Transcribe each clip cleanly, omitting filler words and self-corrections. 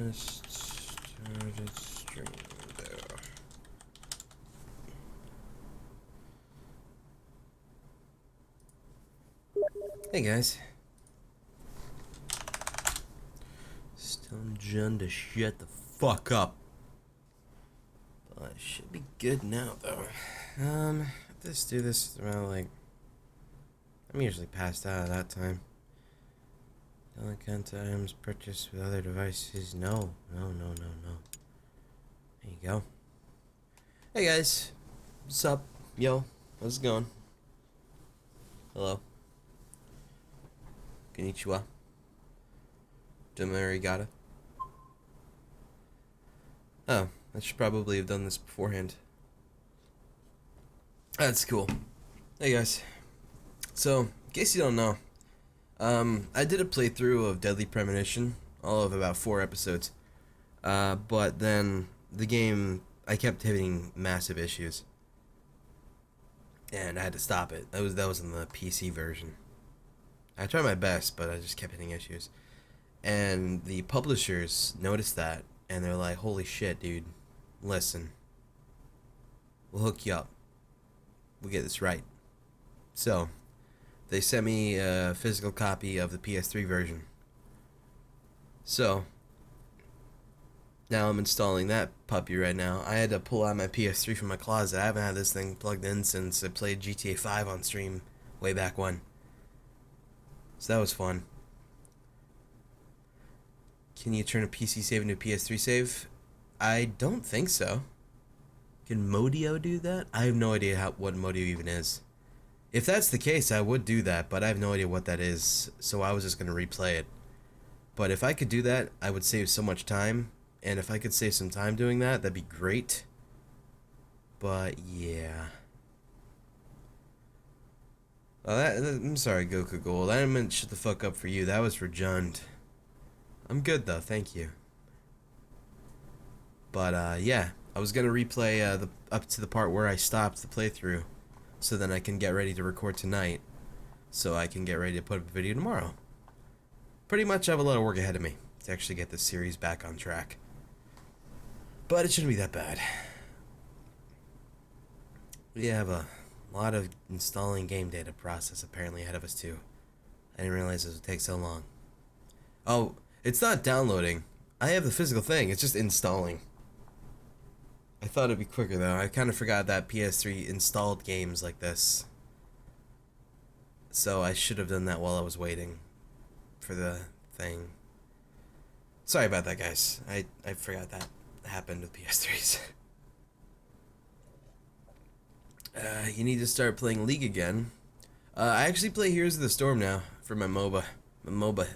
Just started streaming though. Hey guys. Telling Jen to shut the fuck up. But I should be good now though. Let's do this around like, I'm usually passed out at that time. Don't count items purchased with other devices. No. There you go. Hey guys. What's up? Yo. How's it going? Hello. Konnichiwa. Domo arigato. Oh, I should probably have done this beforehand. That's cool. Hey guys. So, in case you don't know, I did a playthrough of Deadly Premonition, all of about 4 episodes. But then the game, I kept hitting massive issues, and I had to stop it. That was in the PC version. I tried my best, but I just kept hitting issues. And the publishers noticed that, and they're like, "Holy shit, dude! Listen, we'll hook you up. We'll get this right." So they sent me a physical copy of the PS3 version. So now I'm installing that puppy right now. I had to pull out my PS3 from my closet. I haven't had this thing plugged in since I played GTA 5 on stream way back when. So that was fun. Can you turn a PC save into a PS3 save? I don't think so. Can Modio do that? I have no idea what Modio even is. If that's the case, I would do that, but I have no idea what that is, so I was just going to replay it. But if I could do that, I would save so much time, and if I could save some time doing that, that'd be great. But, yeah. Oh, I'm sorry, Goku Gold. I didn't mean to shut the fuck up for you. That was for Jund. I'm good, though. Thank you. But, yeah. I was going to replay up to the part where I stopped the playthrough, so then I can get ready to record tonight, so I can get ready to put up a video tomorrow. Pretty much I have a lot of work ahead of me to actually get this series back on track. But it shouldn't be that bad. We have a lot of installing game data process apparently ahead of us too. I didn't realize this would take so long. Oh, it's not downloading. I have the physical thing, it's just installing. I thought it'd be quicker though. I kind of forgot that PS3 installed games like this. So I should have done that while I was waiting for the thing. Sorry about that, guys. I forgot that happened with PS3s. You need to start playing League again. I actually play Heroes of the Storm now for my MOBA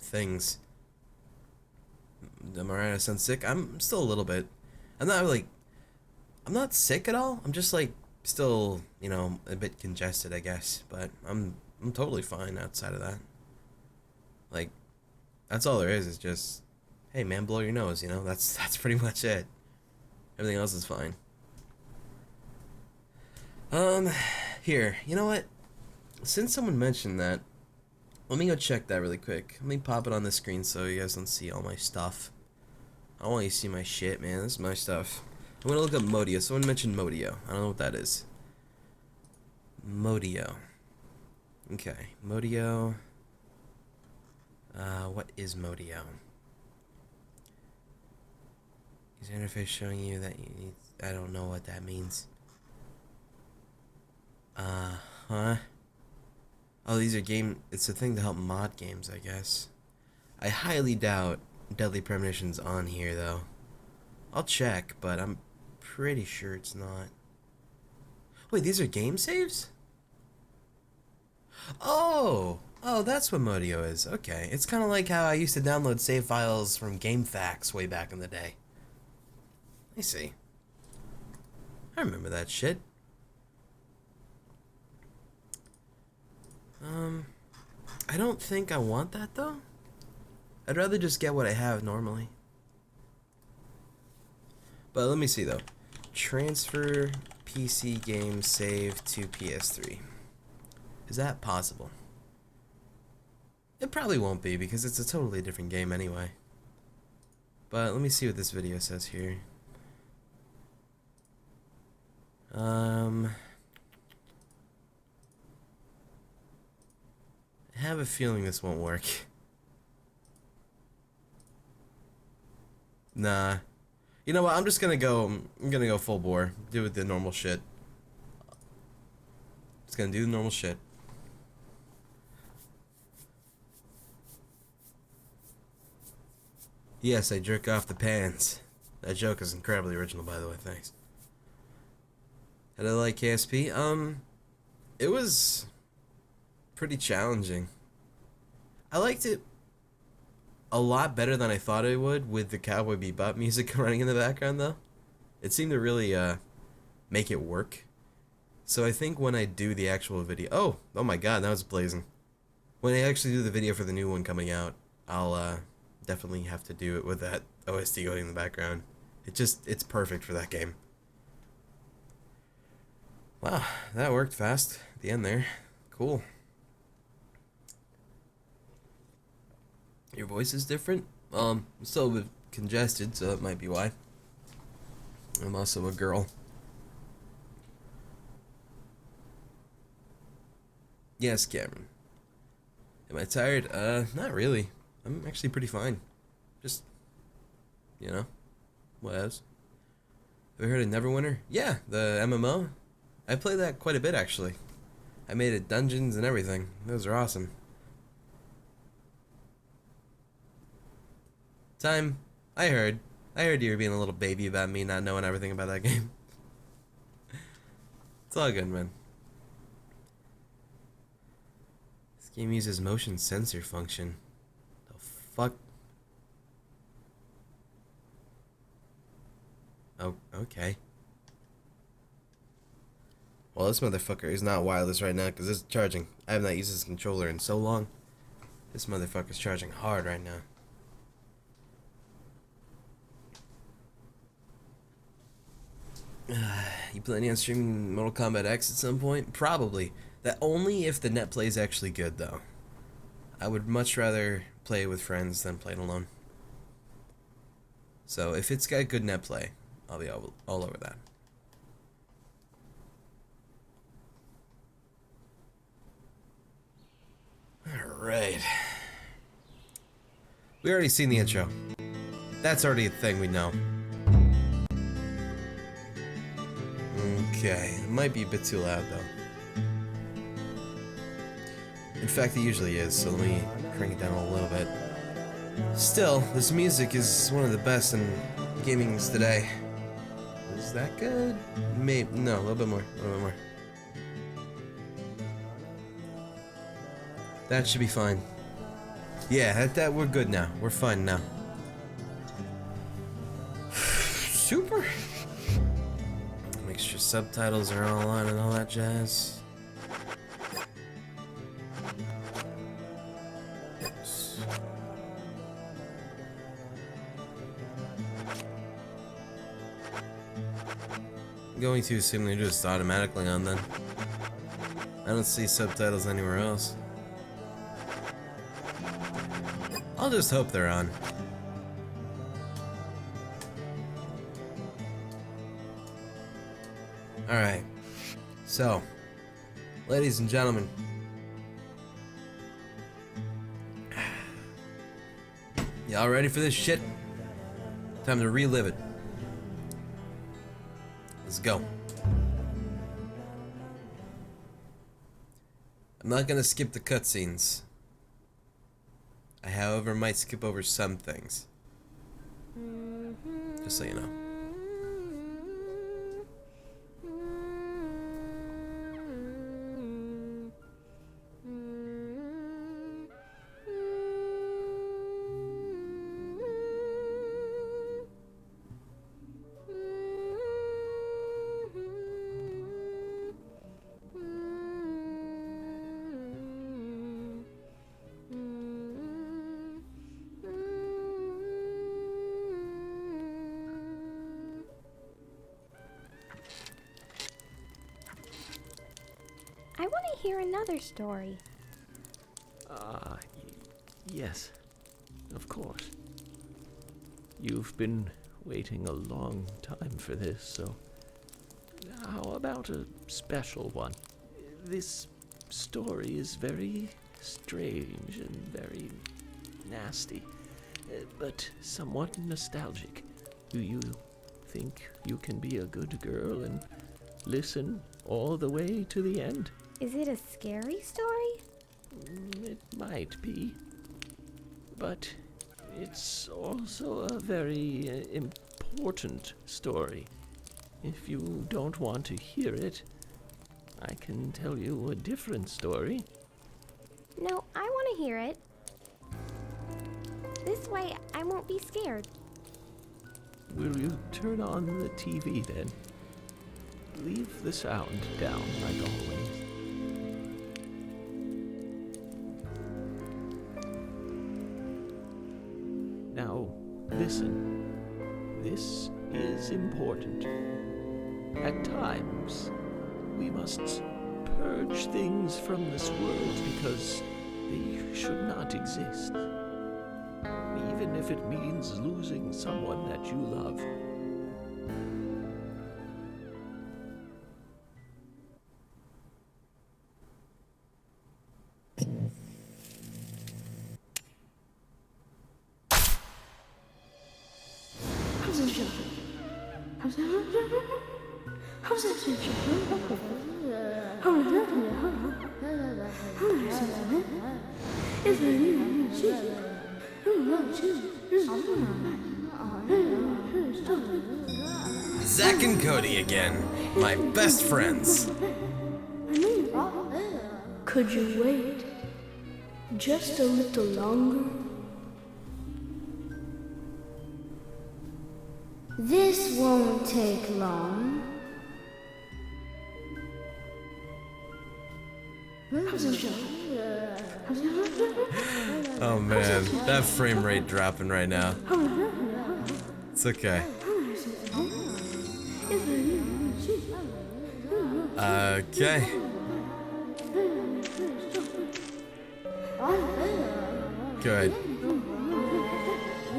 things. Am I right? I sound sick? I'm still a little bit. I'm not sick at all. I'm just like still, you know, a bit congested, I guess. But I'm totally fine outside of that. Like, that's all there is just, hey man, blow your nose, you know? That's pretty much it. Everything else is fine. Here, you know what? Since someone mentioned that, let me go check that really quick. Let me pop it on the screen so you guys don't see all my stuff. I want you to see my shit, man. This is my stuff. I'm gonna look up Modio. Someone mentioned Modio. I don't know what that is. Modio. Okay, Modio. What is Modio? User interface showing you that you need. I don't know what that means. Huh? Oh, these are it's a thing to help mod games, I guess. I highly doubt Deadly Premonition's on here, though. I'll check, but I'm pretty sure it's not. Wait, these are game saves? Oh, that's what Modio is. Okay, it's kind of like how I used to download save files from GameFAQs way back in the day. I see. I remember that shit. I don't think I want that though. I'd rather just get what I have normally. But let me see though. Transfer PC game save to PS3. Is that possible? It probably won't be because it's a totally different game anyway. But let me see what this video says here. I have a feeling this won't work. Nah. You know what? I'm gonna go full bore. Do the normal shit. Just gonna do the normal shit. Yes, I jerk off the pants. That joke is incredibly original, by the way. Thanks. How did I like KSP? It was pretty challenging. I liked it a lot better than I thought it would with the Cowboy Bebop music running in the background, though. It seemed to really make it work. So I think when I do the actual video... Oh my god, that was blazing. When I actually do the video for the new one coming out, I'll definitely have to do it with that OST going in the background. It's perfect for that game. Wow, that worked fast at the end there. Cool. Your voice is different? I'm still a bit congested, so that might be why. I'm also a girl. Yes, Cameron. Am I tired? Not really. I'm actually pretty fine. Just, you know, what else? Have you heard of Neverwinter? Yeah, the MMO. I played that quite a bit, actually. I made it dungeons and everything. Those are awesome. Time. I heard you were being a little baby about me not knowing everything about that game. It's all good, man. This game uses motion sensor function. The fuck? Oh, okay. Well, this motherfucker is not wireless right now because it's charging. I have not used this controller in so long. This motherfucker's charging hard right now. You planning on streaming Mortal Kombat X at some point? Probably. That only if the net play is actually good, though. I would much rather play with friends than play it alone. So if it's got good net play, I'll be all over that. Alright. We already seen the intro. That's already a thing we know. Okay, it might be a bit too loud though. In fact, it usually is, so let me crank it down a little bit. Still, this music is one of the best in gaming today. Is that good? Maybe. No, a little bit more. A little bit more. That should be fine. Yeah, that we're good now. We're fine now. Super. Make sure subtitles are all on and all that jazz. I'm going to assume they're just automatically on then. I don't see subtitles anywhere else. I'll just hope they're on. Alright. So, ladies and gentlemen. Y'all ready for this shit? Time to relive it. Let's go. I'm not gonna skip the cutscenes. I, however, might skip over some things. Just so you know. I want to hear another story. Yes. Of course. You've been waiting a long time for this, so how about a special one? This story is very strange and very nasty, but somewhat nostalgic. Do you think you can be a good girl and listen all the way to the end? Is it a scary story? It might be, but it's also a very important story. If you don't want to hear it, I can tell you a different story. No, I want to hear it. This way, I won't be scared. Will you turn on the TV then? Leave the sound down like always. Now, listen. This is important. At times, we must purge things from this world because they should not exist. Even if it means losing someone that you love. Zach and Cody again, my best friends. Could you wait just a little longer? This won't take long. Oh man, that frame rate dropping right now. It's okay. Okay. Good.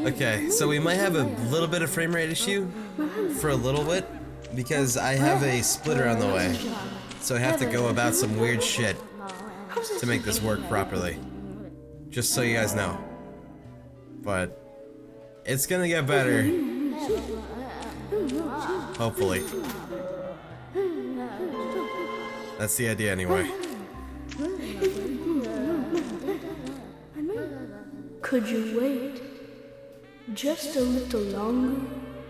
Okay, so we might have a little bit of frame rate issue for a little bit because I have a splitter on the way. So I have to go about some weird shit to make this work properly. Just so you guys know. But it's gonna get better. Hopefully. That's the idea anyway. Could you wait just a little longer?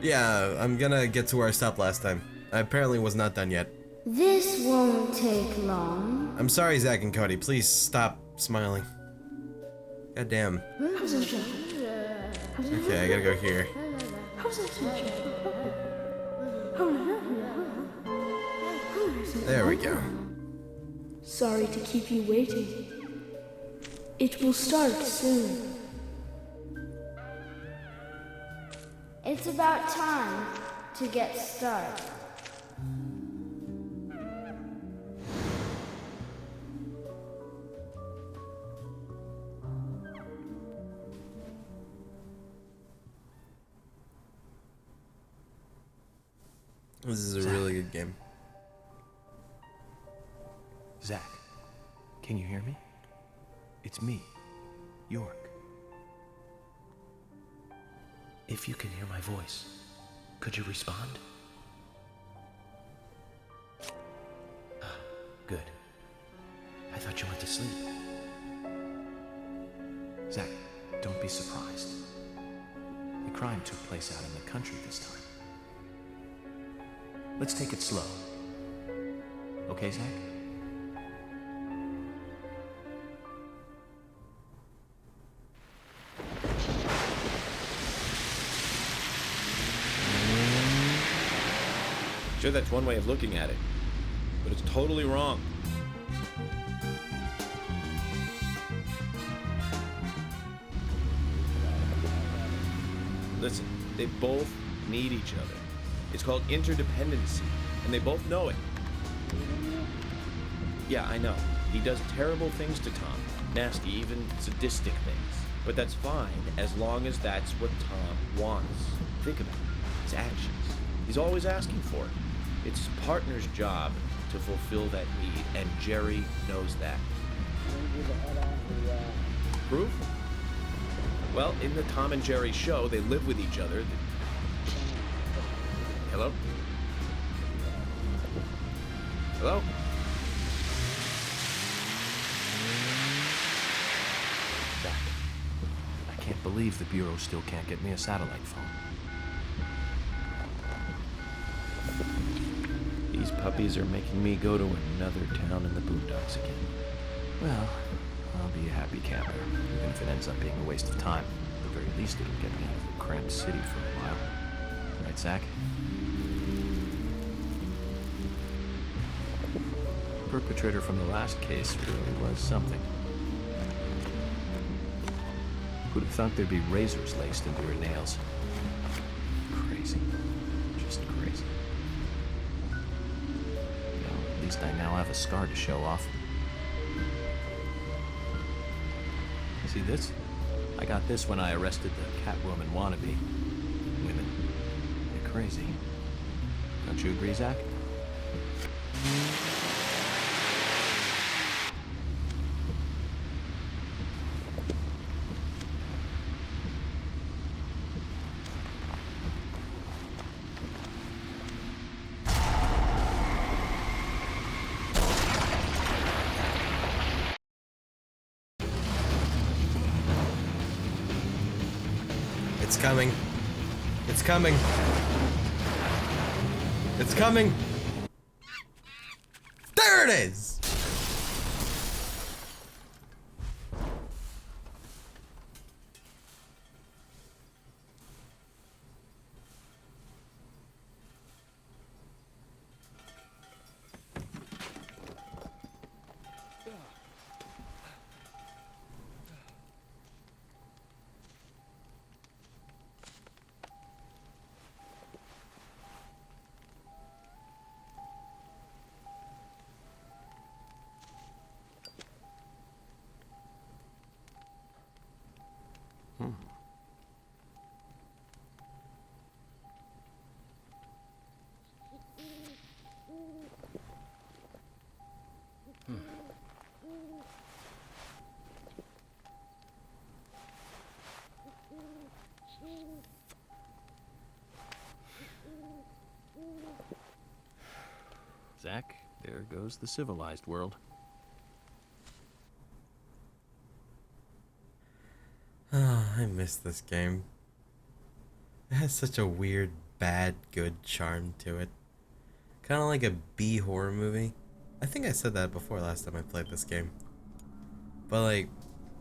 Yeah, I'm gonna get to where I stopped last time. I apparently was not done yet. This won't take long. I'm sorry, Zach and Cody. Please stop smiling. God damn. Okay, I gotta go here. There we go. Sorry to keep you waiting. It will start soon. It's about time to get started. This is a really good game. Zach, can you hear me? It's me, York. If you can hear my voice, could you respond? Good. I thought you went to sleep. Zach, don't be surprised. The crime took place out in the country this time. Let's take it slow. Okay, Zach? Sure, that's one way of looking at it, but it's totally wrong. Listen, they both need each other. It's called interdependency, and they both know it. Yeah, I know. He does terrible things to Tom. Nasty, even sadistic things. But that's fine, as long as that's what Tom wants. Think about it. His actions. He's always asking for it. It's his partner's job to fulfill that need, and Jerry knows that. Proof? Well, in the Tom and Jerry show, they live with each other. Hello? Hello? Zach, I can't believe the Bureau still can't get me a satellite phone. These puppies are making me go to another town in the boondocks again. Well, I'll be a happy camper, even if it ends up being a waste of time. At the very least, it'll get me out of the cramped city for a while. Right, Zach? The perpetrator from the last case really was something. Who'd have thought there'd be razors laced into her nails? Crazy. Just crazy. Well, at least I now have a scar to show off. See this? I got this when I arrested the Catwoman wannabe. Women. They're crazy. Don't you agree, Zach? It's coming. It's coming. It's coming. There it is! Zach, there goes the civilized world. Oh, I miss this game. It has such a weird, bad, good charm to it. Kind of like a B horror movie. I think I said that before last time I played this game. But like,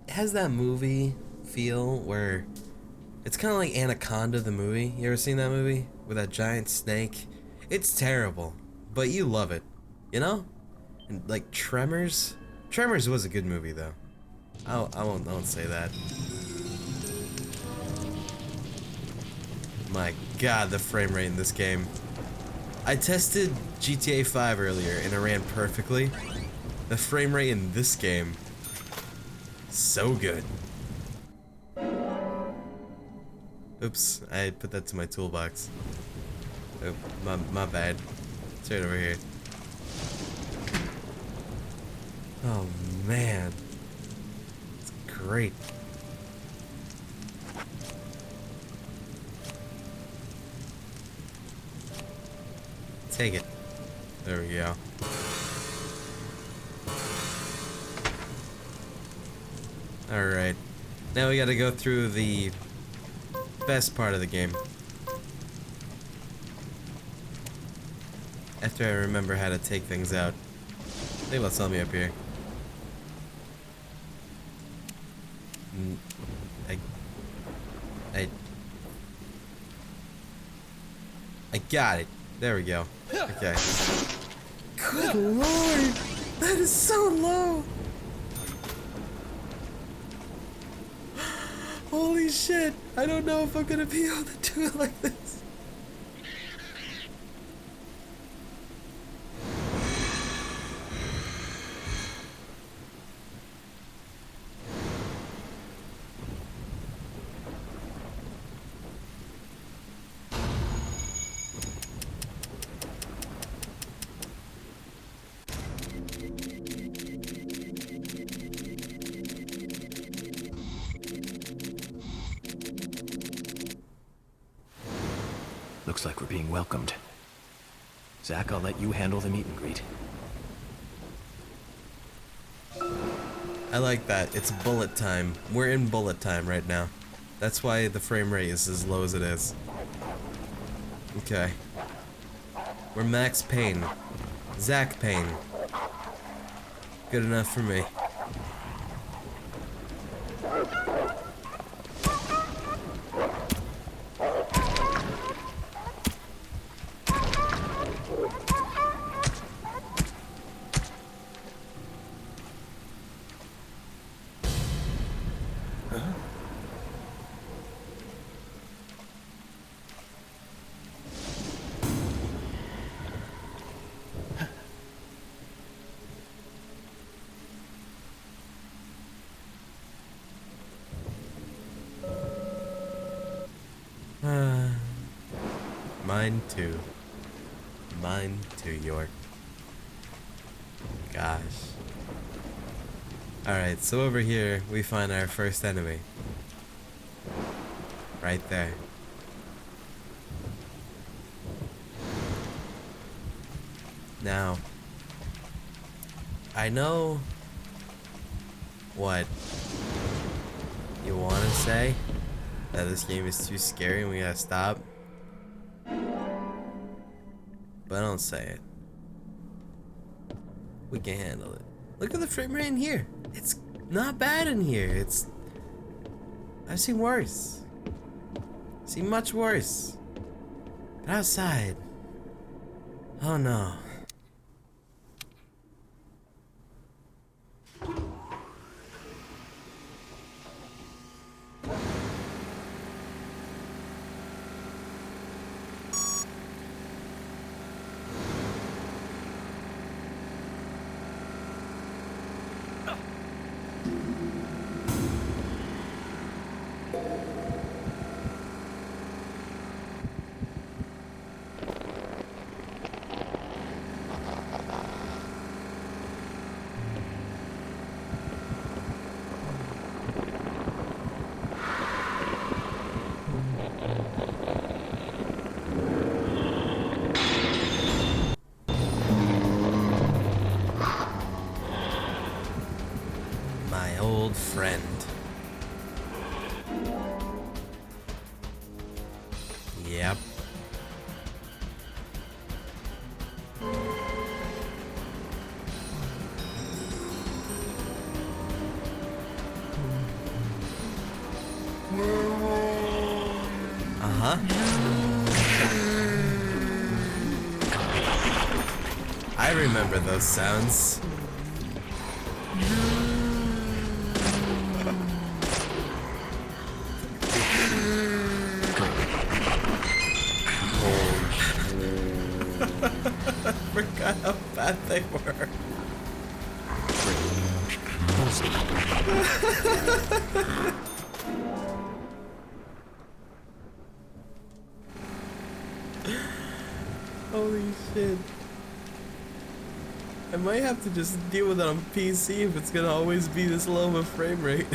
it has that movie feel where it's kind of like Anaconda the movie. You ever seen that movie? With that giant snake? It's terrible, but you love it. You know? And like Tremors? Tremors was a good movie though. I won't say that. My god, the frame rate in this game. I tested GTA 5 earlier and it ran perfectly. The frame rate in this game, so good. Oops, I put that to my toolbox. Oh, my bad. It's right over here. Oh man. It's great. Take it. There we go. Alright. Now we gotta go through the best part of the game. After I remember how to take things out. Maybe let's tell me up here. I got it. There we go. Okay. Good lord! That is so low! Holy shit! I don't know if I'm gonna be able to do it like this. Looks like we're being welcomed. Zach, I'll let you handle the meet and greet. I like that. It's bullet time. We're in bullet time right now. That's why the frame rate is as low as it is. Okay. We're Max Payne. Zach Payne. Good enough for me. Mine too. Mine too, York. Gosh. Alright, so over here we find our first enemy. Right there. Now, I know what you want to say, that this game is too scary and we gotta stop. But don't say it. We can handle it. Look at the frame rate in here. It's not bad in here. I've seen worse. Seen much worse. But outside. Oh no. My old friend. Yep. Uh-huh. I remember those sounds. I forgot how bad they were. Holy shit. I might have to just deal with it on PC if it's gonna always be this low of a frame rate.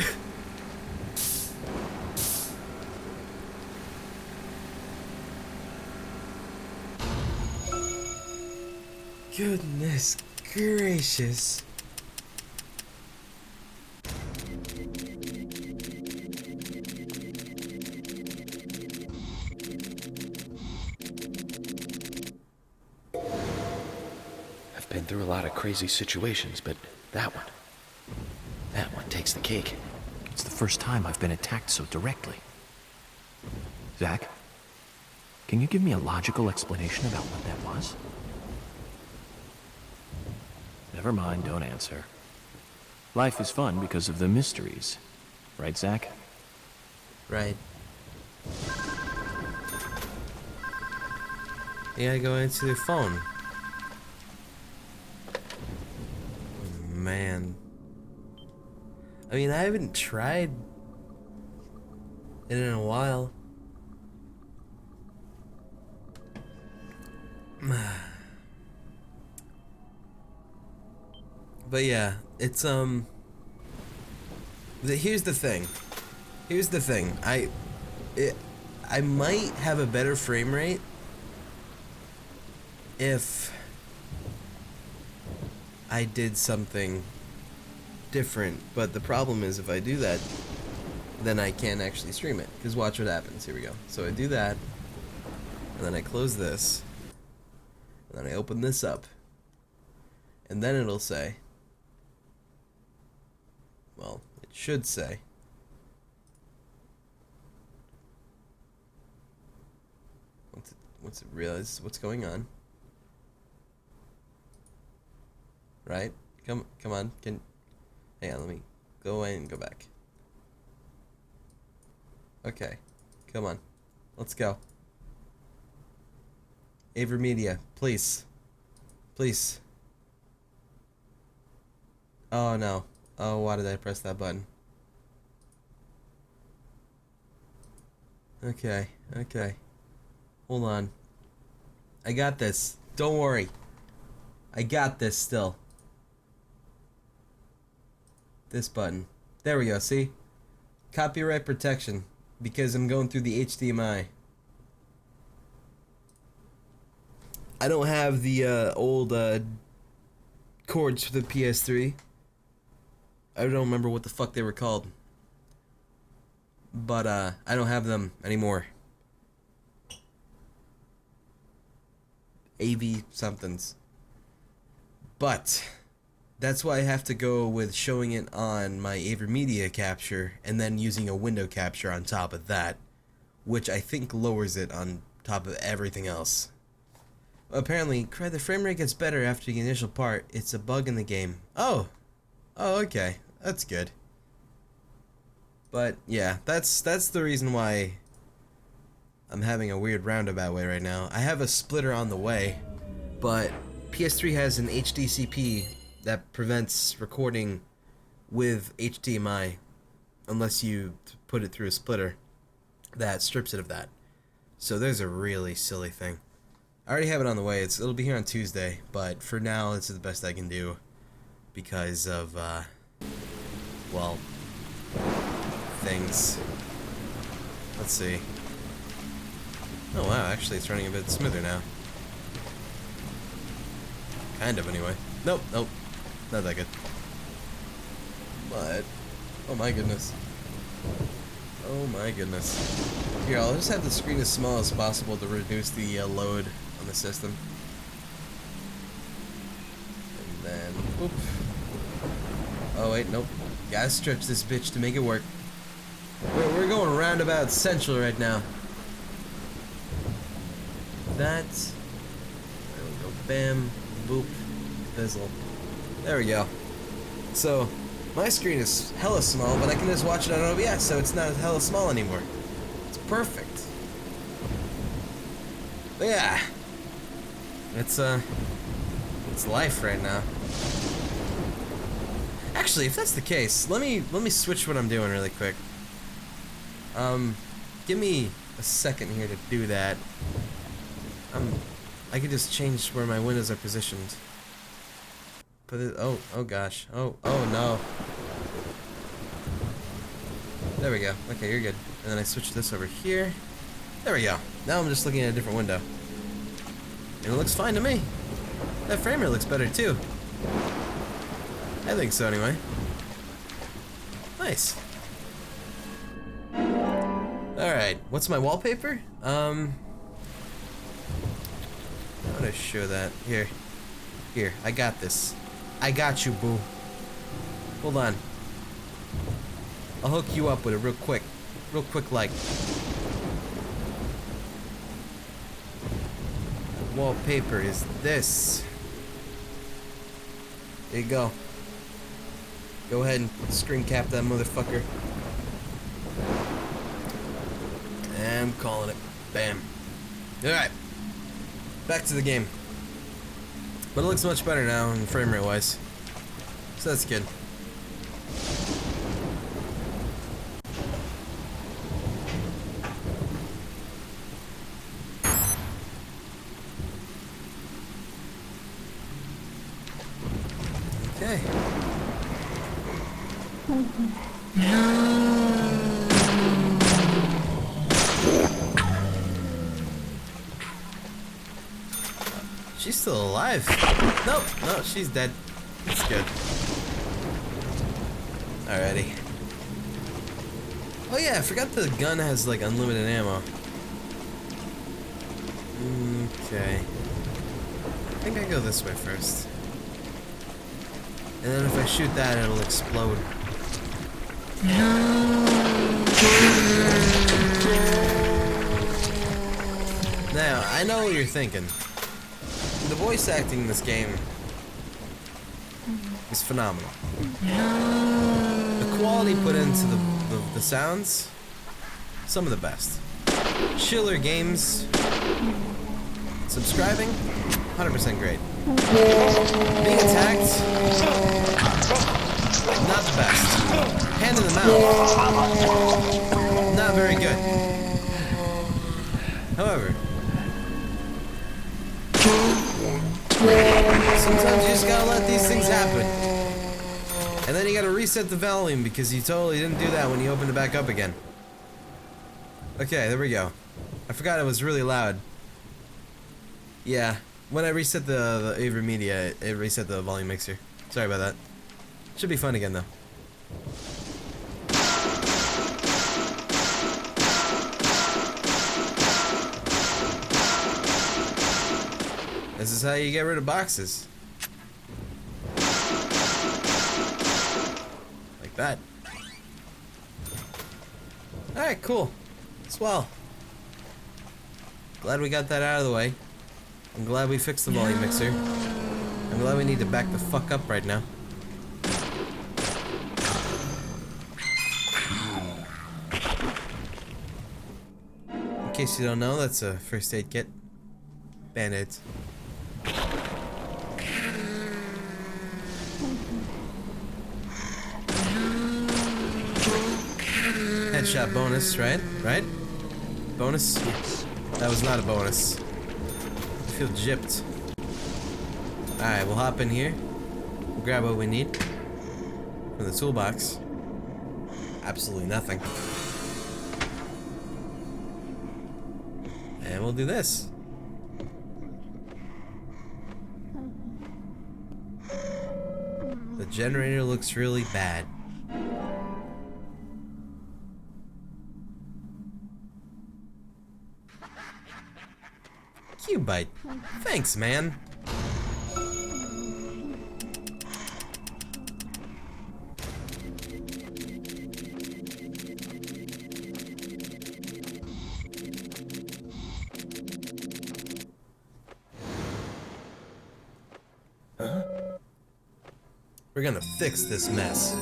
Goodness gracious. I've been through a lot of crazy situations, but that one takes the cake. It's the first time I've been attacked so directly. Zach, can you give me a logical explanation about what that was? Never mind, don't answer. Life is fun because of the mysteries. Right, Zach? Right. You gotta go into the phone. Man. I mean, I haven't tried it in a while. But yeah, it's here's the thing. I might have a better frame rate if I did something different, but the problem is if I do that, then I can't actually stream it, because watch what happens. Here we go. So I do that, and then I close this, and then I open this up, and then it'll say, well, it should say, once it realizes what's going on, right? Come on, hang on, let me go away and go back. Okay, come on, let's go. Aver Media, please. Please. Oh no. Oh, why did I press that button? Okay, okay. Hold on. I got this. Don't worry. I got this still. This button. There we go, see? Copyright protection. Because I'm going through the HDMI. I don't have the old cords for the PS3. I don't remember what the fuck they were called. But I don't have them anymore. AV somethings. But that's why I have to go with showing it on my AverMedia capture and then using a window capture on top of that, which I think lowers it on top of everything else. Apparently, the frame rate gets better after the initial part. It's a bug in the game. Oh, okay, that's good. But yeah, that's the reason why I'm having a weird roundabout way right now. I have a splitter on the way, but PS3 has an HDCP that prevents recording with HDMI unless you put it through a splitter that strips it of that. So there's a really silly thing. I already have it on the way. It'll be here on Tuesday, but for now, this is the best I can do because of, well, things. Let's see. Oh wow, actually it's running a bit smoother now. Kind of, anyway. Nope, not that good. But, oh my goodness. Oh my goodness. Here, I'll just have the screen as small as possible to reduce the load on the system. And then, oop. Oh wait, nope. Gotta stretch this bitch to make it work. We're going roundabout central right now. That. There we go. Bam. Boop. Fizzle. There we go. So, my screen is hella small, but I can just watch it on OBS, so it's not hella small anymore. It's perfect. But yeah. It's life right now. Actually, if that's the case, let me switch what I'm doing really quick. Give me a second here to do that. I could just change where my windows are positioned. Put it, oh gosh, oh no. There we go. Okay, you're good. And then I switch this over here. There we go. Now I'm just looking at a different window. And it looks fine to me. That frame rate looks better too. I think so anyway. Nice. Alright, what's my wallpaper? How do I show that? Here, I got this. I got you, boo. Hold on. I'll hook you up with it real quick like. The wallpaper is this. There you go. Go ahead and screen cap that motherfucker. And I'm calling it. Bam. Alright. Back to the game. But it looks much better now in frame rate wise. So that's good. Okay. She's still alive. Nope, no, she's dead. That's good. Alrighty. Oh yeah, I forgot the gun has like unlimited ammo. Okay. I think I go this way first. And then if I shoot that, it'll explode. Now, I know what you're thinking. The voice acting in this game is phenomenal. The quality put into the sounds, some of the best. Chiller Games, subscribing, 100% great. Being attacked, not the best. Hand in the mouth, not very good. However, sometimes you just gotta let these things happen. And then you gotta reset the volume because you totally didn't do that when you opened it back up again. Okay, there we go. I forgot it was really loud. Yeah, when I reset the Avery Media, it reset the volume mixer. Sorry about that. Should be fun again though. This is how you get rid of boxes. Like that. Alright, cool. Swell. Glad we got that out of the way. I'm glad we fixed the volume mixer. I'm glad we need to back the fuck up right now. In case you don't know, that's a first aid kit. Band-aids. Headshot bonus, right? Right? Bonus? Yes. That was not a bonus. I feel gypped. Alright, we'll hop in here. We'll grab what we need from the toolbox. Absolutely nothing. And we'll do this. The generator looks really bad. Cubite. Thanks, man. We're gonna fix this mess.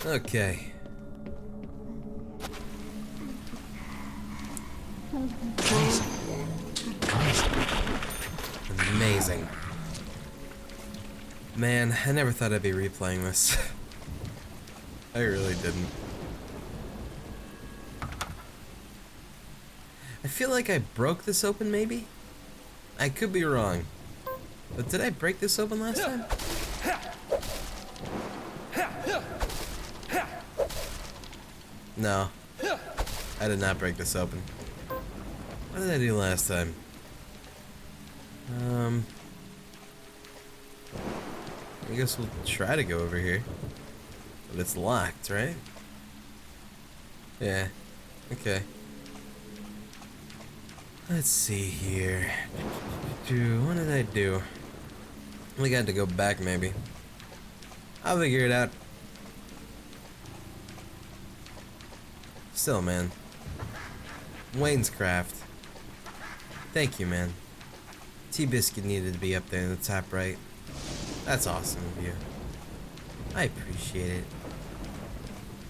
Okay. Amazing. Man, I never thought I'd be replaying this. I really didn't. I feel like I broke this open, maybe? I could be wrong. But did I break this open last time? No. I did not break this open. What did I do last time? I guess we'll try to go over here. But it's locked, right? Yeah. Okay. Let's see here. What did I do? We got to go back, maybe. I'll figure it out. Still, man. Wayne's Craft. Thank you, man. T-Biscuit needed to be up there in the top right. That's awesome of you. I appreciate it.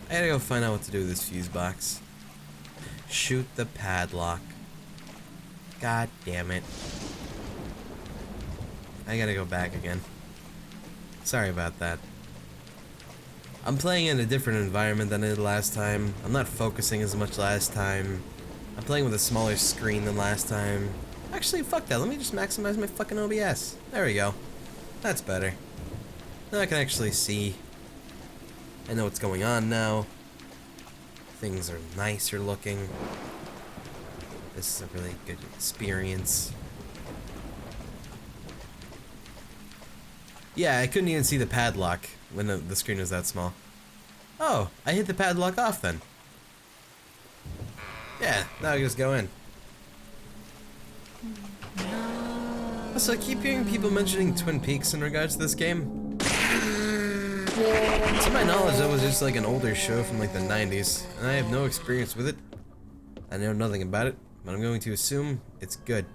I gotta go find out what to do with this fuse box. Shoot the padlock. God damn it. I gotta go back again. Sorry about that. I'm playing in a different environment than I did last time. I'm not focusing as much last time. I'm playing with a smaller screen than last time. Actually, fuck that. Let me just maximize my fucking OBS. There we go. That's better. Now I can actually see. I know what's going on now. Things are nicer looking. This is a really good experience. Yeah, I couldn't even see the padlock when the screen was that small. Oh, I hit the padlock off then. Yeah, now I can just go in. Also, I keep hearing people mentioning Twin Peaks in regards to this game. To my knowledge, that was just like an older show from like the 90s, and I have no experience with it. I know nothing about it, but I'm going to assume it's good.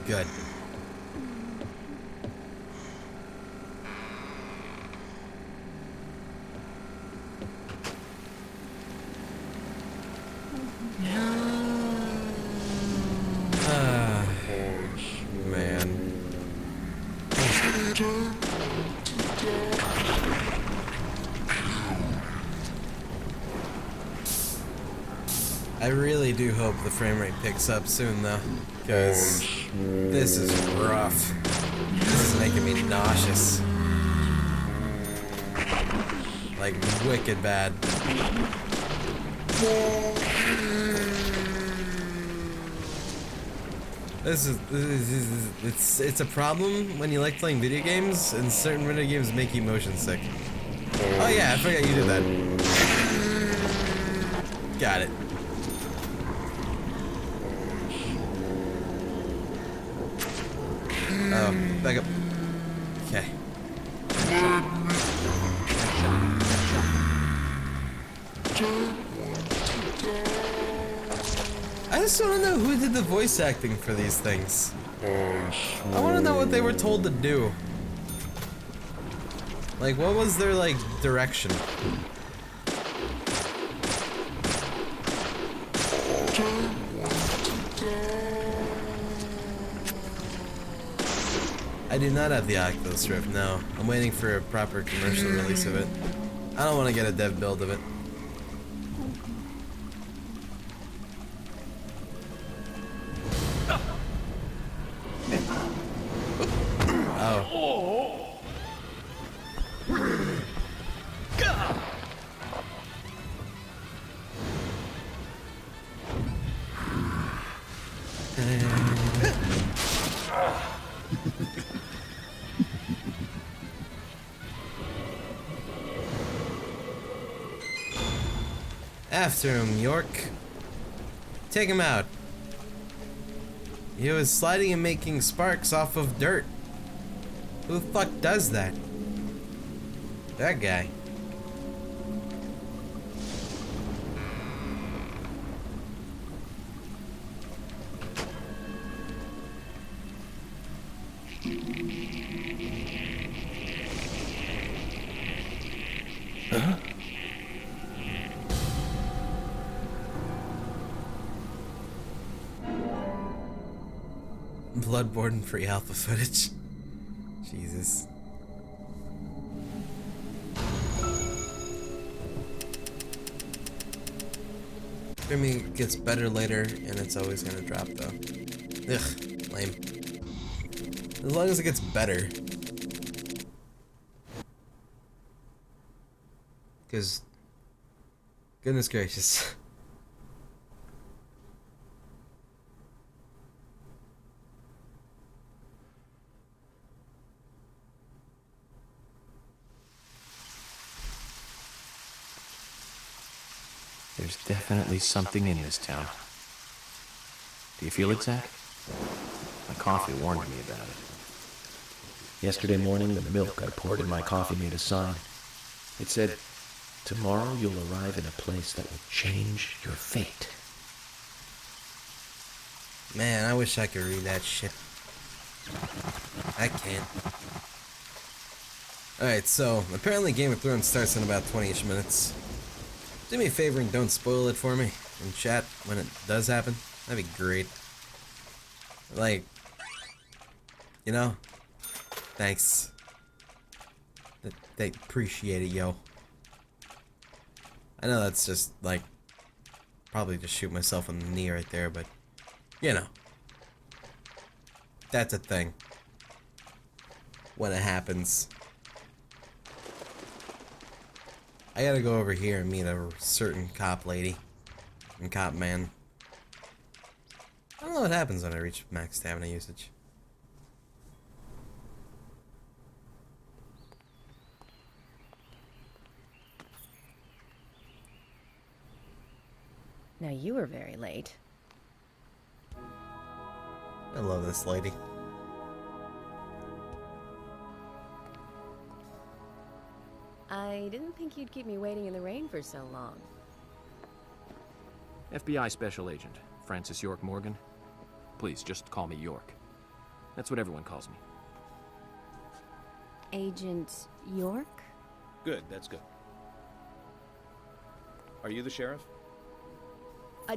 Good. Ah, man. I really do hope the frame rate picks up soon though, because this is rough. This is making me nauseous. Like wicked bad. It's a problem when you like playing video games, and certain video games make you motion sick. Oh yeah, I forgot you did that. Got it. Oh, back up. Okay. I just want to know who did the voice acting for these things. I want to know what they were told to do. Like, what was their, like, direction? I do not have the Oculus Rift, no. I'm waiting for a proper commercial release of it. I don't want to get a dev build of it. Oh. After him, York. Take him out. He was sliding and making sparks off of dirt. Who the fuck does that? That guy. Huh? Bloodborne free alpha footage. Jesus. I mean, it gets better later, and it's always gonna drop though. Ugh, lame. As long as it gets better. Because, goodness gracious. There's definitely something in this town. Do you feel it, Zach? My coffee warned me about it. Yesterday morning, the milk I poured in my coffee made a sign. It said, "Tomorrow you'll arrive in a place that will change your fate." Man, I wish I could read that shit. I can't. Alright, so apparently Game of Thrones starts in about 20-ish minutes. Do me a favor and don't spoil it for me in chat when it does happen. That'd be great. Like, you know, thanks. They appreciate it, yo. I know that's just, like, probably just shoot myself in the knee right there, but, you know. That's a thing. When it happens. I gotta go over here and meet a certain cop lady. And cop man. I don't know what happens when I reach max stamina usage. Now you were very late. I love this lady. I didn't think you'd keep me waiting in the rain for so long. FBI Special Agent, Francis York Morgan. Please, just call me York. That's what everyone calls me. Agent York? Good, that's good. Are you the sheriff?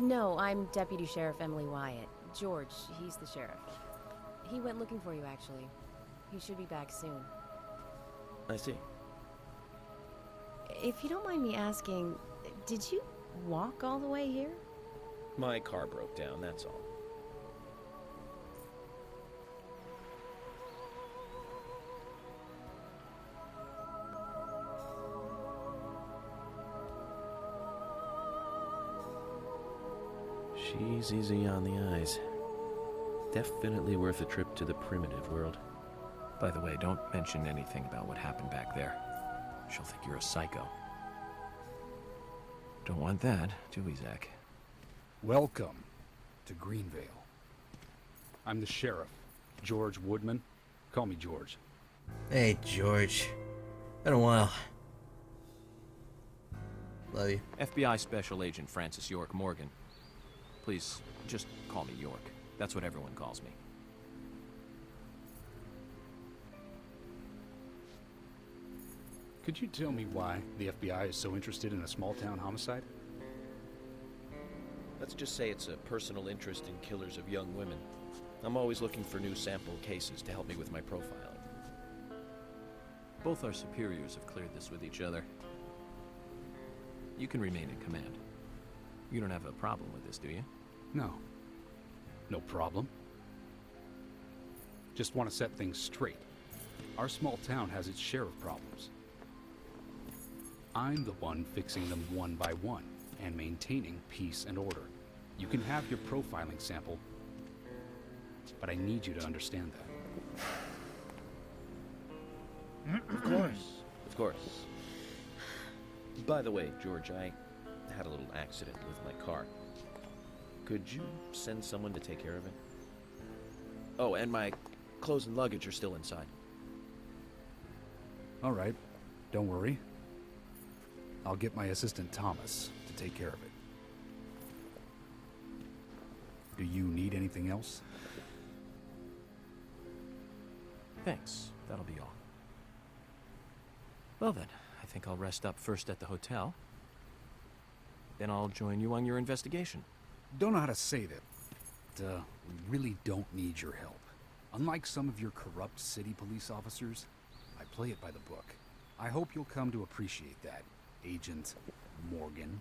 No, I'm Deputy Sheriff Emily Wyatt. George, he's the sheriff. He went looking for you, actually. He should be back soon. I see. If you don't mind me asking, did you walk all the way here? My car broke down, that's all. She's easy on the eyes. Definitely worth a trip to the primitive world. By the way, don't mention anything about what happened back there. She'll think you're a psycho. Don't want that, do we, Zach? Welcome to Greenvale. I'm the sheriff, George Woodman. Call me George. Hey, George. Been a while. Love you. FBI Special Agent Francis York Morgan. Please, just call me York. That's what everyone calls me. Could you tell me why the FBI is so interested in a small-town homicide? Let's just say it's a personal interest in killers of young women. I'm always looking for new sample cases to help me with my profiling. Both our superiors have cleared this with each other. You can remain in command. You don't have a problem with this, do you? No. No problem. Just want to set things straight. Our small town has its share of problems. I'm the one fixing them one by one and maintaining peace and order. You can have your profiling sample, but I need you to understand that. Of course. Of course. By the way, George, I had a little accident with my car. Could you send someone to take care of it? Oh, and my clothes and luggage are still inside. All right. Don't worry. I'll get my assistant Thomas to take care of it. Do you need anything else? Thanks. That'll be all. Well then, I think I'll rest up first at the hotel. Then I'll join you on your investigation. Don't know how to say that. We really don't need your help. Unlike some of your corrupt city police officers, I play it by the book. I hope you'll come to appreciate that, Agent Morgan.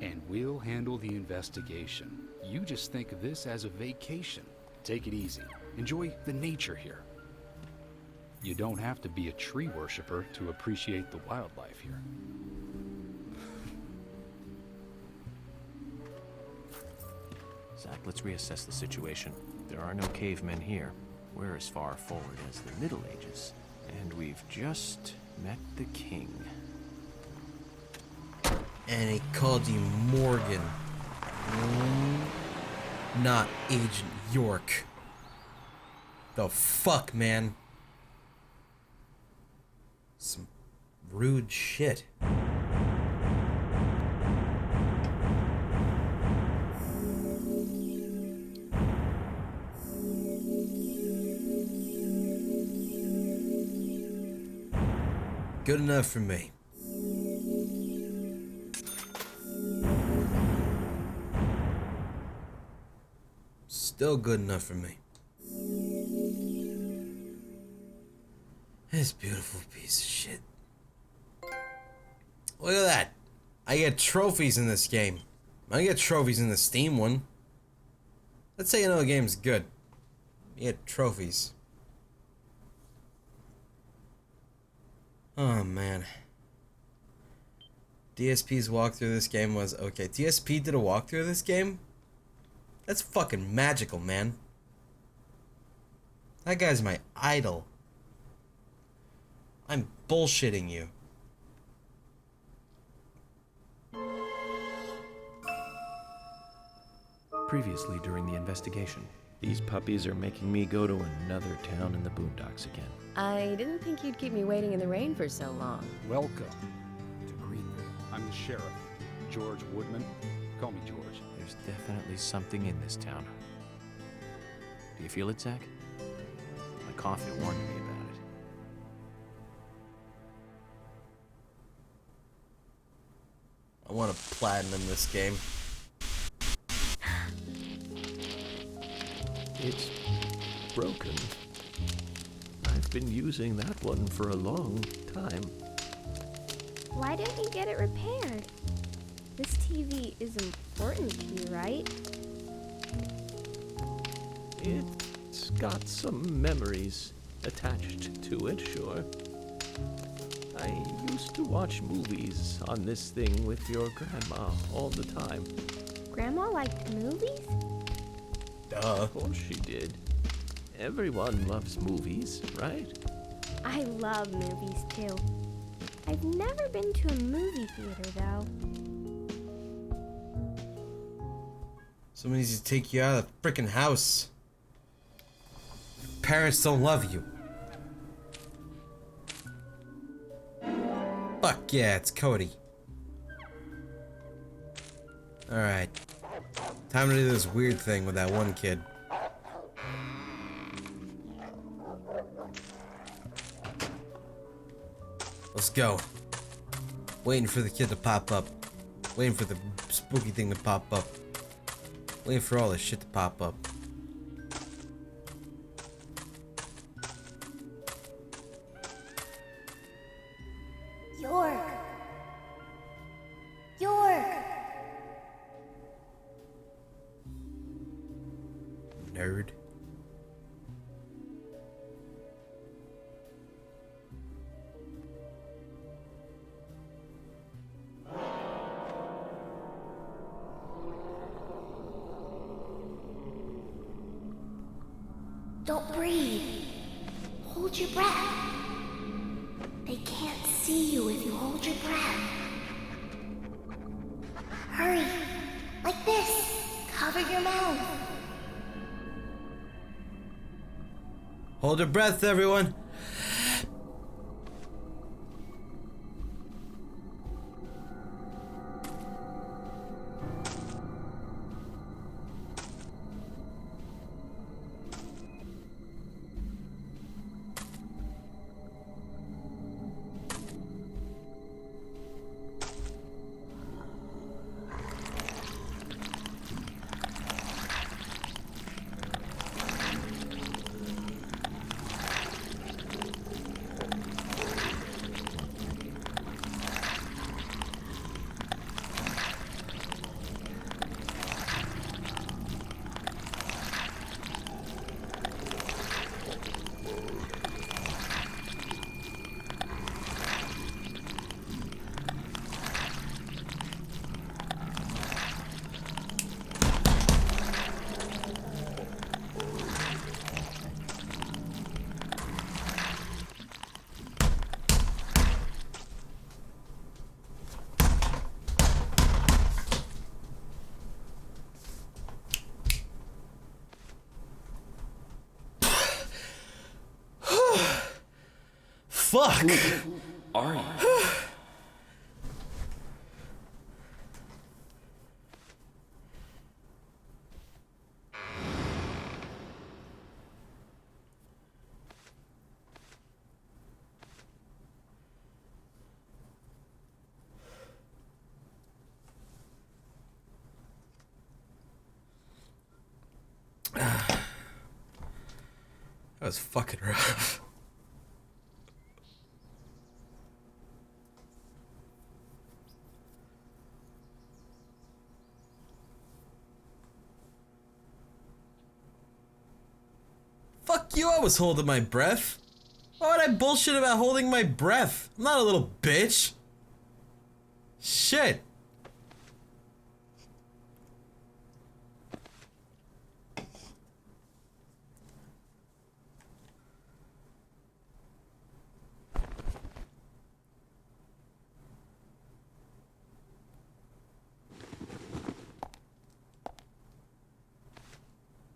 And we'll handle the investigation. You just think of this as a vacation. Take it easy. Enjoy the nature here. You don't have to be a tree worshiper to appreciate the wildlife here. Zach, let's reassess the situation. There are no cavemen here. We're as far forward as the Middle Ages. And we've just met the king. And he called you Morgan. Not Agent York. The fuck, man? Some rude shit. Good enough for me. Still good enough for me. This beautiful piece of shit. Look at that. I get trophies in this game. I get trophies in the Steam one. Let's say you know the game's good. You get trophies. Oh man. DSP's walkthrough of this game was okay. DSP did a walkthrough of this game? That's fucking magical, man. That guy's my idol. I'm bullshitting you. Previously during the investigation. These puppies are making me go to another town in the boondocks again. I didn't think you'd keep me waiting in the rain for so long. Welcome to Greenville. I'm the sheriff, George Woodman. Call me George. There's definitely something in this town. Do you feel it, Zach? My coffee warned me about it. I want to platinum this game. It's broken. I've been using that one for a long time. Why didn't you get it repaired? This TV is important to you, right? It's got some memories attached to it, sure. I used to watch movies on this thing with your grandma all the time. Grandma liked movies? Duh. Of course she did. Everyone loves movies, right? I love movies too. I've never been to a movie theater though. Someone needs to take you out of the freaking house. Parents don't love you. Fuck yeah, it's Cody. Alright. Time to do this weird thing with that one kid. Let's go. Waiting for the kid to pop up. Waiting for the spooky thing to pop up. Waiting for all this shit to pop up. York! York! Nerd. Don't breathe. Hold your breath. They can't see you if you hold your breath. Hurry. Like this. Cover your mouth. Hold your breath, everyone. Fuck! Are you? That was fucking rough. Fuck you, I was holding my breath. Why would I bullshit about holding my breath? I'm not a little bitch. Shit.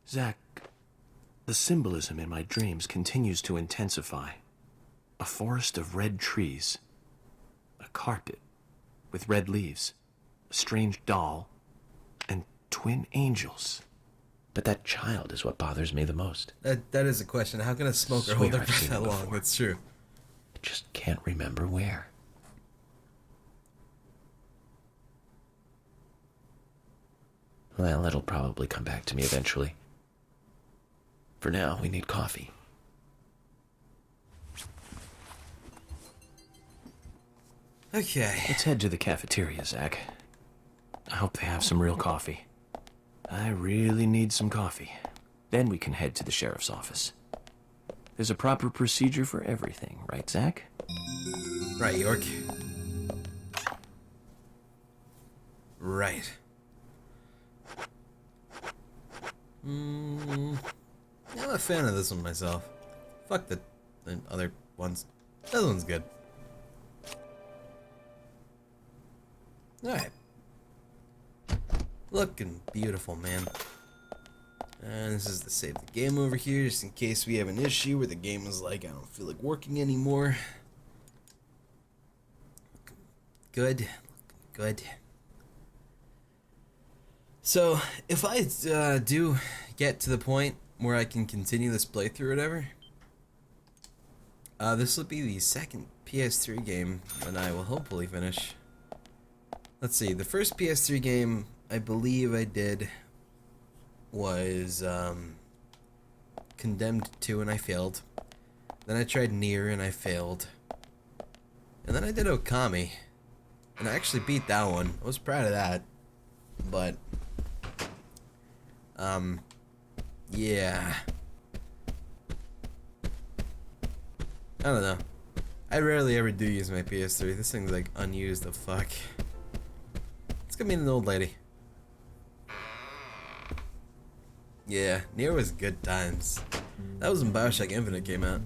Zach, the symbolism in my dreams continues to intensify. A forest of red trees, a carpet with red leaves, a strange doll, and twin angels. But that child is what bothers me the most. That is a question. How can a smoker hold their breath that long? That's true. I just can't remember where. Well, it'll probably come back to me eventually. For now, we need coffee. Okay. Let's head to the cafeteria, Zach. I hope they have some real coffee. I really need some coffee. Then we can head to the sheriff's office. There's a proper procedure for everything, right, Zach? Right, York. Right. I'm a fan of this one myself. Fuck the other ones. This one's good. Alright. Looking beautiful, man. And this is the save the game over here, just in case we have an issue where the game is like, I don't feel like working anymore. Good. Good. So, if I do get to the point where I can continue this playthrough or whatever, this will be the second PS3 game that I will hopefully finish. Let's see, the first PS3 game I believe I did was Condemned 2 and I failed. Then I tried Nier and I failed. And then I did Okami. And I actually beat that one. I was proud of that. But yeah. I don't know. I rarely ever do use my PS3. This thing's like unused the fuck. It's gonna be an old lady. Yeah, Nier was good times. That was when Bioshock Infinite came out.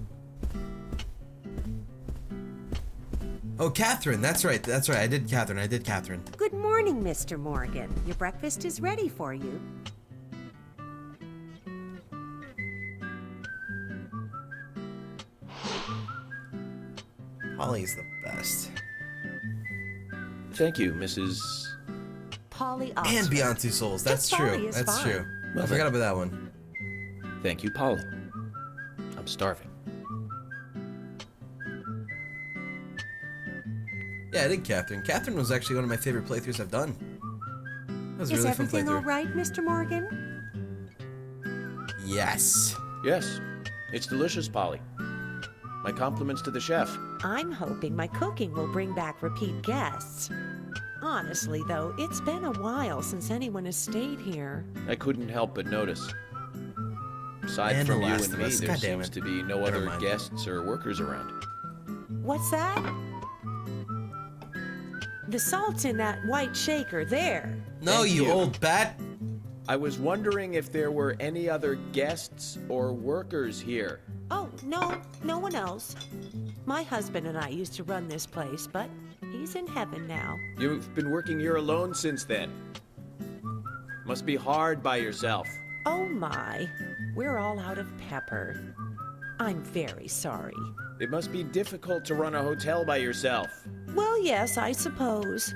Oh, Catherine, that's right, I did Catherine. Good morning, Mr. Morgan. Your breakfast is ready for you. Polly's the best. Thank you, Mrs. Polly And Oscar. Beyond Two Souls, that's Just Polly true, is that's fine. true. I forgot about that one. Thank you, Polly. I'm starving. Yeah, I did Catherine. Catherine was actually one of my favorite playthroughs I've done. That was a Is really fun everything playthrough. all right, Mr. Morgan? Yes. Yes, it's delicious, Polly. My compliments to the chef. I'm hoping my cooking will bring back repeat guests. Honestly, though, it's been a while since anyone has stayed here. I couldn't help but notice. Aside And The from you Last and of me, Us. there God damn seems it. to be no Never other mind. guests or workers around. What's that? The salt's in that white shaker there. No, Thank you you. old bat. I was wondering if there were any other guests or workers here. Oh, no one else. My husband and I used to run this place, but he's in heaven now. You've been working here alone since then. Must be hard by yourself. Oh my, we're all out of pepper. I'm very sorry. It must be difficult to run a hotel by yourself. Well, yes, I suppose.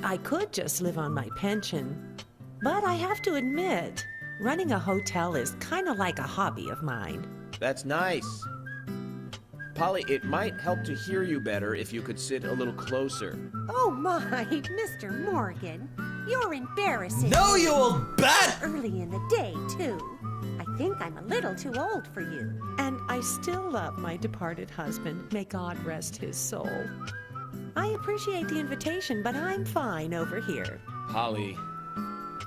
I could just live on my pension. But I have to admit, running a hotel is kind of like a hobby of mine. That's nice. Polly, it might help to hear you better if you could sit a little closer. Oh my, Mr. Morgan, you're embarrassing. No, you old bat! Early in the day, too. I think I'm a little too old for you. And I still love my departed husband. May God rest his soul. I appreciate the invitation, but I'm fine over here. Polly,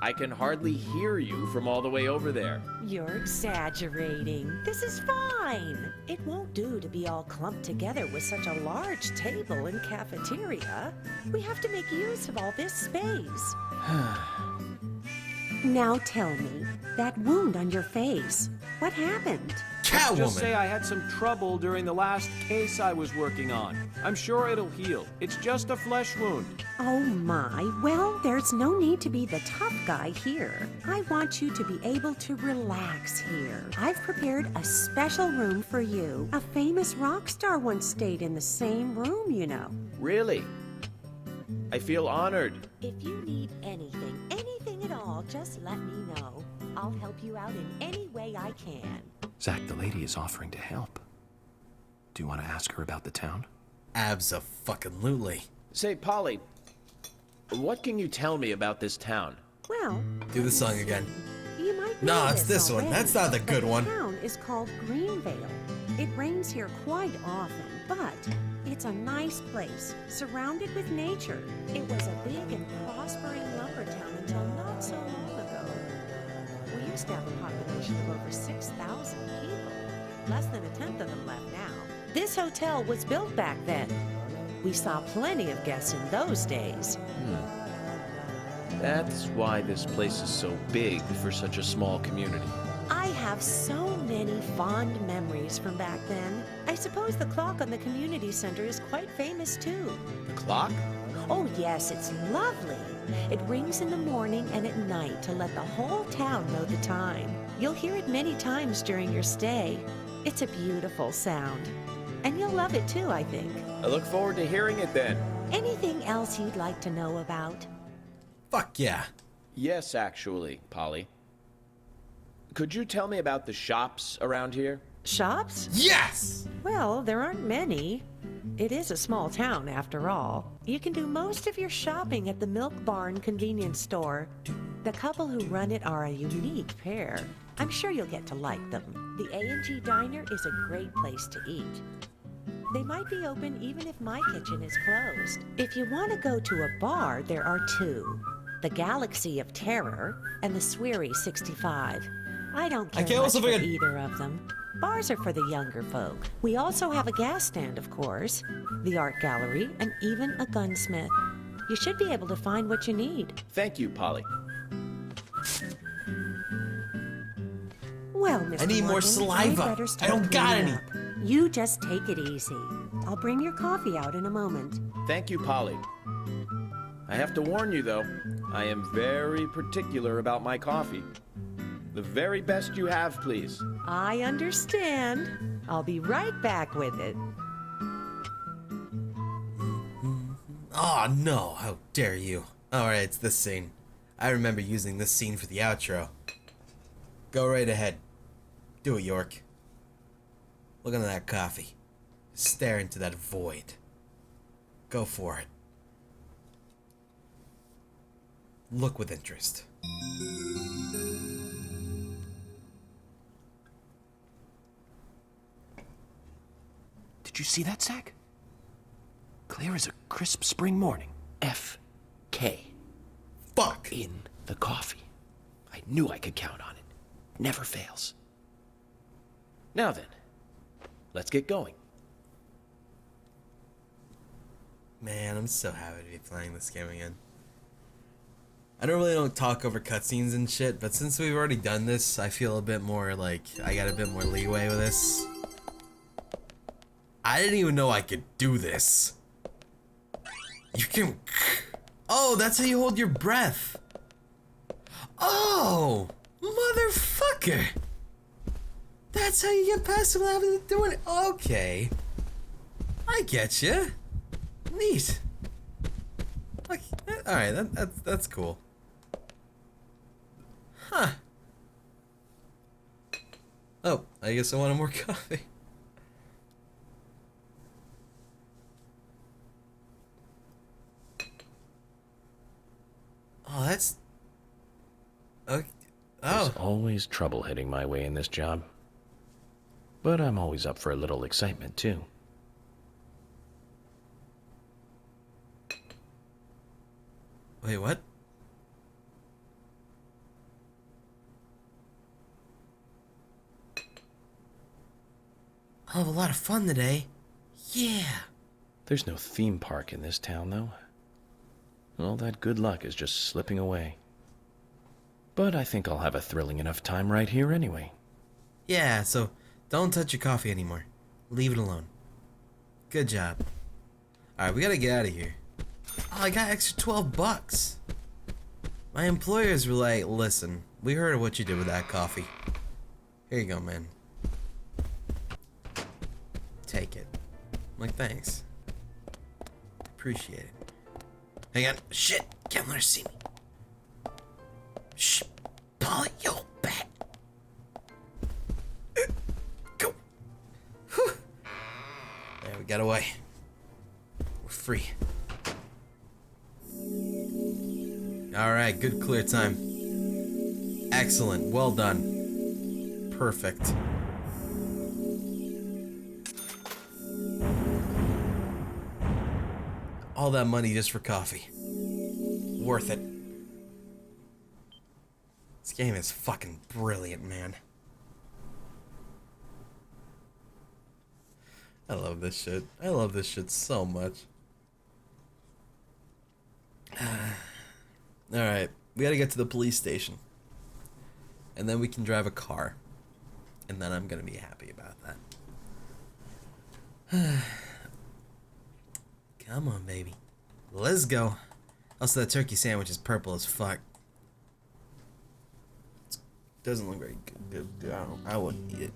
I can hardly hear you from all the way over there. You're exaggerating. This is fine. It won't do to be all clumped together with such a large table and cafeteria. We have to make use of all this space. Now tell me, that wound on your face, what happened? Just say I had some trouble during the last case I was working on. I'm sure it'll heal. It's just a flesh wound. Oh my, well, there's no need to be the tough guy here. I want you to be able to relax here. I've prepared a special room for you. A famous rock star once stayed in the same room, you know. Really? I feel honored. If you need anything at all, just let me know. I'll help you out in any way I can. Zach, the lady is offering to help. Do you want to ask her about the town? Abso-fucking-lutely. Say, Polly, what can you tell me about this town? Well, do the song again. You might know know it's this one. already, That's not the good one. The town is called Greenvale. It rains here quite often, but it's a nice place, surrounded with nature. It was a big and prospering lumber town until not so long ago. We used to have a population of over 6,000 people. Less than a tenth of them left now. This hotel was built back then. We saw plenty of guests in those days. That's why this place is so big for such a small community. I have so many fond memories from back then. I suppose the clock on the community center is quite famous too. The clock? Oh yes, it's lovely. It rings in the morning and at night to let the whole town know the time. You'll hear it many times during your stay. It's a beautiful sound. And you'll love it too, I think. I look forward to hearing it then. Anything else you'd like to know about? Fuck yeah. Yes, actually, Polly. Could you tell me about the shops around here? Shops? Yes! Well, there aren't many. It is a small town, after all. You can do most of your shopping at the Milk Barn convenience store. The couple who run it are a unique pair. I'm sure you'll get to like them. The A&G Diner is a great place to eat. They might be open even if my kitchen is closed. If you want to go to a bar, there are two. The Galaxy of Terror and the Sweary 65. I don't care much for either of them. Bars are for the younger folk. We also have a gas stand, of course, the art gallery, and even a gunsmith. You should be able to find what you need. Thank you, Polly. Well, Mr. I need more Morgan, saliva. I'd better I start don't got cleaning any. up. You just take it easy. I'll bring your coffee out in a moment. Thank you, Polly. I have to warn you, though, I am very particular about my coffee. The very best you have, please. I understand. I'll be right back with it. Oh no, how dare you. Alright, it's this scene. I remember using this scene for the outro. Go right ahead. Do it, York. Look into that coffee. Stare into that void. Go for it. Look with interest. Did you see that, Zach? Clear as a crisp spring morning. F.K. Fuck! In the coffee. I knew I could count on it. Never fails. Now then, let's get going. Man, I'm so happy to be playing this game again. I normally don't talk over cutscenes and shit, but since we've already done this, I feel a bit more like I got a bit more leeway with this. I didn't even know I could do this. You can... Oh, that's how you hold your breath. Oh, motherfucker. That's how you get past without having to do it. Okay. I get you. Neat. Like, alright, that's cool. Huh. Oh, I guess I wanted more coffee. Oh, that's... Okay. Oh. There's always trouble heading my way in this job. But I'm always up for a little excitement, too. Wait, what? hell of a lot of fun today. Yeah. There's no theme park in this town, though. All that good luck is just slipping away. But I think I'll have a thrilling enough time right here anyway. Yeah, so don't touch your coffee anymore. Leave it alone. Good job. Alright, we gotta get out of here. Oh, I got extra $12. My employers were like, listen, we heard of what you did with that coffee. Here you go, man. Take it. I'm like, thanks. Appreciate it. Hang on. Shit! Can't let her see me. Shh. Polly, yo, bat. Go. Whew. There, we got away. We're free. Alright, good clear time. Excellent. Well done. Perfect. All that money just for coffee. Worth it. This game is fucking brilliant, man. I love this shit. I love this shit so much. Alright, we gotta get to the police station. And then we can drive a car. And then I'm gonna be happy about that. Come on, baby. Let's go. Also, that turkey sandwich is purple as fuck. It doesn't look very good. I wouldn't eat it.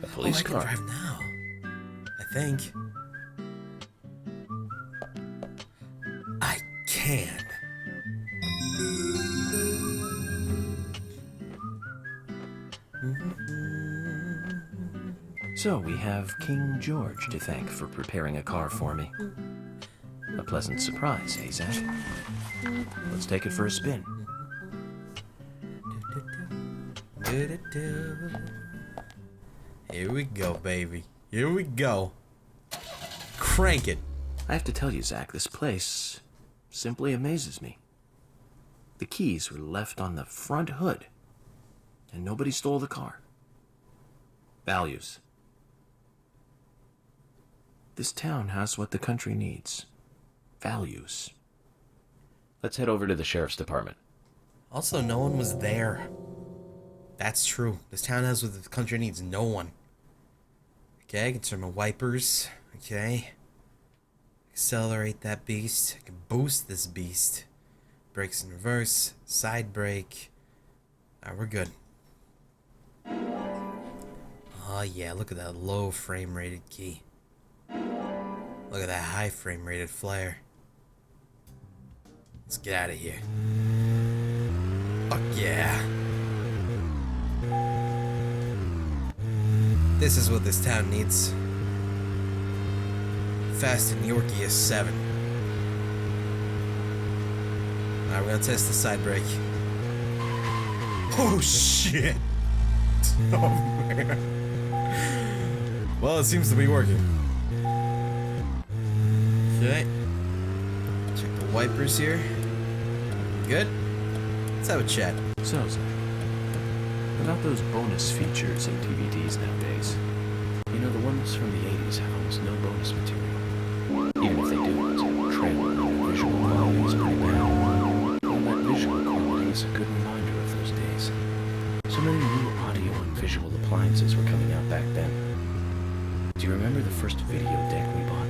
A police car. I can drive now. I think. I can. So we have King George to thank for preparing a car for me. A pleasant surprise, eh, Zach? Let's take it for a spin. Here we go, baby. Here we go. Crank it. I have to tell you, Zach, this place simply amazes me. The keys were left on the front hood, and nobody stole the car. Values. This town has what the country needs. Values. Let's head over to the sheriff's department. Also, no one was there. That's true. This town has what the country needs. No one. Okay, I can turn my wipers. Okay. Accelerate that beast. I can boost this beast. Brakes in reverse. Side brake. Alright, we're good. Oh yeah, look at that low frame rated key. Look at that high frame rated flare. Let's get out of here. Fuck yeah. This is what this town needs. Fast and Yorkie is 7. Alright, we're gonna test the side brake. Oh shit! Oh man. Well, it seems to be working. Okay. Check the wipers here. Good? Let's have a chat. So, Zach, about those bonus features in DVDs nowadays. You know, the ones from the 80s have almost no bonus material. Even if they do, it's a trailer and the visual quality is pretty bad. And that visual quality is a good reminder of those days. So many new audio and visual appliances were coming out back then. Do you remember the first video deck we bought?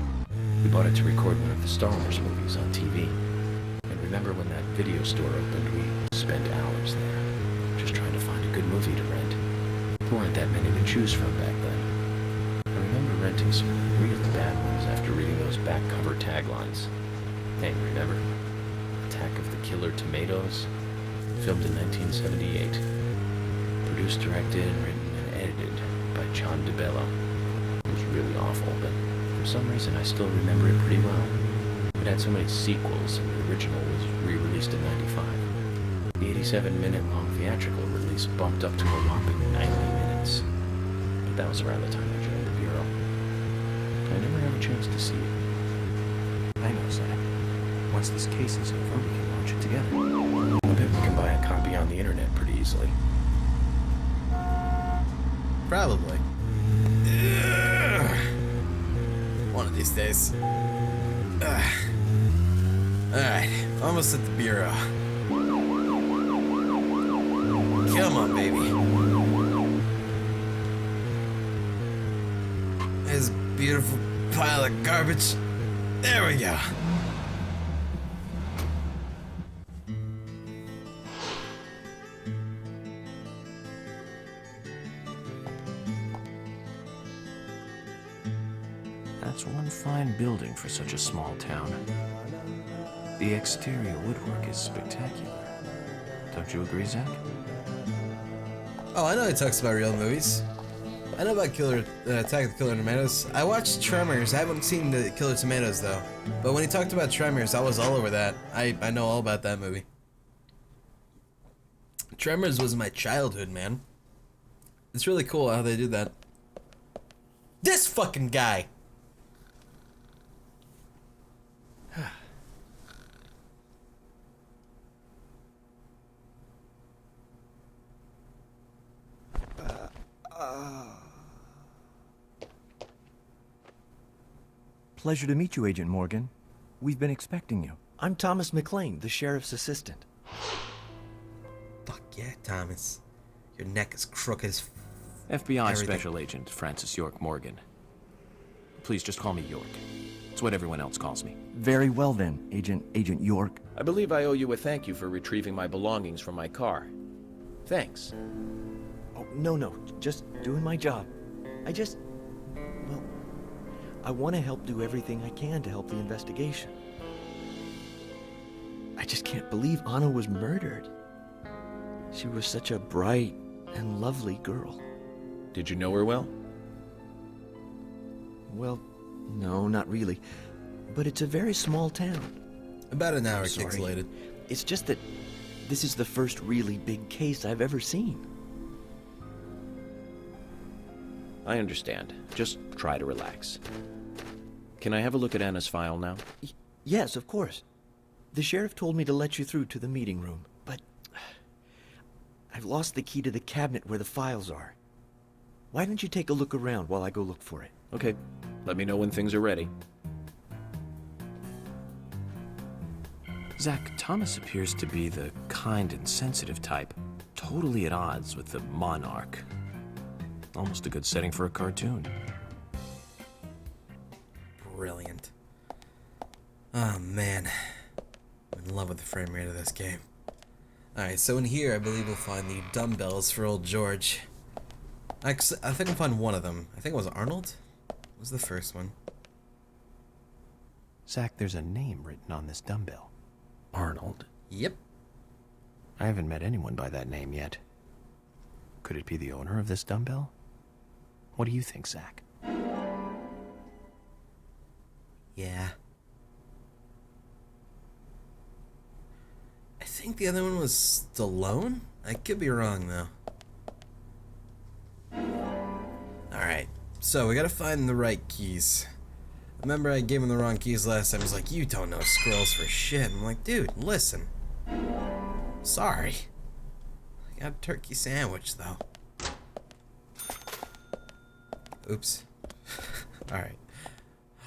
We bought it to record one of the Star Wars movies on TV. And remember when that video store opened, we spent hours there, just trying to find a good movie to rent. There weren't that many to choose from back then. I remember renting some really bad ones after reading those back cover taglines. Hey, remember? Attack of the Killer Tomatoes? Filmed in 1978. Produced, directed, and written and edited by John DeBello. It was really awful, but for some reason I still remember it pretty well. It had so many sequels, and the original was re-released in '95. The 87-minute long theatrical release bumped up to a whopping 90 minutes. But that was around the time I joined the Bureau. I never had a chance to see it. I I know, Zach. Once this case is over, we can launch it together. I bet we can buy a copy on the internet pretty easily. Probably. One of these days. Alright, almost at the bureau. Come on, baby. This beautiful pile of garbage. There we go. That's one fine building for such a small town. The exterior woodwork is spectacular. Don't you agree, Zach? Oh, I know he talks about real movies. I know about Attack of the Killer Tomatoes. I watched Tremors. I haven't seen the Killer Tomatoes though. But when he talked about Tremors, I was all over that. I know all about that movie. Tremors was my childhood, man. It's really cool how they do that. This fucking guy. Pleasure to meet you, Agent Morgan. We've been expecting you. I'm Thomas McLean, the sheriff's assistant. Fuck yeah, Thomas. Your neck is crooked as FBI everything. Special Agent Francis York Morgan. Please just call me York. It's what everyone else calls me. Very well then, Agent York. I believe I owe you a thank you for retrieving my belongings from my car. Thanks. Oh, no, just doing my job. I want to help do everything I can to help the investigation. I just can't believe Anna was murdered. She was such a bright and lovely girl. Did you know her well? Well, no, not really. But it's a very small town. About an hour Sorry. pixelated. It's just that this is the first really big case I've ever seen. I understand. Just try to relax. Can I have a look at Anna's file now? Yes, of course. The sheriff told me to let you through to the meeting room, but I've lost the key to the cabinet where the files are. Why don't you take a look around while I go look for it? Okay. Let me know when things are ready. Zach, Thomas appears to be the kind and sensitive type, totally at odds with the monarch. Almost a good setting for a cartoon. Brilliant. Oh man. I'm in love with the frame rate of this game. Alright, so in here I believe we'll find the dumbbells for old George. I think I'll find one of them. I think it was Arnold? What was the first one? Zach, there's a name written on this dumbbell. Arnold. Yep. I haven't met anyone by that name yet. Could it be the owner of this dumbbell? What do you think, Zach? Yeah. I think the other one was Stallone? I could be wrong, though. Alright, so we gotta find the right keys. Remember I gave him the wrong keys last time. He's like, you don't know scrolls for shit. I'm like, dude, listen. Sorry. I got a turkey sandwich, though. Oops. Alright.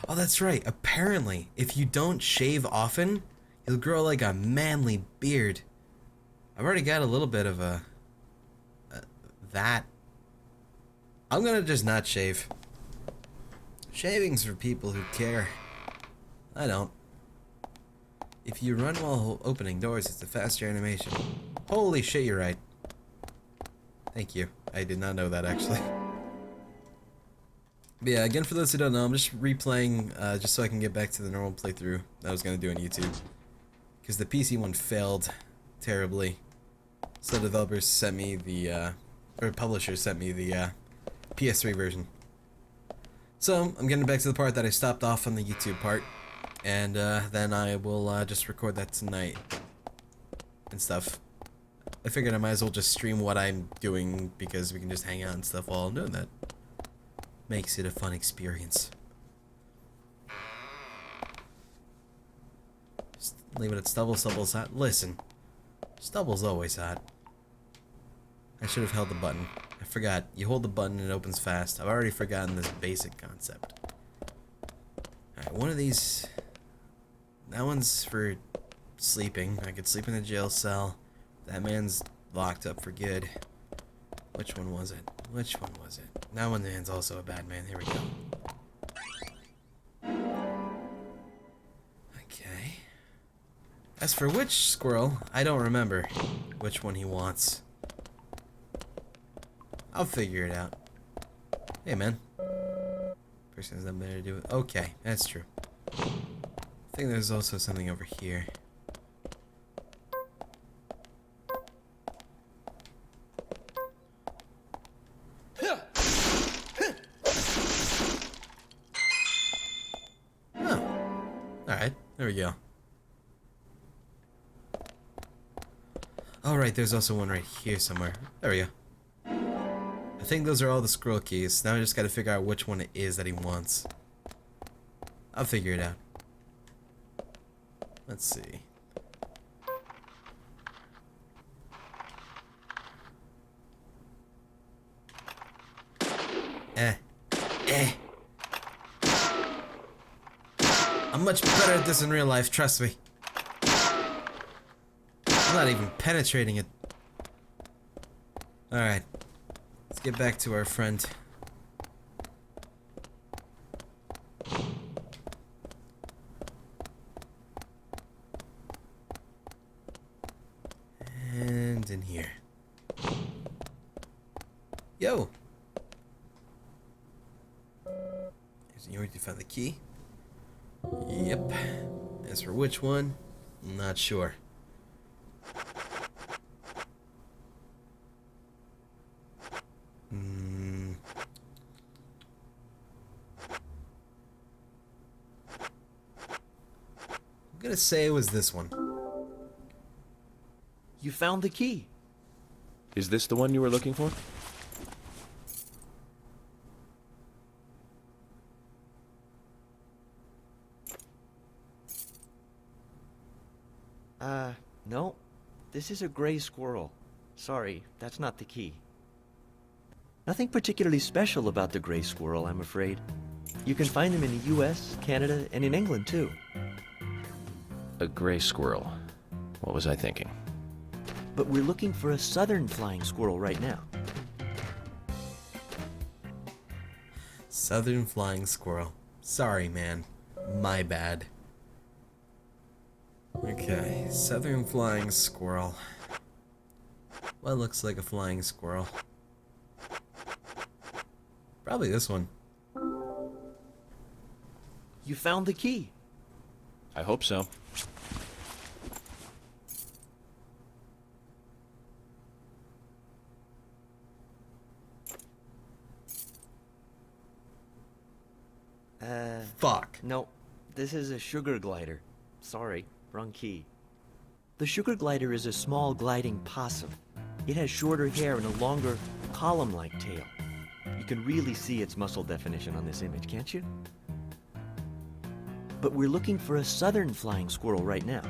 Oh, that's right. Apparently, if you don't shave often, you'll grow like a manly beard. I've already got a little bit of that. I'm gonna just not shave. Shaving's for people who care. I don't. If you run while opening doors, it's a faster animation. Holy shit, you're right. Thank you. I did not know that, actually. But yeah, again, for those who don't know, I'm just replaying just so I can get back to the normal playthrough that I was going to do on YouTube. Because the PC one failed terribly. So developers sent me the, or publishers sent me the PS3 version. So, I'm getting back to the part that I stopped off on the YouTube part. And then I will just record that tonight. And stuff. I figured I might as well just stream what I'm doing because we can just hang out and stuff while I'm doing that. Makes it a fun experience. Leave it at stubble. Stubble's hot. Listen. Stubble's always hot. I should have held the button. I forgot. You hold the button and it opens fast. I've already forgotten this basic concept. Alright, one of these... That one's for sleeping. I could sleep in a jail cell. That man's locked up for good. Which one was it? Which one was it? That one man's also a bad man. Here we go. Okay. As for which squirrel, I don't remember which one he wants. I'll figure it out. Hey, man. Person has nothing better to do with. Okay, that's true. I think there's also something over here. Alright, there we go. Alright, there's also one right here somewhere. There we go. I think those are all the scroll keys. Now I just gotta figure out which one it is that he wants. I'll figure it out. Let's see. I'm much better at this in real life, trust me. I'm not even penetrating it. Alright. Let's get back to our friend. And in here. Yo! You already found the key? Yep. As for which one, I'm not sure. I'm gonna say it was this one. You found the key. Is this the one you were looking for? No. This is a gray squirrel. Sorry, that's not the key. Nothing particularly special about the gray squirrel, I'm afraid. You can find them in the US, Canada, and in England, too. A gray squirrel. What was I thinking? But we're looking for a southern flying squirrel right now. Southern flying squirrel. Sorry, man. My bad. Okay, southern flying squirrel. What looks like a flying squirrel? Probably this one. You found the key. I hope so. Fuck. No, this is a sugar glider. Sorry, wrong key. The sugar glider is a small gliding possum. It has shorter hair and a longer, column-like tail. You can really see its muscle definition on this image, can't you? But we're looking for a southern flying squirrel right now.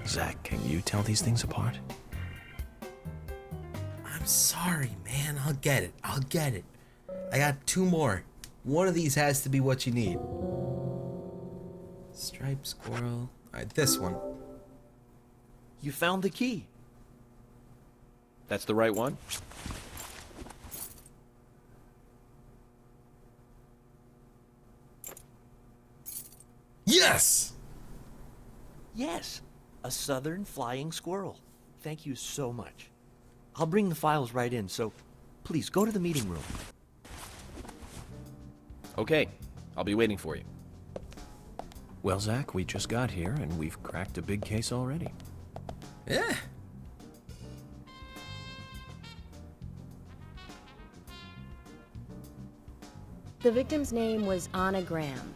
Zach, can you tell these things apart? I'm sorry, man. I'll get it. I'll get it. I got two more. One of these has to be what you need. Striped squirrel. Alright, this one. You found the key. That's the right one? Yes! Yes, a southern flying squirrel. Thank you so much. I'll bring the files right in, so please go to the meeting room. Okay, I'll be waiting for you. Well, Zach, we just got here and we've cracked a big case already. Yeah. The victim's name was Anna Graham.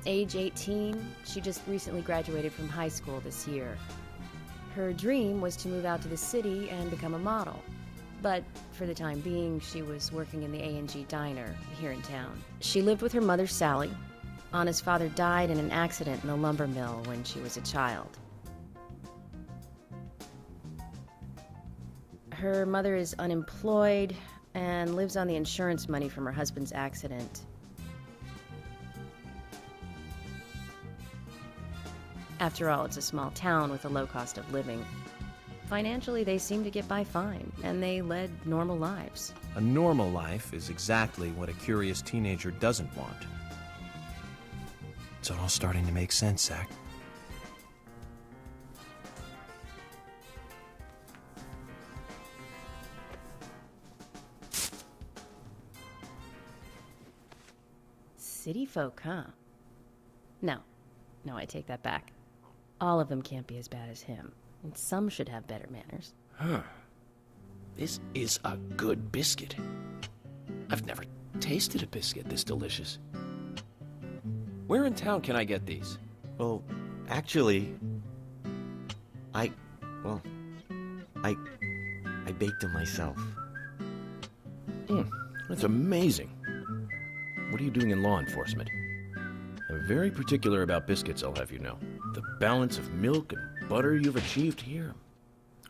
Age 18, she just recently graduated from high school this year. Her dream was to move out to the city and become a model. But for the time being, she was working in the A&G diner here in town. She lived with her mother, Sally. Anna's father died in an accident in the lumber mill when she was a child. Her mother is unemployed and lives on the insurance money from her husband's accident. After all, it's a small town with a low cost of living. Financially, they seem to get by fine, and they led normal lives. A normal life is exactly what a curious teenager doesn't want. It's all starting to make sense, Zach. City folk, huh? No, I take that back. All of them can't be as bad as him, and some should have better manners. Huh. This is a good biscuit. I've never tasted a biscuit this delicious. Where in town can I get these? Well, actually, I baked them myself. That's amazing. What are you doing in law enforcement? I'm very particular about biscuits, I'll have you know. The balance of milk and butter you've achieved here.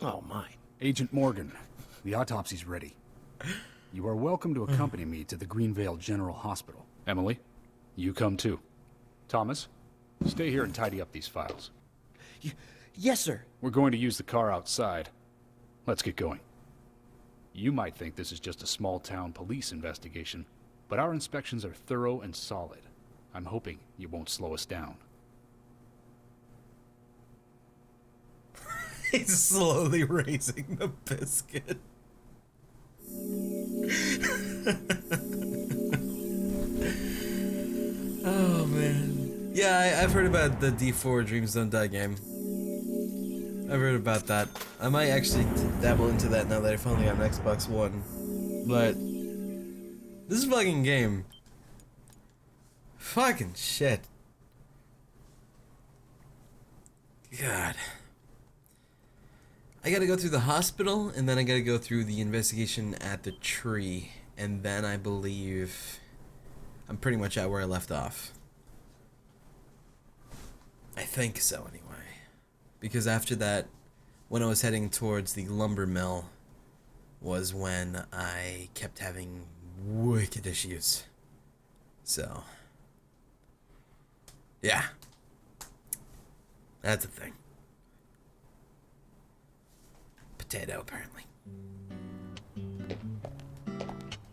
Oh, my. Agent Morgan, the autopsy's ready. You are welcome to accompany me to the Greenvale General Hospital. Emily, you come too. Thomas, stay here and tidy up these files. Yes, sir. We're going to use the car outside. Let's get going. You might think this is just a small-town police investigation, but our inspections are thorough and solid. I'm hoping you won't slow us down. He's slowly raising the biscuit. Oh, man. Yeah, I've heard about the D4 Dreams Don't Die game. I've heard about that. I might actually dabble into that now that I finally got an Xbox One. But this fucking game. Fucking shit. God. I gotta go through the hospital, and then I gotta go through the investigation at the tree, and then I believe I'm pretty much at where I left off. I think so, anyway. Because after that, when I was heading towards the lumber mill, was when I kept having wicked issues. So, yeah. That's a thing. Potato, apparently.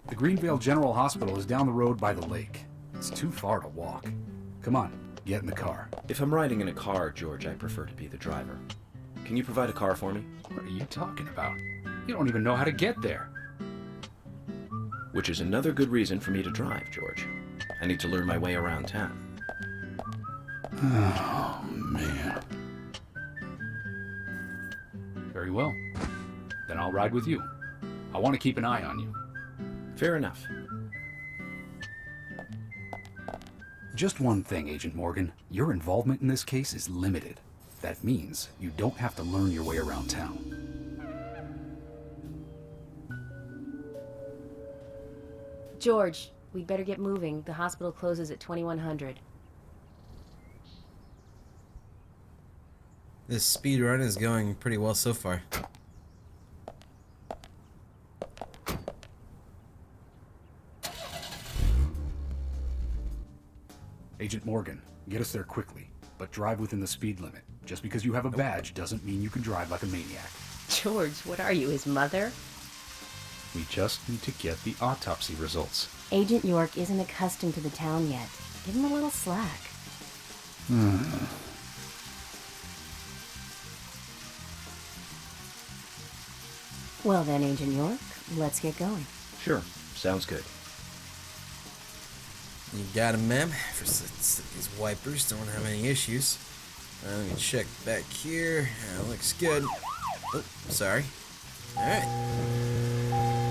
The Greenvale General Hospital is down the road by the lake. It's too far to walk. Come on, get in the car. If I'm riding in a car, George, I prefer to be the driver. Can you provide a car for me? What are you talking about? You don't even know how to get there. Which is another good reason for me to drive, George. I need to learn my way around town. Oh, man. Very well. Then I'll ride with you. I want to keep an eye on you. Fair enough. Just one thing, Agent Morgan. Your involvement in this case is limited. That means you don't have to learn your way around town. George, we'd better get moving. The hospital closes at 2100. This speed run is going pretty well so far. Agent Morgan, get us there quickly, but drive within the speed limit. Just because you have a badge doesn't mean you can drive like a maniac. George, what are you, his mother? We just need to get the autopsy results. Agent York isn't accustomed to the town yet. Give him a little slack. Well then, Agent York, let's get going. Sure, sounds good. You got him, ma'am. These wipers don't have any issues. Let me check back here. Looks good. Oh, sorry. Alright.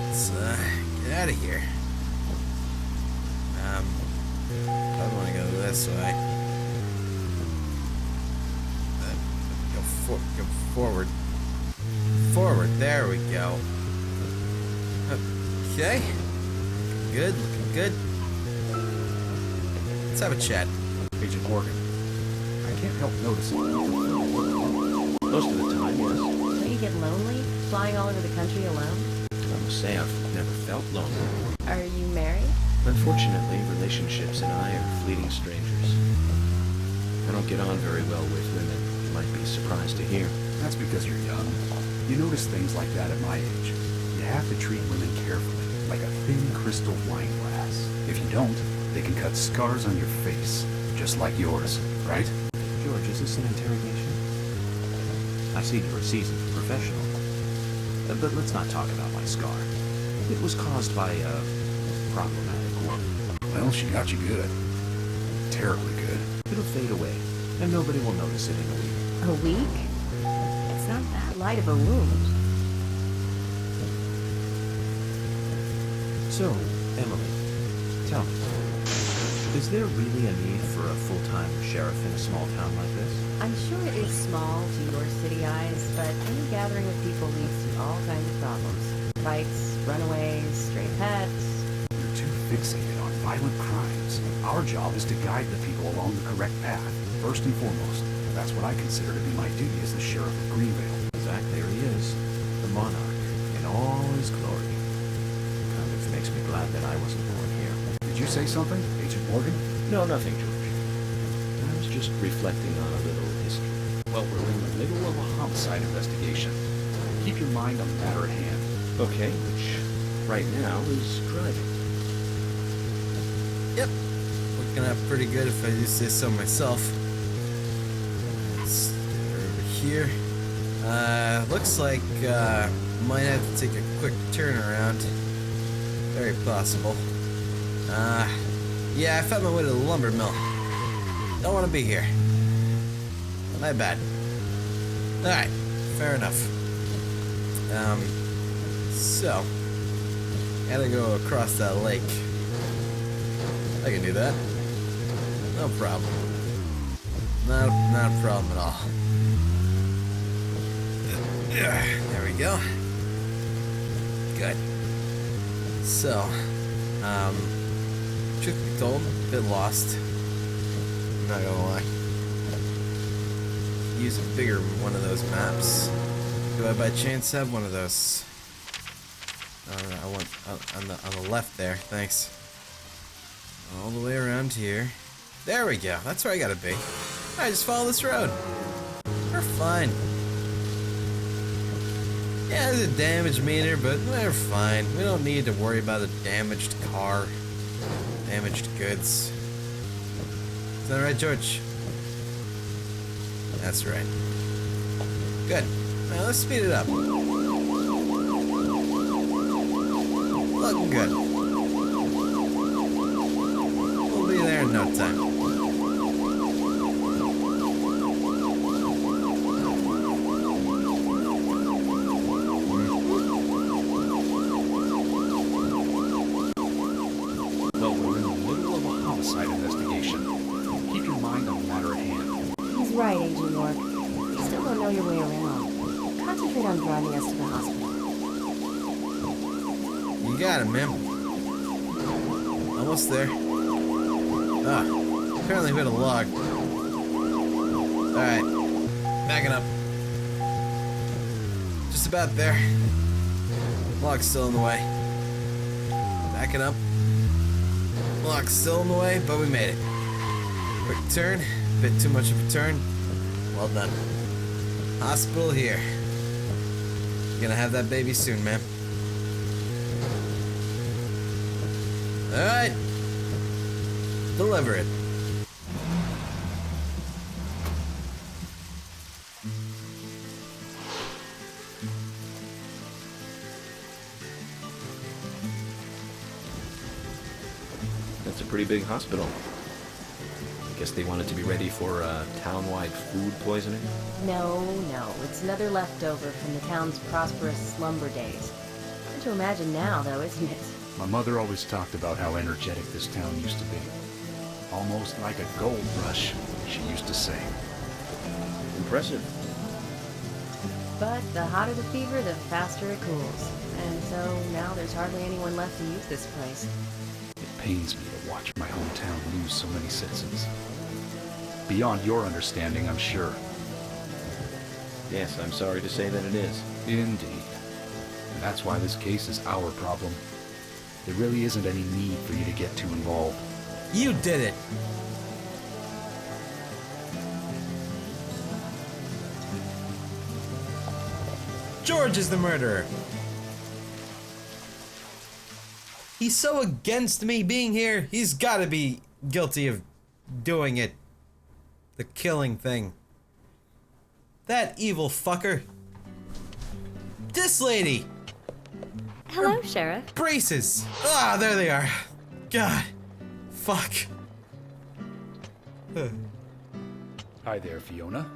Let's get out of here. I want to go this way. Go forward. Forward. There we go. Okay. Good. Looking good. Let's have a chat. Agent Morgan, I can't help noticing. Most of the time, yes. Don't you get lonely? Flying all over the country alone? I must say I've never felt lonely. Are you married? Unfortunately, relationships and I are fleeting strangers. I don't get on very well with women. You might be surprised to hear. That's because you're young. You notice things like that at my age. You have to treat women carefully, like a thin crystal wine glass. If you don't, they can cut scars on your face, just like yours, right? George, is this an interrogation? I see you're a seasoned professional. But let's not talk about my scar. It was caused by a problematic woman. Well, she got you good. Terribly good. It'll fade away, and nobody will notice it in a week. A week? It's not that light of a wound. So, Emily, tell me, is there really a need for a full-time sheriff in a small town like this? I'm sure it is small to your city eyes, but any gathering of people leads to all kinds of problems. Fights, runaways, stray pets. You're too fixated on violent crimes. Our job is to guide the people along the correct path, first and foremost. That's what I consider to be my duty as the sheriff of Greenvale. Zach, there he is, the monarch, in all his glory. Kind of makes me glad that I wasn't born here. Did you say something, Agent Morgan? No, nothing, George. I was just reflecting on a little history. Well, we're in the middle of a homicide investigation. Keep your mind on the matter at hand. Okay, which right now is driving. Yep. Looking up pretty good if I do say so myself. Let's get over here. Looks like might have to take a quick turnaround. Very possible. Yeah, I found my way to the lumber mill. Don't want to be here. My bad. Alright, fair enough. So, gotta go across that lake. I can do that. No problem. Not a problem at all. There we go. Good. So, truth be told, a bit lost. I'm not gonna lie. Use a bigger one of those maps. Do I by chance have one of those? I want on the left there. Thanks. All the way around here. There we go. That's where I gotta be. Alright, just follow this road. We're fine. Yeah, there's a damage meter, but we're fine. We don't need to worry about a damaged car, damaged goods. Is that right, George? That's right. Good. Now let's speed it up. Looking good. We'll be there in no time. Well, we're in the middle of a homicide investigation. Keep your mind on the matter at hand. He's right, Agent York. You still don't know your way around. Concentrate on driving us to the hospital. You got it, man. Almost there. Ah, apparently we hit a log. Alright, backing up. Just about there. Log's still in the way. Backing up. Log's still in the way, but we made it. Quick turn, bit too much of a turn. Well done. Hospital here. Gonna have that baby soon, man. Alright. Deliver it. That's a pretty big hospital. I guess they wanted to be ready for town-wide food poisoning? No. It's another leftover from the town's prosperous slumber days. Hard to imagine now, though, isn't it? My mother always talked about how energetic this town used to be. Almost like a gold rush, she used to say. Impressive. But the hotter the fever, the faster it cools. And so now there's hardly anyone left to use this place. It pains me to watch my hometown lose so many citizens. Beyond your understanding, I'm sure. Yes, I'm sorry to say that it is. Indeed. That's why this case is our problem. There really isn't any need for you to get too involved. You did it! George is the murderer! He's so against me being here, he's gotta be guilty of doing it. The killing thing. That evil fucker. This lady! Hello, Sheriff. Braces! Ah, there they are. God. Fuck. Hi there, Fiona.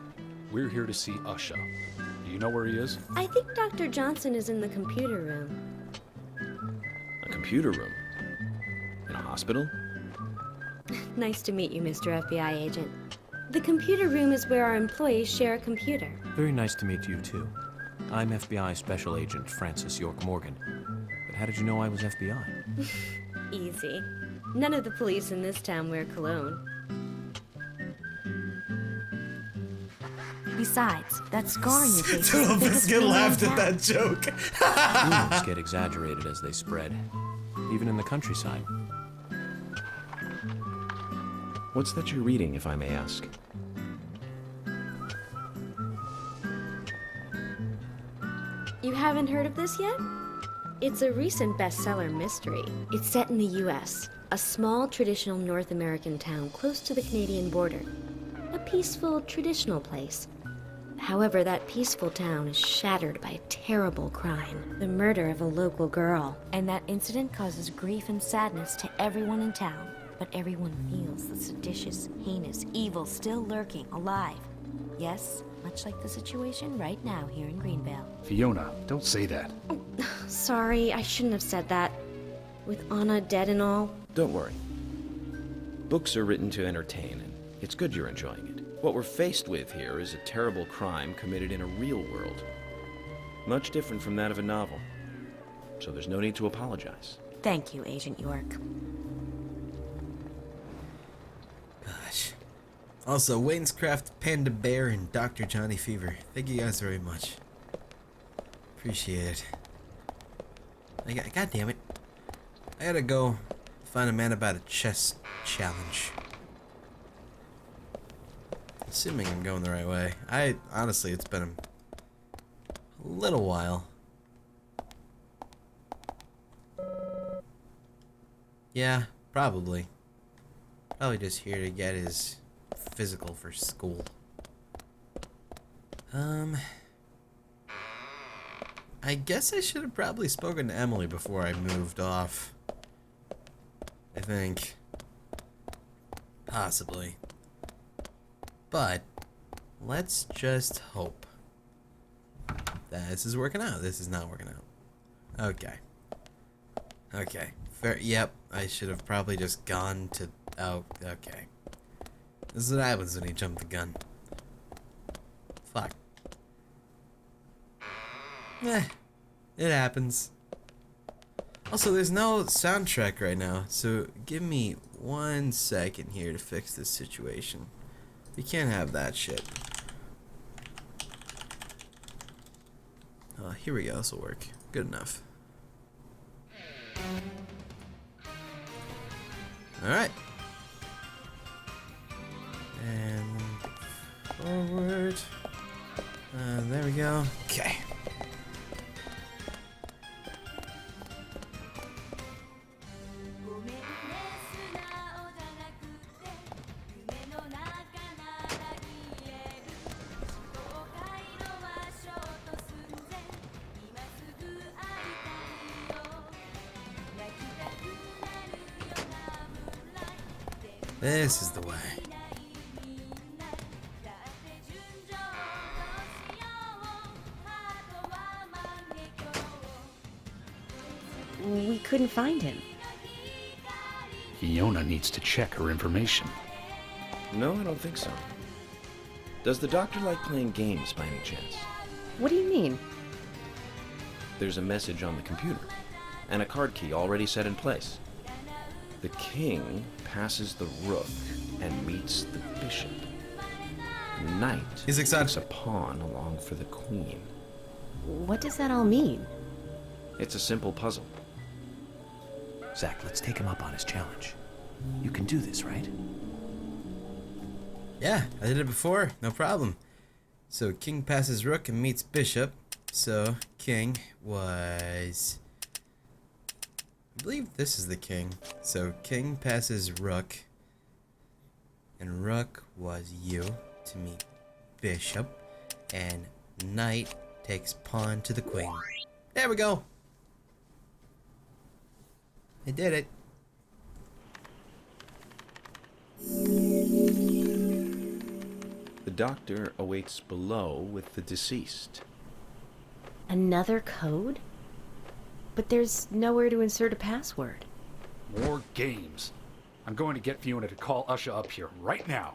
We're here to see Usha. Do you know where he is? I think Dr. Johnson is in the computer room. A computer room? In a hospital? Nice to meet you, Mr. FBI agent. The computer room is where our employees share a computer. Very nice to meet you, too. I'm FBI Special Agent Francis York Morgan. But how did you know I was FBI? Easy. None of the police in this town wear cologne. Besides, that scar on your face. Total is the biggest Biscuit thing laughed in at town. that joke. Rumors get exaggerated as they spread, even in the countryside. What's that you're reading, if I may ask? You haven't heard of this yet? It's a recent bestseller mystery. It's set in the U.S., a small traditional North American town close to the Canadian border. A peaceful, traditional place. However, that peaceful town is shattered by a terrible crime. The murder of a local girl. And that incident causes grief and sadness to everyone in town. But everyone feels the seditious, heinous evil still lurking, alive. Yes, much like the situation right now here in Greenvale. Fiona, don't say that. Sorry, I shouldn't have said that. With Anna dead and all. Don't worry. Books are written to entertain, and it's good you're enjoying it. What we're faced with here is a terrible crime committed in a real world. Much different from that of a novel. So there's no need to apologize. Thank you, Agent York. Gosh. Also, Wayne's Craft, Panda Bear, and Dr. Johnny Fever. Thank you guys very much. Appreciate it. God damn it. I gotta go find a man about a chess challenge. Assuming I'm going the right way. Honestly, it's been a little while. Yeah, probably. Probably just here to get his physical for school. I guess I should have probably spoken to Emily before I moved off. I think. Possibly. But let's just hope that this is working out. This is not working out. Okay. Okay. Fair. Yep. I should have probably just gone to. Oh. Okay. This is what happens when you jump the gun. Fuck. It happens. Also, there's no soundtrack right now, so give me 1 second here to fix this situation. You can't have that shit. Here we go. This will work. Good enough. Alright. And forward. There we go. Okay. This is the way. We couldn't find him. Fiona needs to check her information. No, I don't think so. Does the doctor like playing games by any chance? What do you mean? There's a message on the computer, and a card key already set in place. The king passes the rook and meets the bishop. The knight He's excited. takes a pawn along for the queen. What does that all mean? It's a simple puzzle. Zach, let's take him up on his challenge. You can do this, right? Yeah, I did it before, no problem. So king passes rook and meets bishop. So king was... I believe this is the king. So king passes rook. And rook was you to meet bishop. And knight takes pawn to the queen. There we go. I did it. The doctor awaits below with the deceased. Another code? But there's nowhere to insert a password. More games. I'm going to get Fiona to call Usha up here right now.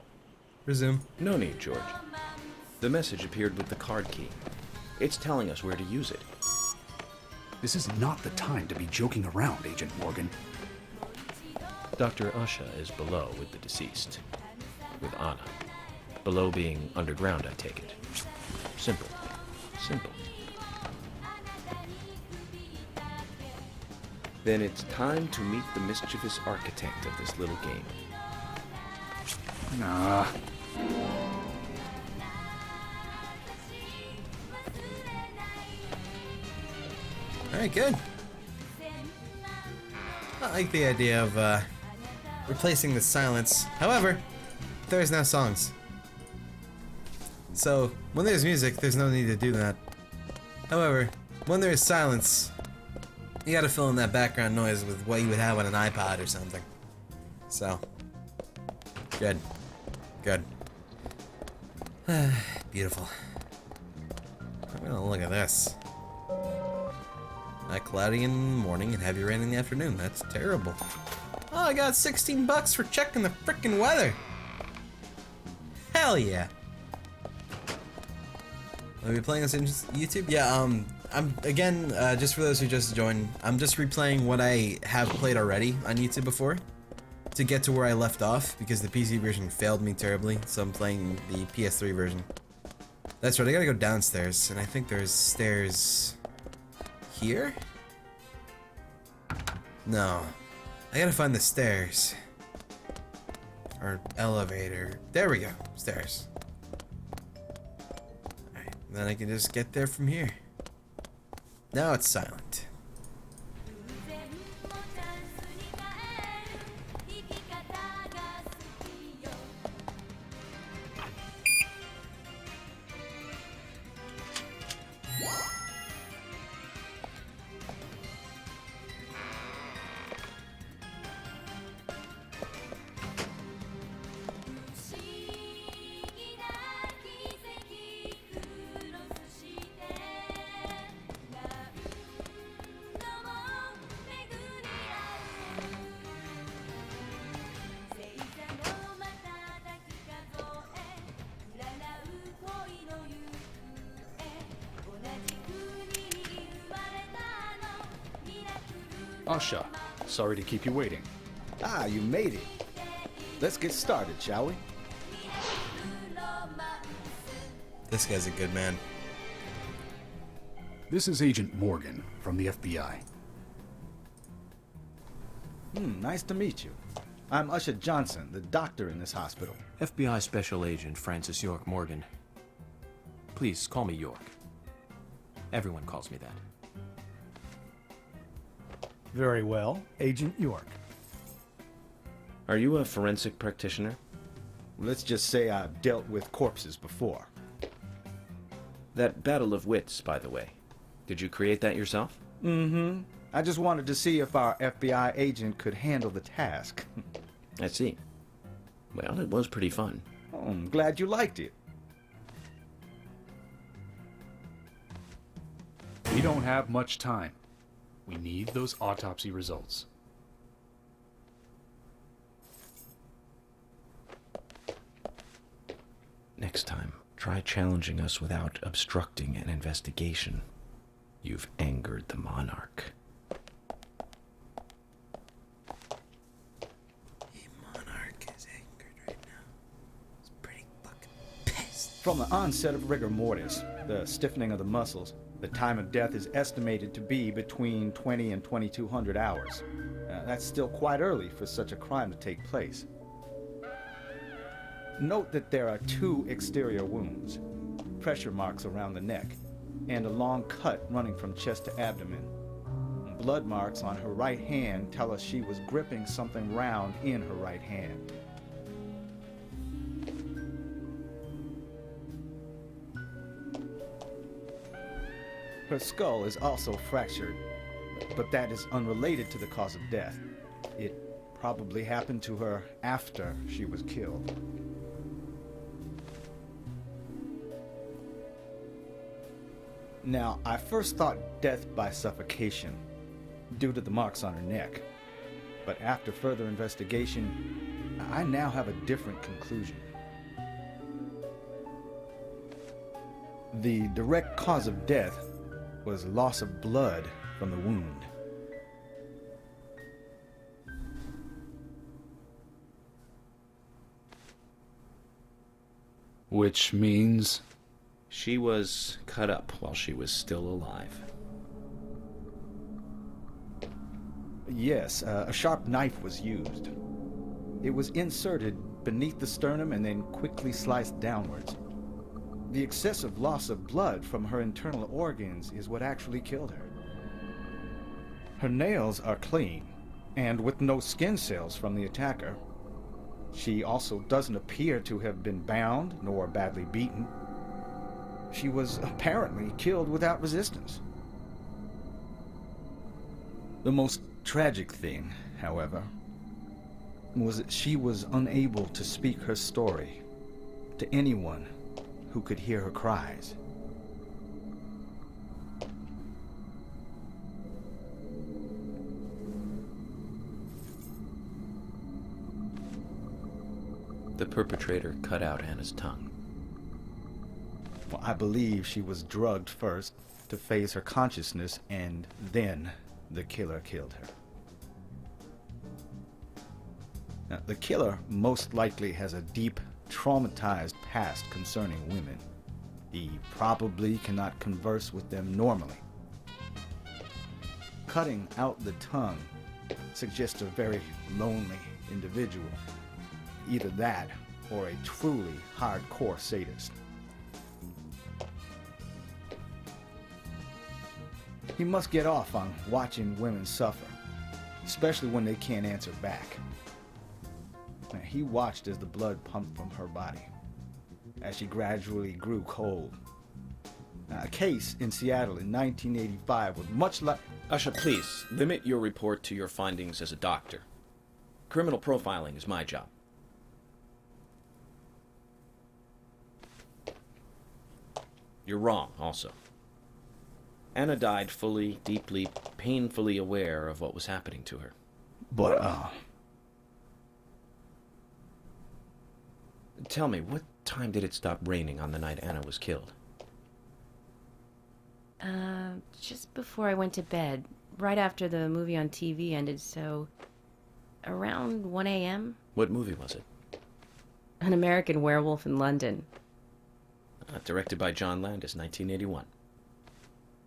Resume. No need, George. The message appeared with the card key. It's telling us where to use it. This is not the time to be joking around, Agent Morgan. Dr. Usha is below with the deceased. With Anna. Below being underground, I take it. Simple. Simple. Then it's time to meet the mischievous architect of this little game. Nah. Alright, good. I like the idea of replacing the silence. However, there's no songs. So, when there's music, there's no need to do that. However, when there's silence, you gotta fill in that background noise with what you would have on an iPod or something. So, good. Good. Beautiful. I'm gonna look at this. Cloudy in the morning and heavy rain in the afternoon. That's terrible. Oh, I got $16 for checking the frickin' weather. Hell yeah. Are we playing this in YouTube? Yeah, I'm again, just for those who just joined, I'm just replaying what I have played already on YouTube before to get to where I left off because the PC version failed me terribly, so I'm playing the PS3 version. That's right, I gotta go downstairs, and I think there's stairs here? No. I gotta find the stairs. Or elevator. There we go. Stairs. Alright, then I can just get there from here. Now it's silent. Usha, sorry to keep you waiting. Ah, you made it. Let's get started, shall we? This guy's a good man. This is Agent Morgan from the FBI. Nice to meet you. I'm Usha Johnson, the doctor in this hospital. FBI Special Agent Francis York Morgan. Please call me York. Everyone calls me that. Very well, Agent York. Are you a forensic practitioner? Let's just say I've dealt with corpses before. That battle of wits, by the way. Did you create that yourself? Mm-hmm. I just wanted to see if our FBI agent could handle the task. I see. Well, it was pretty fun. Oh, I'm glad you liked it. We don't have much time. We need those autopsy results. Next time, try challenging us without obstructing an investigation. You've angered the monarch. Is angered right now. He's pretty fucking pissed. From the onset of rigor mortis, the stiffening of the muscles, The time of death is estimated to be between 20 and 2200 hours. That's still quite early for such a crime to take place. Note that there are 2 exterior wounds, pressure marks around the neck, and a long cut running from chest to abdomen. Blood marks on her right hand tell us she was gripping something round in her right hand. Her skull is also fractured, but that is unrelated to the cause of death. It probably happened to her after she was killed. Now, I first thought death by suffocation, due to the marks on her neck. But after further investigation, I now have a different conclusion. The direct cause of death was loss of blood from the wound. Which means? She was cut up while she was still alive. Yes, a sharp knife was used. It was inserted beneath the sternum and then quickly sliced downwards. The excessive loss of blood from her internal organs is what actually killed her. Her nails are clean, and with no skin cells from the attacker. She also doesn't appear to have been bound nor badly beaten. She was apparently killed without resistance. The most tragic thing, however, was that she was unable to speak her story to anyone who could hear her cries. The perpetrator cut out Anna's tongue. Well, I believe she was drugged first to phase her consciousness, and then the killer killed her. Now, the killer most likely has a deep, traumatized past concerning women. He probably cannot converse with them normally. Cutting out the tongue suggests a very lonely individual. Either that, or a truly hardcore sadist. He must get off on watching women suffer, especially when they can't answer back. He watched as the blood pumped from her body, as she gradually grew cold. A case in Seattle in 1985 was much like... Usha, please, limit your report to your findings as a doctor. Criminal profiling is my job. You're wrong, also. Anna died fully, deeply, painfully aware of what was happening to her. But, Tell me, what time did it stop raining on the night Anna was killed? Just before I went to bed, right after the movie on TV ended, so around 1 a.m. What movie was it? An American Werewolf in London. Directed by John Landis, 1981.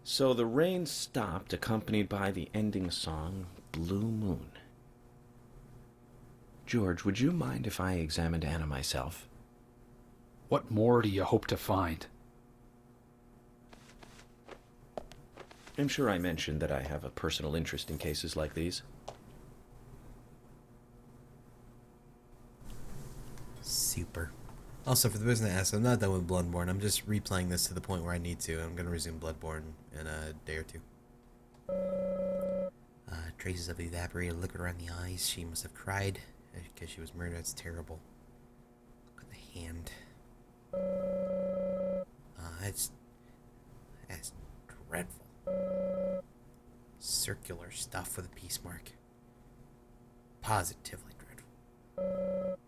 So the rain stopped, accompanied by the ending song, Blue Moon. George, would you mind if I examined Anna myself? What more do you hope to find? I'm sure I mentioned that I have a personal interest in cases like these. Super. Also, for the person that asked, I'm not done with Bloodborne. I'm just replaying this to the point where I need to. I'm going to resume Bloodborne in a day or two. Traces of evaporated liquid around the eyes. She must have cried because she was murdered. That's terrible. Look at the hand. That's dreadful. Circular stuff with a peace mark. Positively dreadful.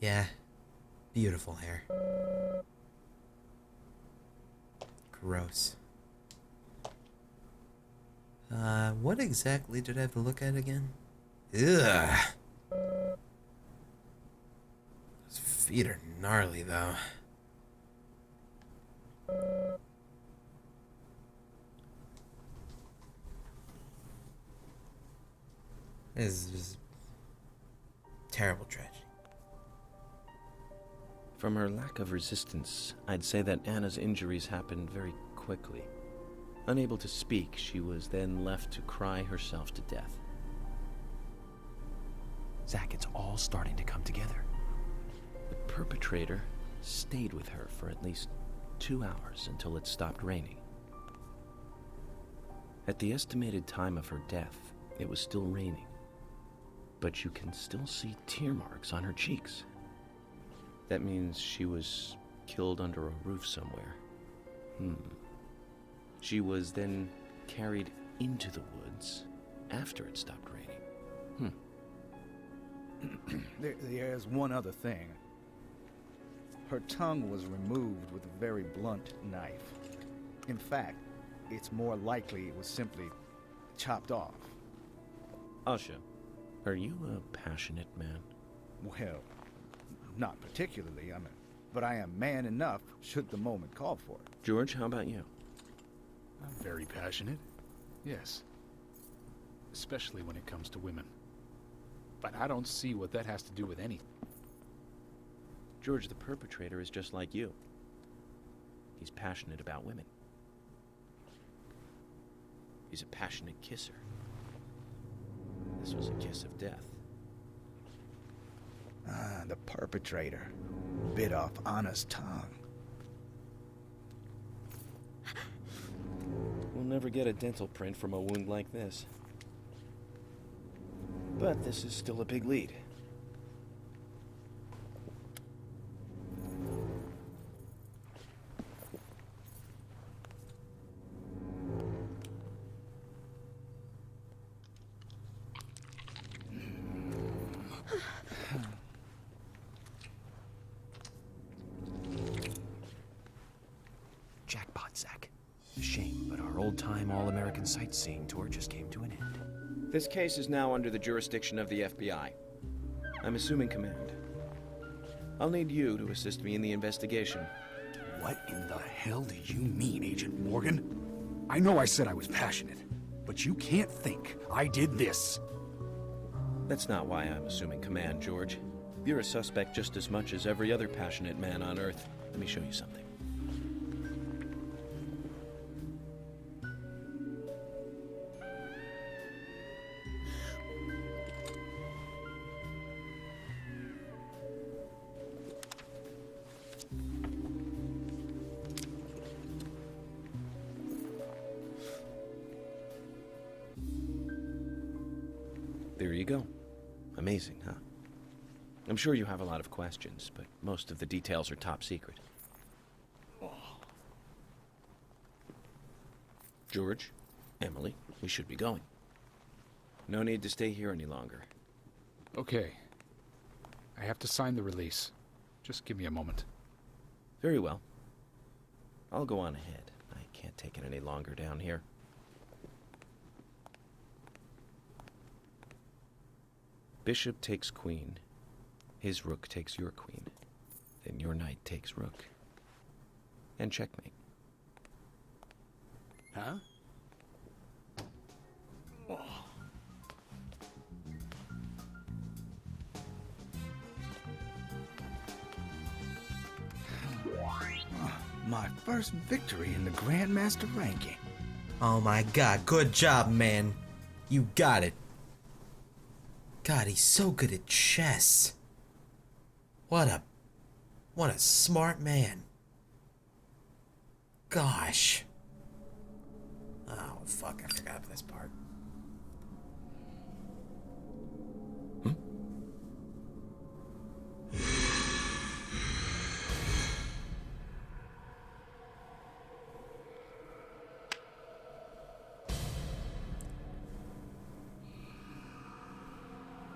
Yeah. Beautiful hair. Gross. What exactly did I have to look at again? Ugh. Those feet are gnarly, though. This is just terrible tragedy. From her lack of resistance, I'd say that Anna's injuries happened very quickly. Unable to speak, she was then left to cry herself to death. Zach, it's all starting to come together. The perpetrator stayed with her for at least 2 hours until it stopped raining. At the estimated time of her death, it was still raining, but you can still see tear marks on her cheeks. That means she was killed under a roof somewhere. She was then carried into the woods after it stopped raining. There's one other thing. Her tongue was removed with a very blunt knife. In fact, it's more likely it was simply chopped off. Asha, are you a passionate man? Well, not particularly, but I am man enough should the moment call for it. George, how about you? I'm very passionate, yes. Especially when it comes to women. But I don't see what that has to do with anything. George, the perpetrator, is just like you. He's passionate about women. He's a passionate kisser. This was a kiss of death. The perpetrator bit off Anna's tongue. We'll never get a dental print from a wound like this. But this is still a big lead. Jackpot, Zach. Shame, but our old-time all-American sightseeing tour just came to an end. This case is now under the jurisdiction of the FBI. I'm assuming command. I'll need you to assist me in the investigation. What in the hell do you mean, Agent Morgan? I know I said I was passionate, but you can't think I did this. That's not why I'm assuming command, George. You're a suspect just as much as every other passionate man on Earth. Let me show you something. There you go. Amazing, huh? I'm sure you have a lot of questions, but most of the details are top secret. George, Emily, we should be going. No need to stay here any longer. Okay. I have to sign the release. Just give me a moment. Very well. I'll go on ahead. I can't take it any longer down here. Bishop takes queen. His rook takes your queen. Then your knight takes rook. And checkmate. Huh? My first victory in the Grandmaster ranking. Oh my god, good job, man. You got it. God, he's so good at chess. What a smart man. Gosh. Oh, fuck, I forgot this part.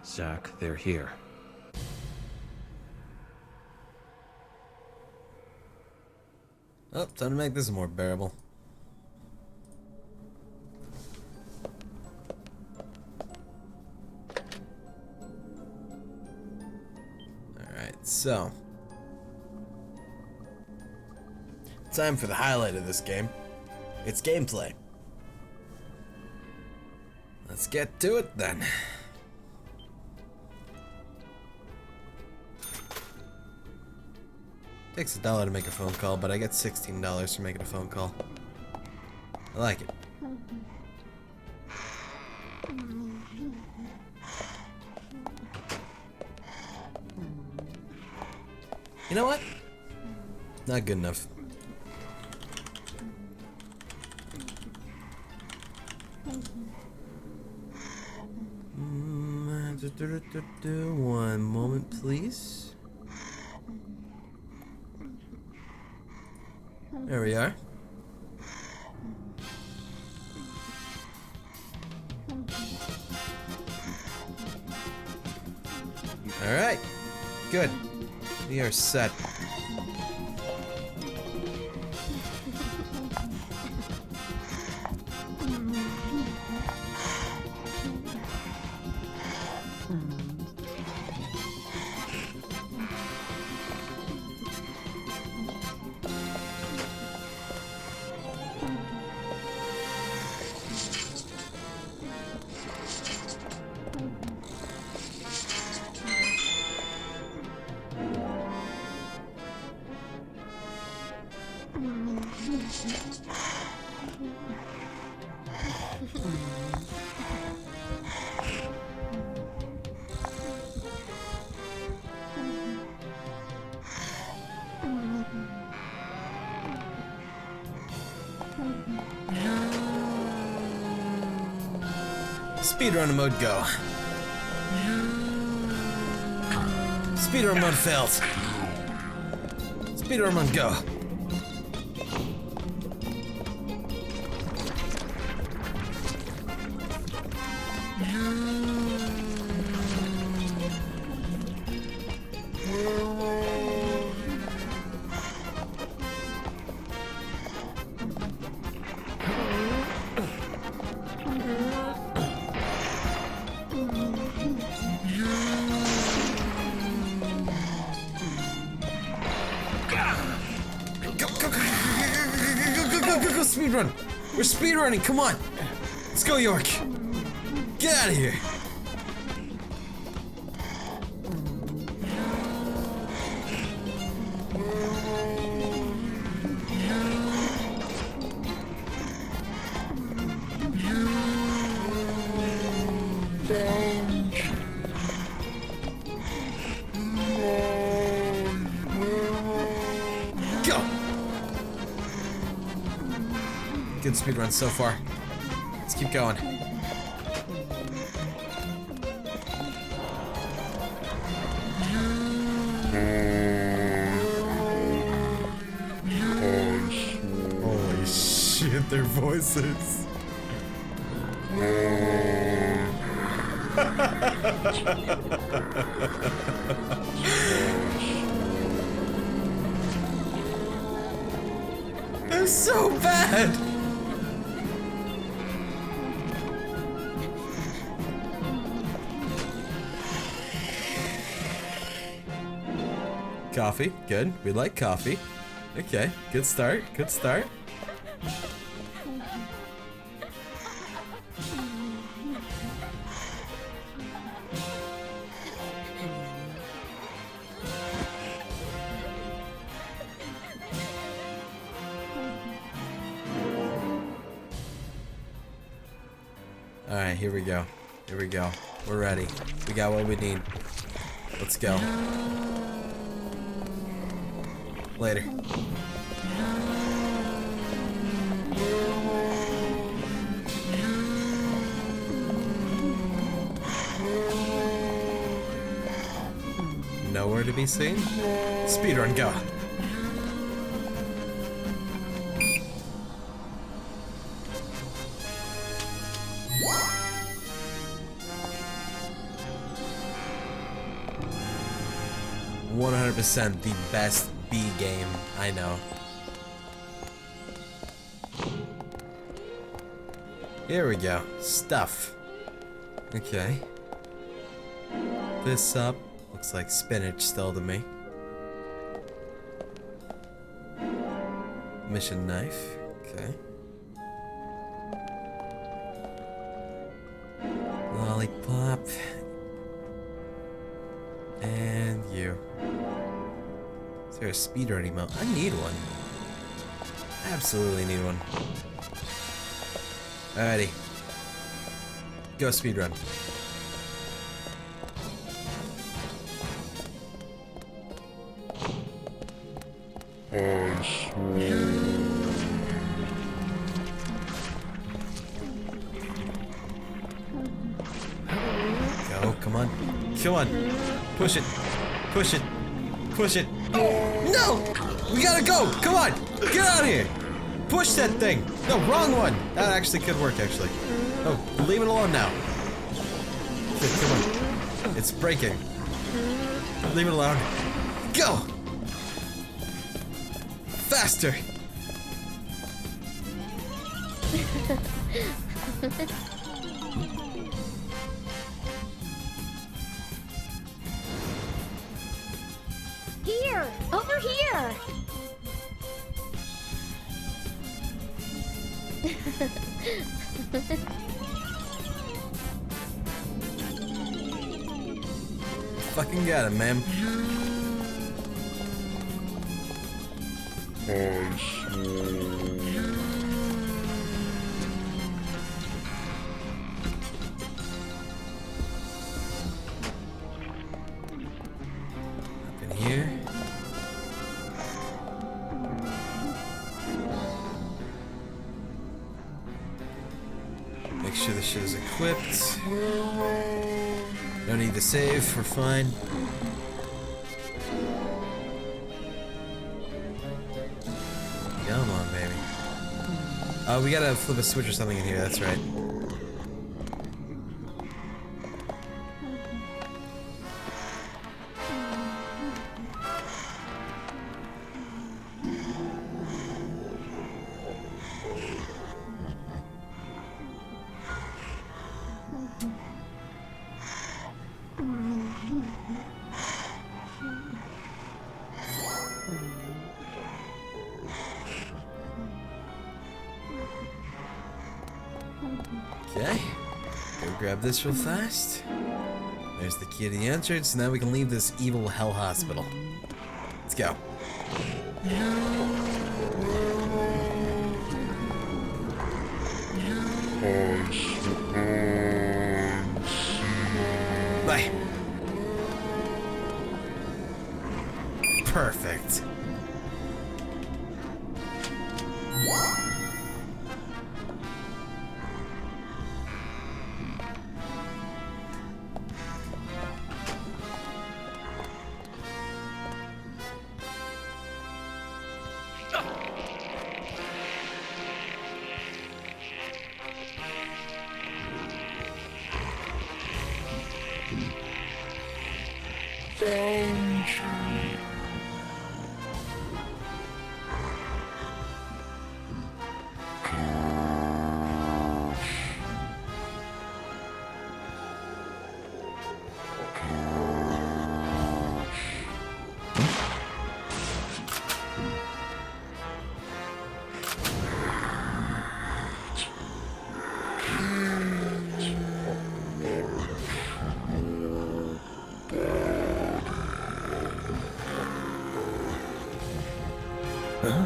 Zach, they're here. Oh, time to make this more bearable. Alright, so. Time for the highlight of this game. It's gameplay. Let's get to it then. Takes $1 to make a phone call, but I get $16 for making a phone call. I like it. You know what? Not good enough. One moment, please. There we are. All right. Good. We are set. Speedrun mode go. Speedrun mode failed. Speedrun mode go. Go speedrun! We're speedrunning, come on! Let's go, York! Get out of here! Good speedrun so far. Let's keep going. Holy shit, their voices. They're so bad. Coffee, good. We like coffee. Okay, good start, good start. Alright, here we go. Here we go. We're ready. We got what we need. Let's go. Later. Nowhere to be seen? Speedrun, go. %, the best B game I know. Here we go. Stuff. Okay. This up. Looks like spinach still to me. Mission knife. Okay. Is there a speedrunning mode? I need one. Absolutely need one. Alrighty. Go speedrun. Go, come on. Come on. Push it. Push it. Push it. No! We gotta go! Come on! Get out of here! Push that thing! No, wrong one! That actually could work, actually. No, leave it alone now. Okay, come on. It's breaking. Leave it alone. Go! Faster! Here! Over here! Fucking got it, man. Up in here. Make sure the shit is equipped. No need to save, we're fine. Come on, baby. Oh, we gotta flip a switch or something in here, that's right. Okay, go grab this real fast. There's the key to the entrance, now we can leave this evil hell hospital. Let's go. Bye. Perfect. Huh?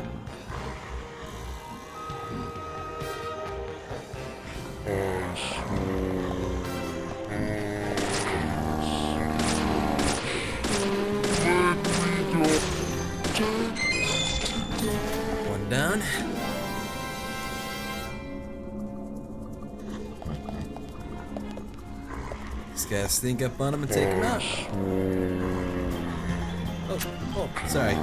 One down. Just gotta sneak up on him and take him out. Oh, sorry.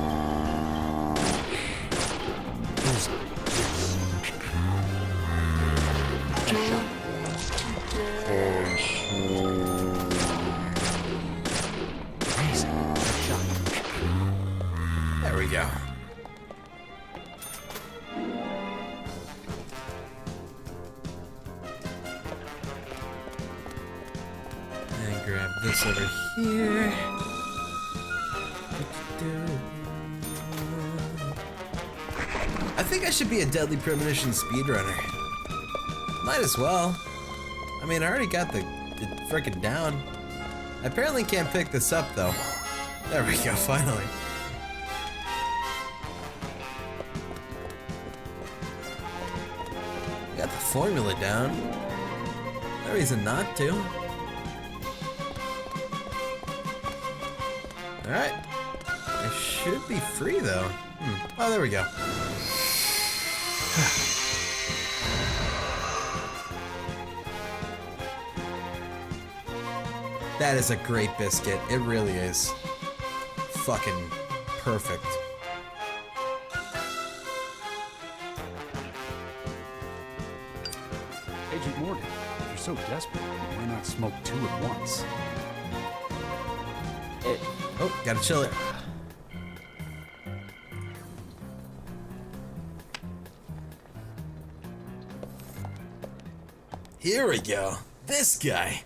There we go. And grab this over here. I think I should be a Deadly Premonition speedrunner. Might as well. I mean, I already got the frickin' down. I apparently can't pick this up though. There we go, finally. formula down. No reason not to. Alright. I should be free though. Oh, there we go. That is a great biscuit. It really is. Fucking perfect. Agent Morgan, if you're so desperate, why not smoke two at once? Oh, gotta chill it. Here we go. This guy.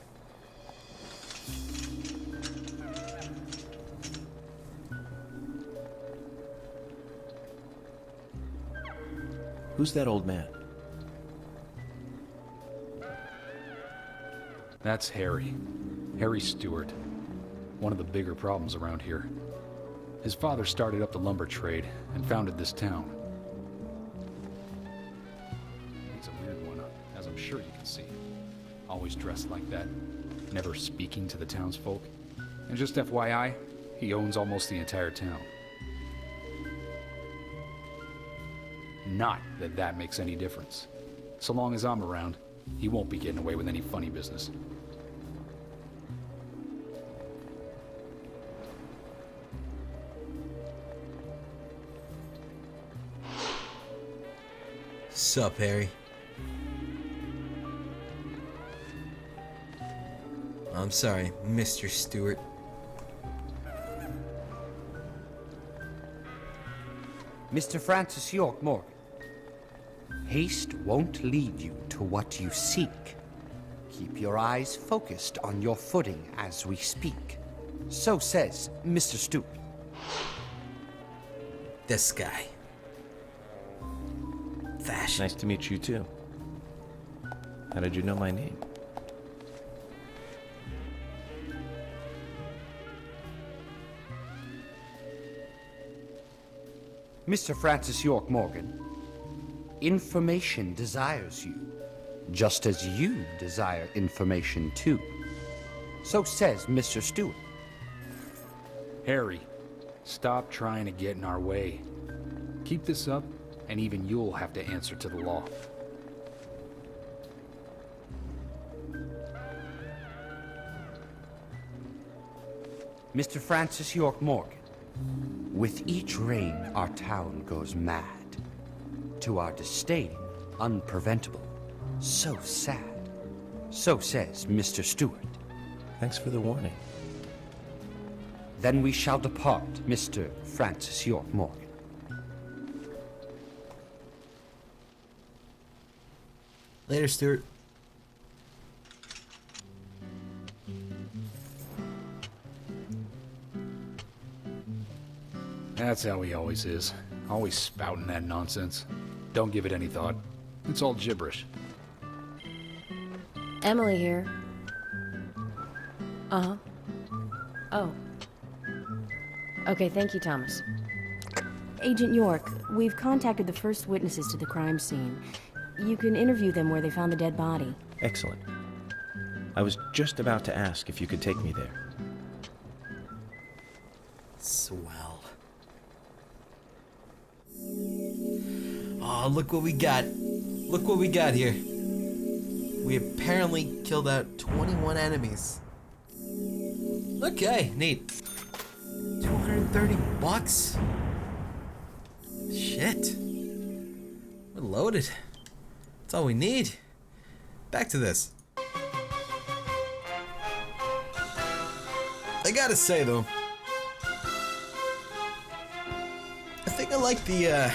Who's that old man? That's Harry. Harry Stewart. One of the bigger problems around here. His father started up the lumber trade and founded this town. He's a weird one, as I'm sure you can see. Always dressed like that, never speaking to the townsfolk. And just FYI, he owns almost the entire town. Not that that makes any difference. So long as I'm around, he won't be getting away with any funny business. Sup, Harry? I'm sorry, Mr. Stewart. Mr. Francis York Morgan, haste won't lead you to what you seek. Keep your eyes focused on your footing as we speak. So says Mr. Stewart. This guy. Fashion. Nice to meet you too. How did you know my name? Mr. Francis York Morgan, information desires you, just as you desire information too. So says Mr. Stewart. Harry, stop trying to get in our way. Keep this up, and even you'll have to answer to the law. Mr. Francis York Morgan, with each rain our town goes mad. To our disdain, unpreventable. So sad. So says Mr. Stewart. Thanks for the warning. Then we shall depart, Mr. Francis York Morgan. Later, Stewart. That's how he always is. Always spouting that nonsense. Don't give it any thought. It's all gibberish. Emily here. Uh-huh. Oh. Okay, thank you, Thomas. Agent York, we've contacted the first witnesses to the crime scene. You can interview them where they found the dead body. Excellent. I was just about to ask if you could take me there. Swell. Oh, look what we got. Look what we got here. We apparently killed out 21 enemies. Okay, neat. 230 bucks? Shit. We're loaded. That's all we need. Back to this. I gotta say though, I think I like the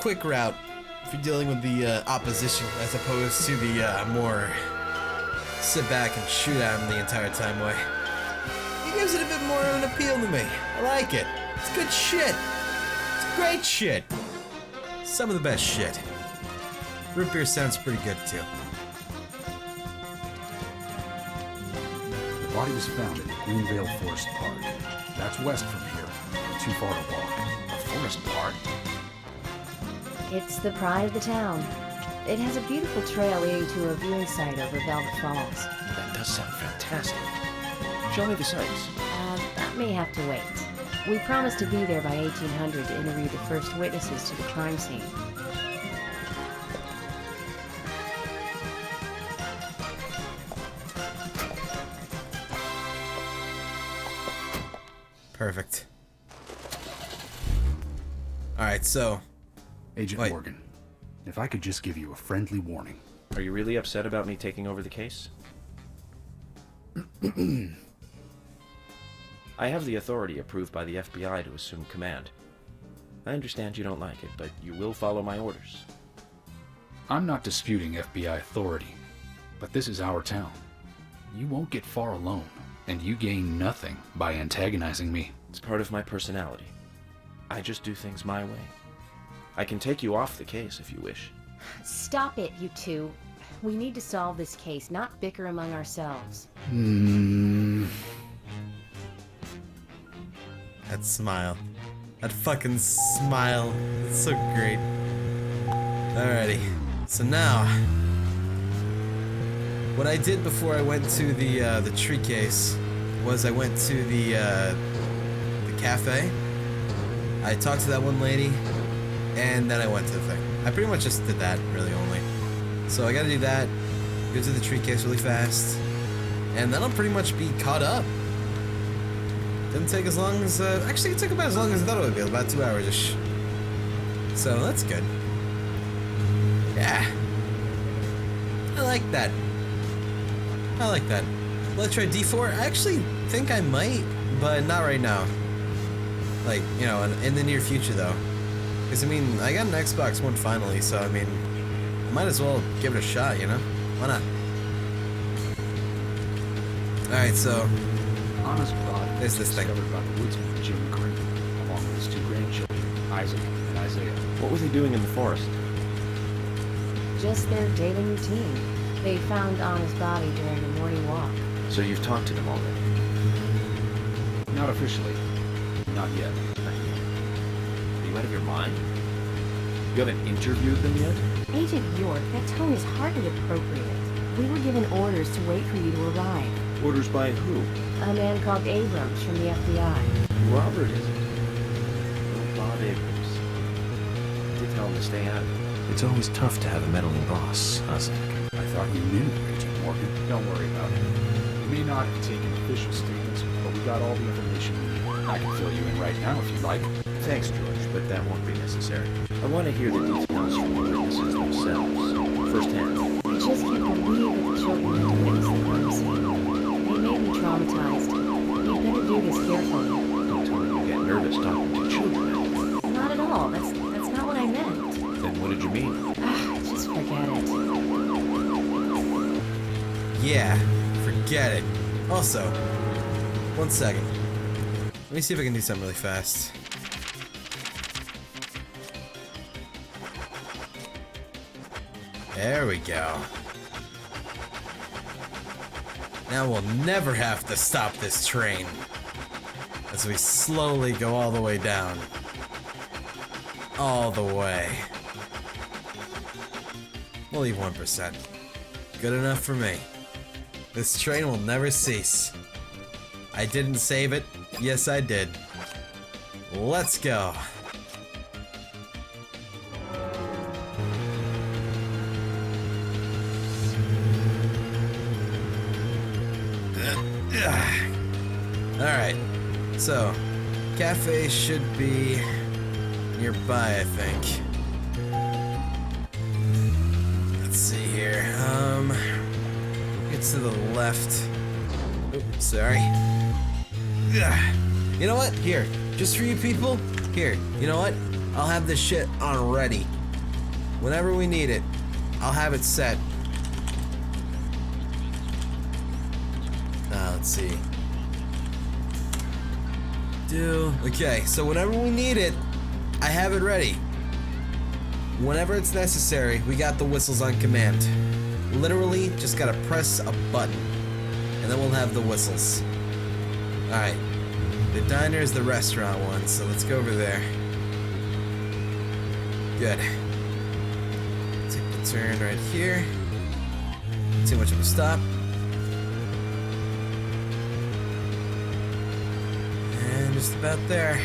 quick route if you're dealing with the opposition as opposed to the more sit back and shoot at them the entire time way. It gives it a bit more of an appeal to me. I like it. It's good shit. It's great shit. Some of the best shit. Root beer sounds pretty good too. The body was found in Greenvale Forest Park. That's west from here. Too far to walk. A forest park? It's the pride of the town. It has a beautiful trail leading to a viewing site over Velvet Falls. That does sound fantastic. Show me the sights. That may have to wait. We promised to be there by 1800 to interview the first witnesses to the crime scene. Perfect. Alright, so... Agent Morgan, if I could just give you a friendly warning. Are you really upset about me taking over the case? I have the authority approved by the FBI to assume command. I understand you don't like it, but you will follow my orders. I'm not disputing FBI authority, but this is our town. You won't get far alone, and you gain nothing by antagonizing me. It's part of my personality. I just do things my way. I can take you off the case if you wish. Stop it, you two. We need to solve this case, not bicker among ourselves. That smile. That fucking smile. It's so great. Alrighty. So now... what I did before I went to the tree case was I went to the cafe. I talked to that one lady, and then I went to the thing. I pretty much just did that, really, only. So I gotta do that, go to the tree case really fast, and then I'll pretty much be caught up. Didn't take as long as, actually it took about as long as I thought it would be, about 2 hours-ish. So that's good. Yeah. I like that. I like that. Let's try D4. I actually think I might, but not right now. Like, you know, in the near future, though. Because, I mean, I got an Xbox One finally, so, I mean, I might as well give it a shot, you know? Why not? Alright, so... Honest body there's this thing. discovered by the woodsman Jim Green, along with his 2 grandchildren, Isaac and Isaiah. What were they doing in the forest? Just their daily routine. They found Anna's body during a morning walk. So you've talked to them already? Not officially. Not yet. Are you out of your mind? You haven't interviewed them yet? Agent York, that tone is hardly appropriate. We were given orders to wait for you to arrive. Orders by who? A man called Abrams from the FBI. Robert, is it? Oh, Bob Abrams. You tell him to stay out of it. It's always tough to have a meddling boss, huh, Zach? I thought you knew, Agent Morgan. Don't worry about it. We may not have taken official statements, but we got all the information we need. I can fill you in right now if you'd like. Thanks, George, but that won't be necessary. I want to hear the details from the witnesses themselves, firsthand. I just can't believe that the children had to witness the crime scene. They may be traumatized. You'd better do this carefully. Don't tell me you get nervous talking to children. Not at all. That's not what I meant. Then what did you mean? Just forget it. Yeah, forget it. Also, 1 second. Let me see if I can do something really fast. There we go. Now we'll never have to stop this train as we slowly go all the way down. All the way. We'll leave 1%. Good enough for me. This train will never cease. I didn't save it. Yes, I did. Let's go. Alright, so cafe should be nearby, I think. Let's see here. It's to the left. Oops, sorry. You know what? Here, just for you people. Here, you know what? I'll have this shit on ready. Whenever we need it, I'll have it set. Let's see. Okay, so whenever we need it, I have it ready. Whenever it's necessary, we got the whistles on command. Literally, just gotta press a button, and then we'll have the whistles. Alright, the diner is the restaurant one, so let's go over there. Good. Take the Turn right here. Too much of a stop. And just about there.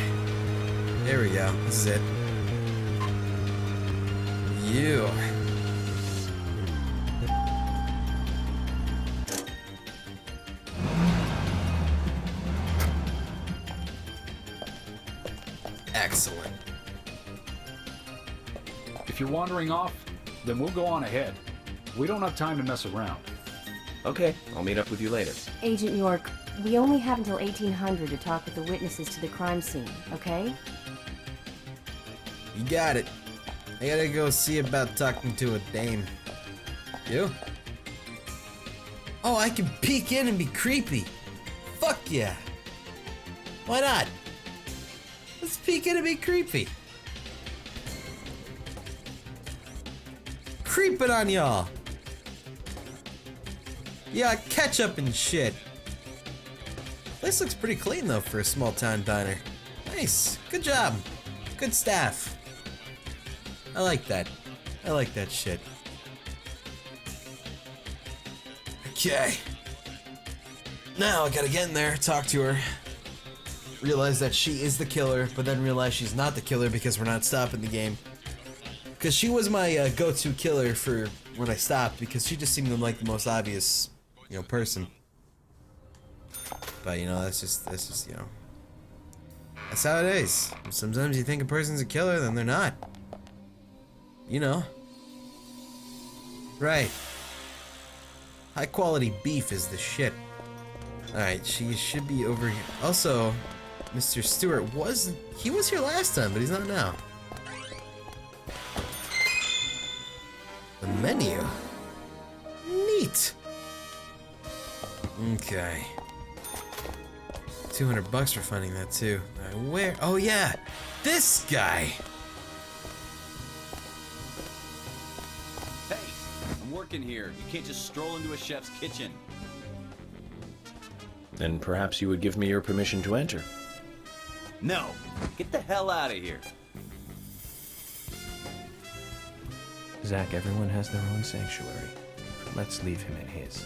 There we go. This is it. You. Excellent. If you're wandering off, then we'll go on ahead. We don't have time to mess around. Okay, I'll meet up with you later. Agent York, we only have until 1800 to talk with the witnesses to the crime scene, okay? You got it. I gotta go see about talking to a dame. You? Oh, I can peek in and be creepy. Fuck yeah. Why not? Let's peek in and be creepy. Creeping on y'all. Yeah, ketchup and shit. This looks pretty clean though for a small town diner. Nice. Good job. Good staff. I like that. I like that shit. Okay. Now I gotta get in there, talk to her. Realize that she is the killer, but then realize she's not the killer because we're not stopping the game. Because she was my go-to killer for when I stopped, because she just seemed like the most obvious, person. But that's just that's how it is. Sometimes you think a person's a killer, then they're not. Right. High quality beef is the shit. Alright, she should be over here. Also, Mr. Stewart was here last time, but he's not now. The menu. Neat. Okay. $200 for finding that too. Where? Oh yeah, this guy. Hey, I'm working here. You can't just stroll into a chef's kitchen. Then perhaps you would give me your permission to enter. No, get the hell out of here. Zach, everyone has their own sanctuary. Let's leave him in his.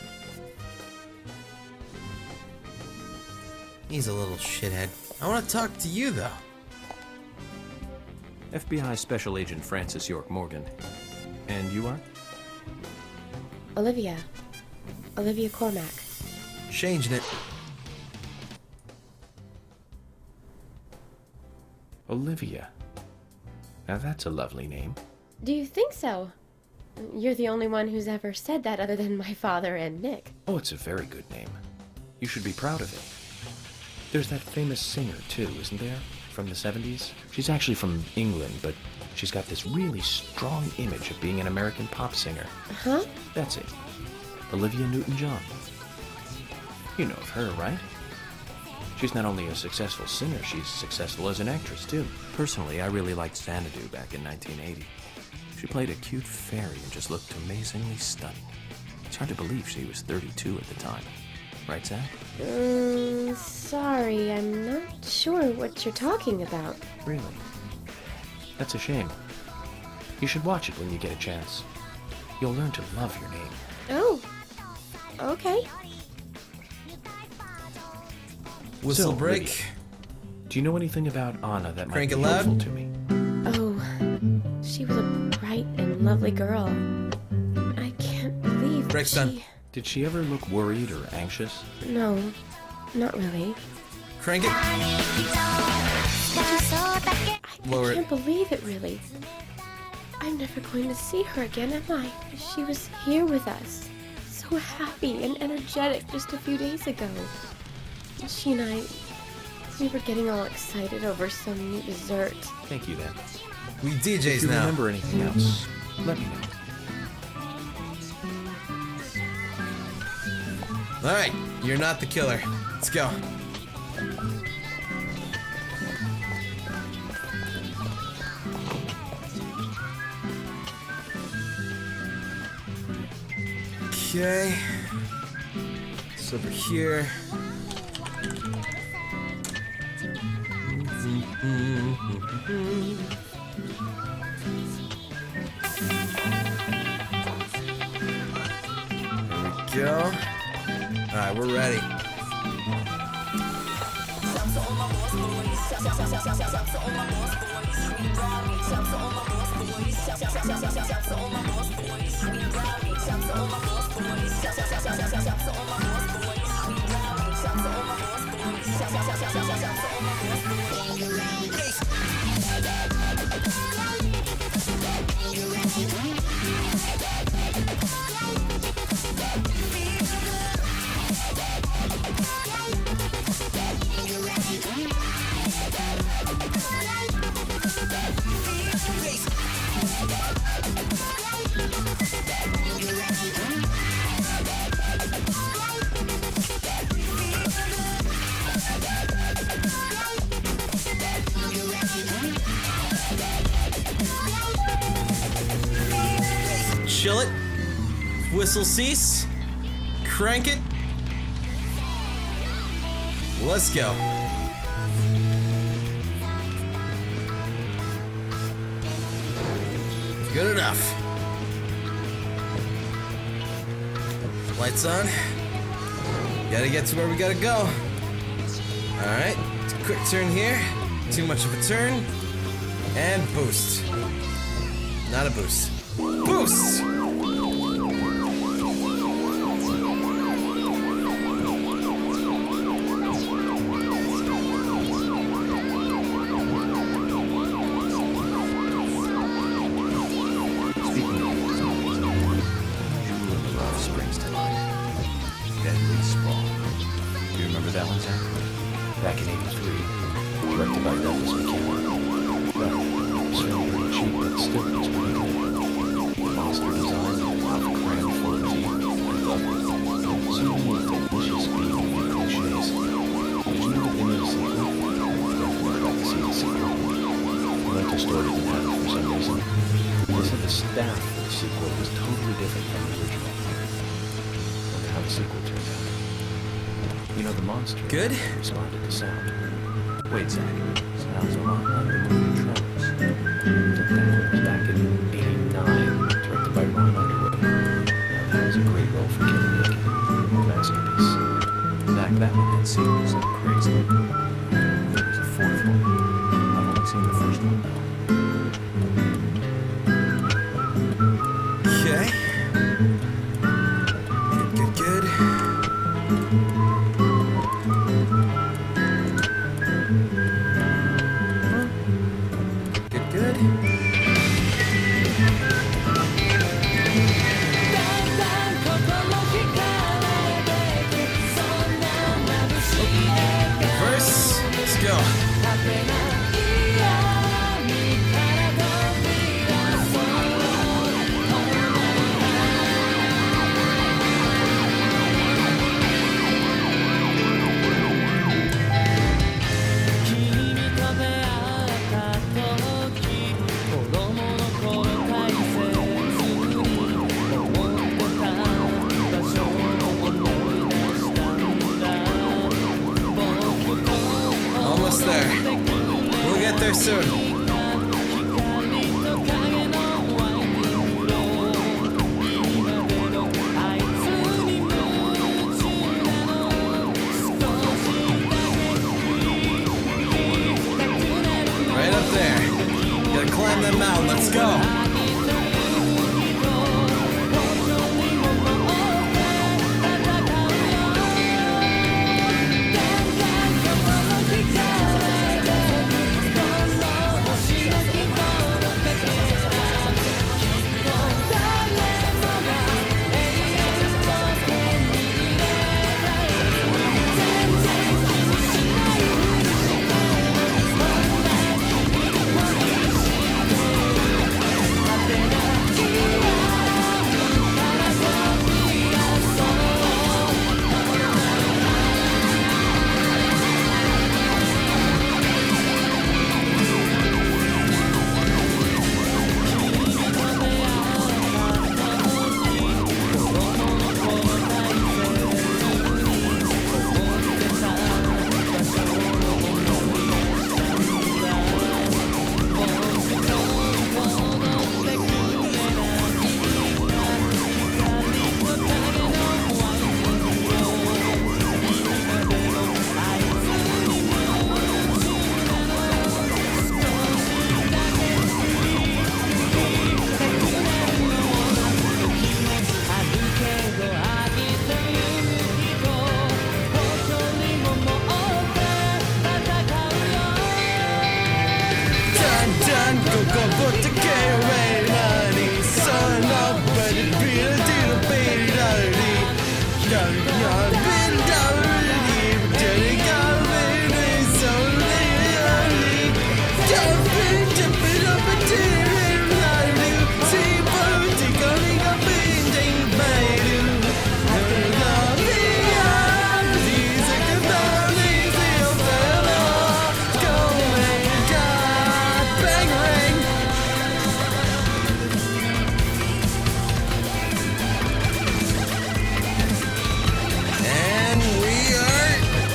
He's a little shithead. I want to talk to you, though. FBI Special Agent Francis York Morgan. And you are? Olivia. Olivia Cormack. Changing it. Olivia. Now that's a lovely name. Do you think so? You're the only one who's ever said that other than my father and Nick. Oh, it's a very good name. You should be proud of it. There's that famous singer, too, isn't there? From the 70s? She's actually from England, but she's got this really strong image of being an American pop singer. Huh? That's it. Olivia Newton-John. You know of her, right? She's not only a successful singer, she's successful as an actress, too. Personally, I really liked Xanadu back in 1980. She played a cute fairy and just looked amazingly stunning. It's hard to believe she was 32 at the time. Right, Zach? Sorry, I'm not sure what you're talking about. Really? That's a shame. You should watch it when you get a chance. You'll learn to love your name. Oh, okay. Whistle So, break. Lydia, do you know anything about Anna that Crank might it be helpful loud. to me? Oh, she was a bright and lovely girl. I can't believe Break's she... done. Did she ever look worried or anxious? No, not really. Crank it. Lower I it. can't believe it, really. I'm never going to see her again, am I? She was here with us. So happy and energetic just a few days ago. She and I, we were getting all excited over some new dessert. Thank you, then. We DJs If you now. remember anything else, let me know. Alright, you're not the killer. Let's go. Okay. It's over here. go. Alright, we're ready. Chill it. Whistle cease. Crank it. Let's go. Good enough. Lights on. Gotta get to where we gotta go. Alright, quick turn here. Too much of a turn. And boost. Not a boost. Boost! Back in '83, directed by Douglas McKenna. Well, certainly pretty cheap, but still it's pretty good. The monster design, of cram full of teeth, and levels. So many delicious being cliches. Did you know that they made a sequel? Don't worry about to see the sequel. The rental store didn't have it for some reason. They said the staff for the sequel was totally different from the original. Wonder how the sequel turned out. You know, the monster good responded to sound. Wait, Zach. Sounds a lot like the movie Tremors. That was back in '89, directed by Ron Underwood. Now, that was a great role for Kevin Bacon. Masterpiece. Zach, that one had sequels like crazy. There's a fourth one. I've only seen the first one, though. Okay. Good. Verse, let's go. Almost there. We'll get there soon. Right up there. Gotta climb that mountain. Let's go.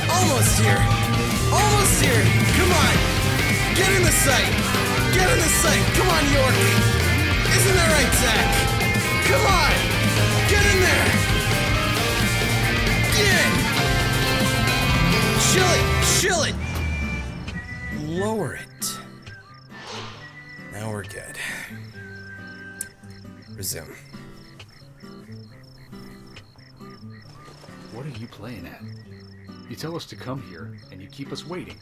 Almost here. Almost here. Come on. Get in the sight. Get in the sight. Come on, York. Isn't that right, Zach? Come on. Get in there. Get in. Chill it. Chill it. Lower it. Now we're good. Resume. What are you playing at? You tell us to come here, and you keep us waiting.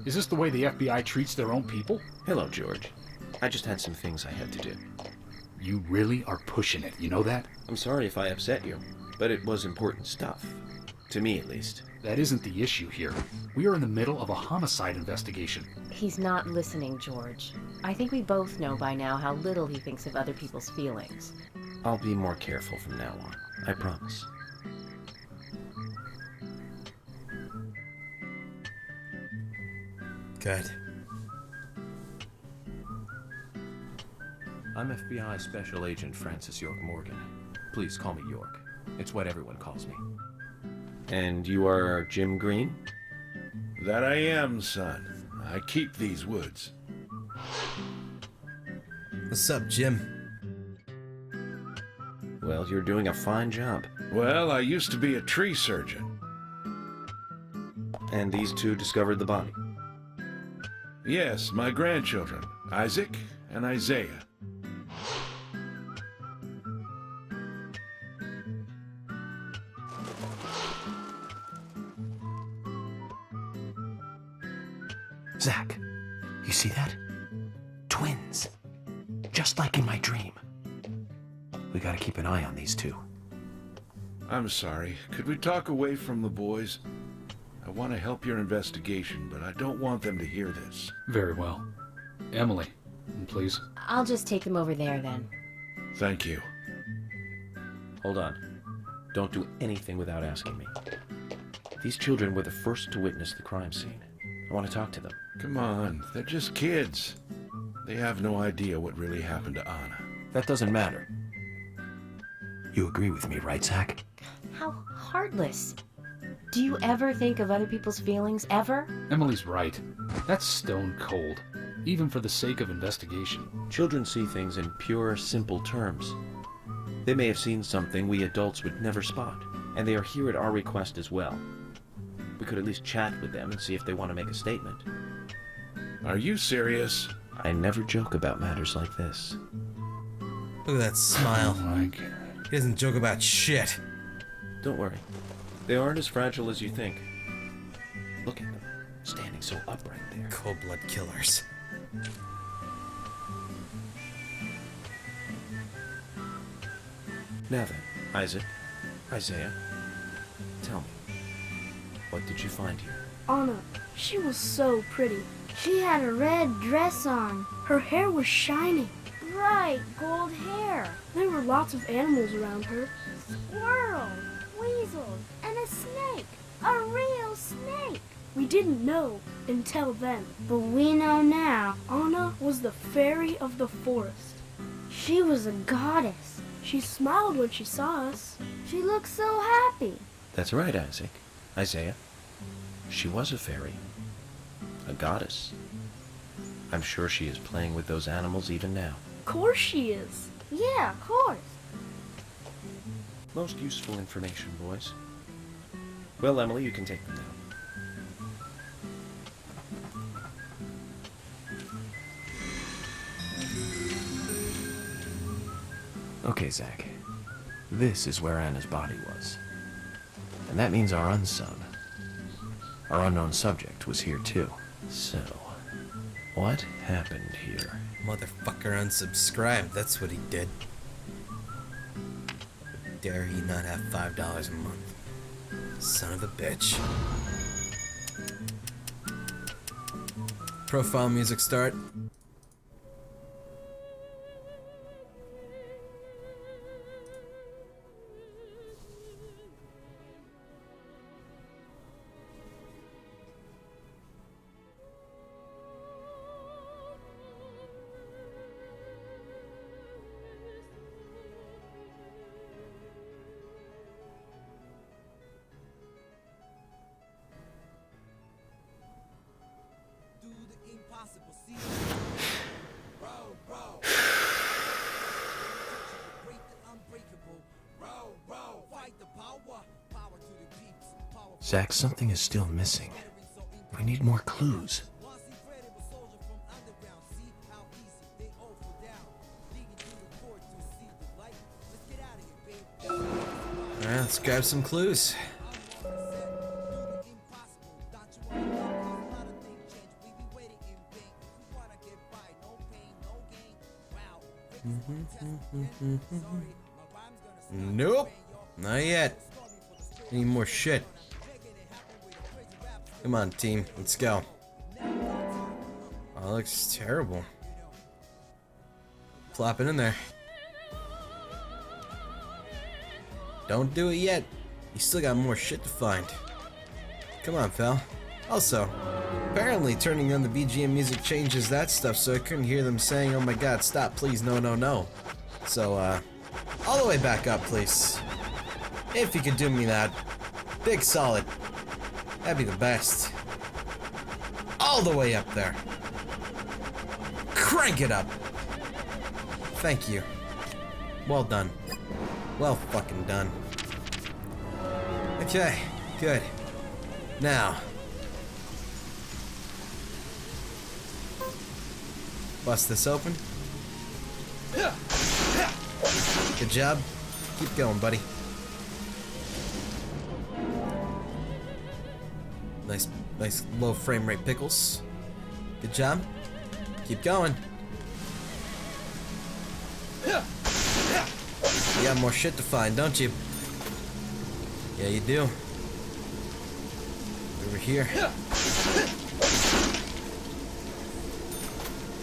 Is this the way the FBI treats their own people? Hello, George. I just had some things I had to do. You really are pushing it, you know that? I'm sorry if I upset you, but it was important stuff. To me, at least. That isn't the issue here. We are in the middle of a homicide investigation. He's not listening, George. I think we both know by now how little he thinks of other people's feelings. I'll be more careful from now on. I promise. Good. I'm FBI Special Agent Francis York Morgan. Please call me York. It's what everyone calls me. And you are Jim Green? That I am, son. I keep these woods. What's up, Jim? Well, you're doing a fine job. Well, I used to be a tree surgeon. And these two discovered the body? Yes, my grandchildren, Isaac and Isaiah. Zach, you see that? Twins. Just like in my dream. We gotta keep an eye on these two. I'm sorry. Could we talk away from the boys? I want to help your investigation, but I don't want them to hear this. Very well. Emily, please. I'll just take them over there then. Thank you. Hold on. Don't do anything without asking me. These children were the first to witness the crime scene. I want to talk to them. Come on, they're just kids. They have no idea what really happened to Anna. That doesn't matter. You agree with me, right, Zach? How heartless. Do you ever think of other people's feelings, ever? Emily's right. That's stone cold, even for the sake of investigation. Children see things in pure, simple terms. They may have seen something we adults would never spot, and they are here at our request as well. We could at least chat with them and see if they want to make a statement. Are you serious? I never joke about matters like this. Look at that smile. Oh my God. He doesn't joke about shit. Don't worry. They aren't as fragile as you think. Look at them, standing so upright there. Cold-blood killers. Now then, Isaac, Isaiah, tell me, what did you find here? Anna, she was so pretty. She had a red dress on. Her hair was shining. Bright gold hair. There were lots of animals around her. Squirrels, weasels, and a snake. A real snake. We didn't know until then. But we know now. Anna was the fairy of the forest. She was a goddess. She smiled when she saw us. She looked so happy. That's right, Isaac. Isaiah. She was a fairy. A goddess. I'm sure she is playing with those animals even now. Of course she is. Yeah, of course. Most useful information, boys. Well, Emily, you can take them now. Okay, Zach. This is where Anna's body was. And that means our unknown subject was here too. So, what happened here? Motherfucker unsubscribed. That's what he did. dare he not have $5 a month? Son of a bitch. Profile music start. Zach, something is still missing. We need more clues. Alright, let's grab some clues. Nope, not yet. Need more shit. Come on, team, let's go. Oh, that looks terrible. Flop it in there. Don't do it yet. You still got more shit to find. Come on, pal. Also, apparently turning on the BGM music changes that stuff, so I couldn't hear them saying, "Oh my god, stop, please, no, no, no." So, all the way back up, please. If you could do me that. Big solid. That'd be the best. All the way up there. Crank it up. Thank you. Well done. Well fucking done. Okay, good. Now. Bust this open. Good job. Keep going, buddy. Nice low frame rate pickles. Good job. Keep going. You got more shit to find, don't you? Yeah, you do. Over here.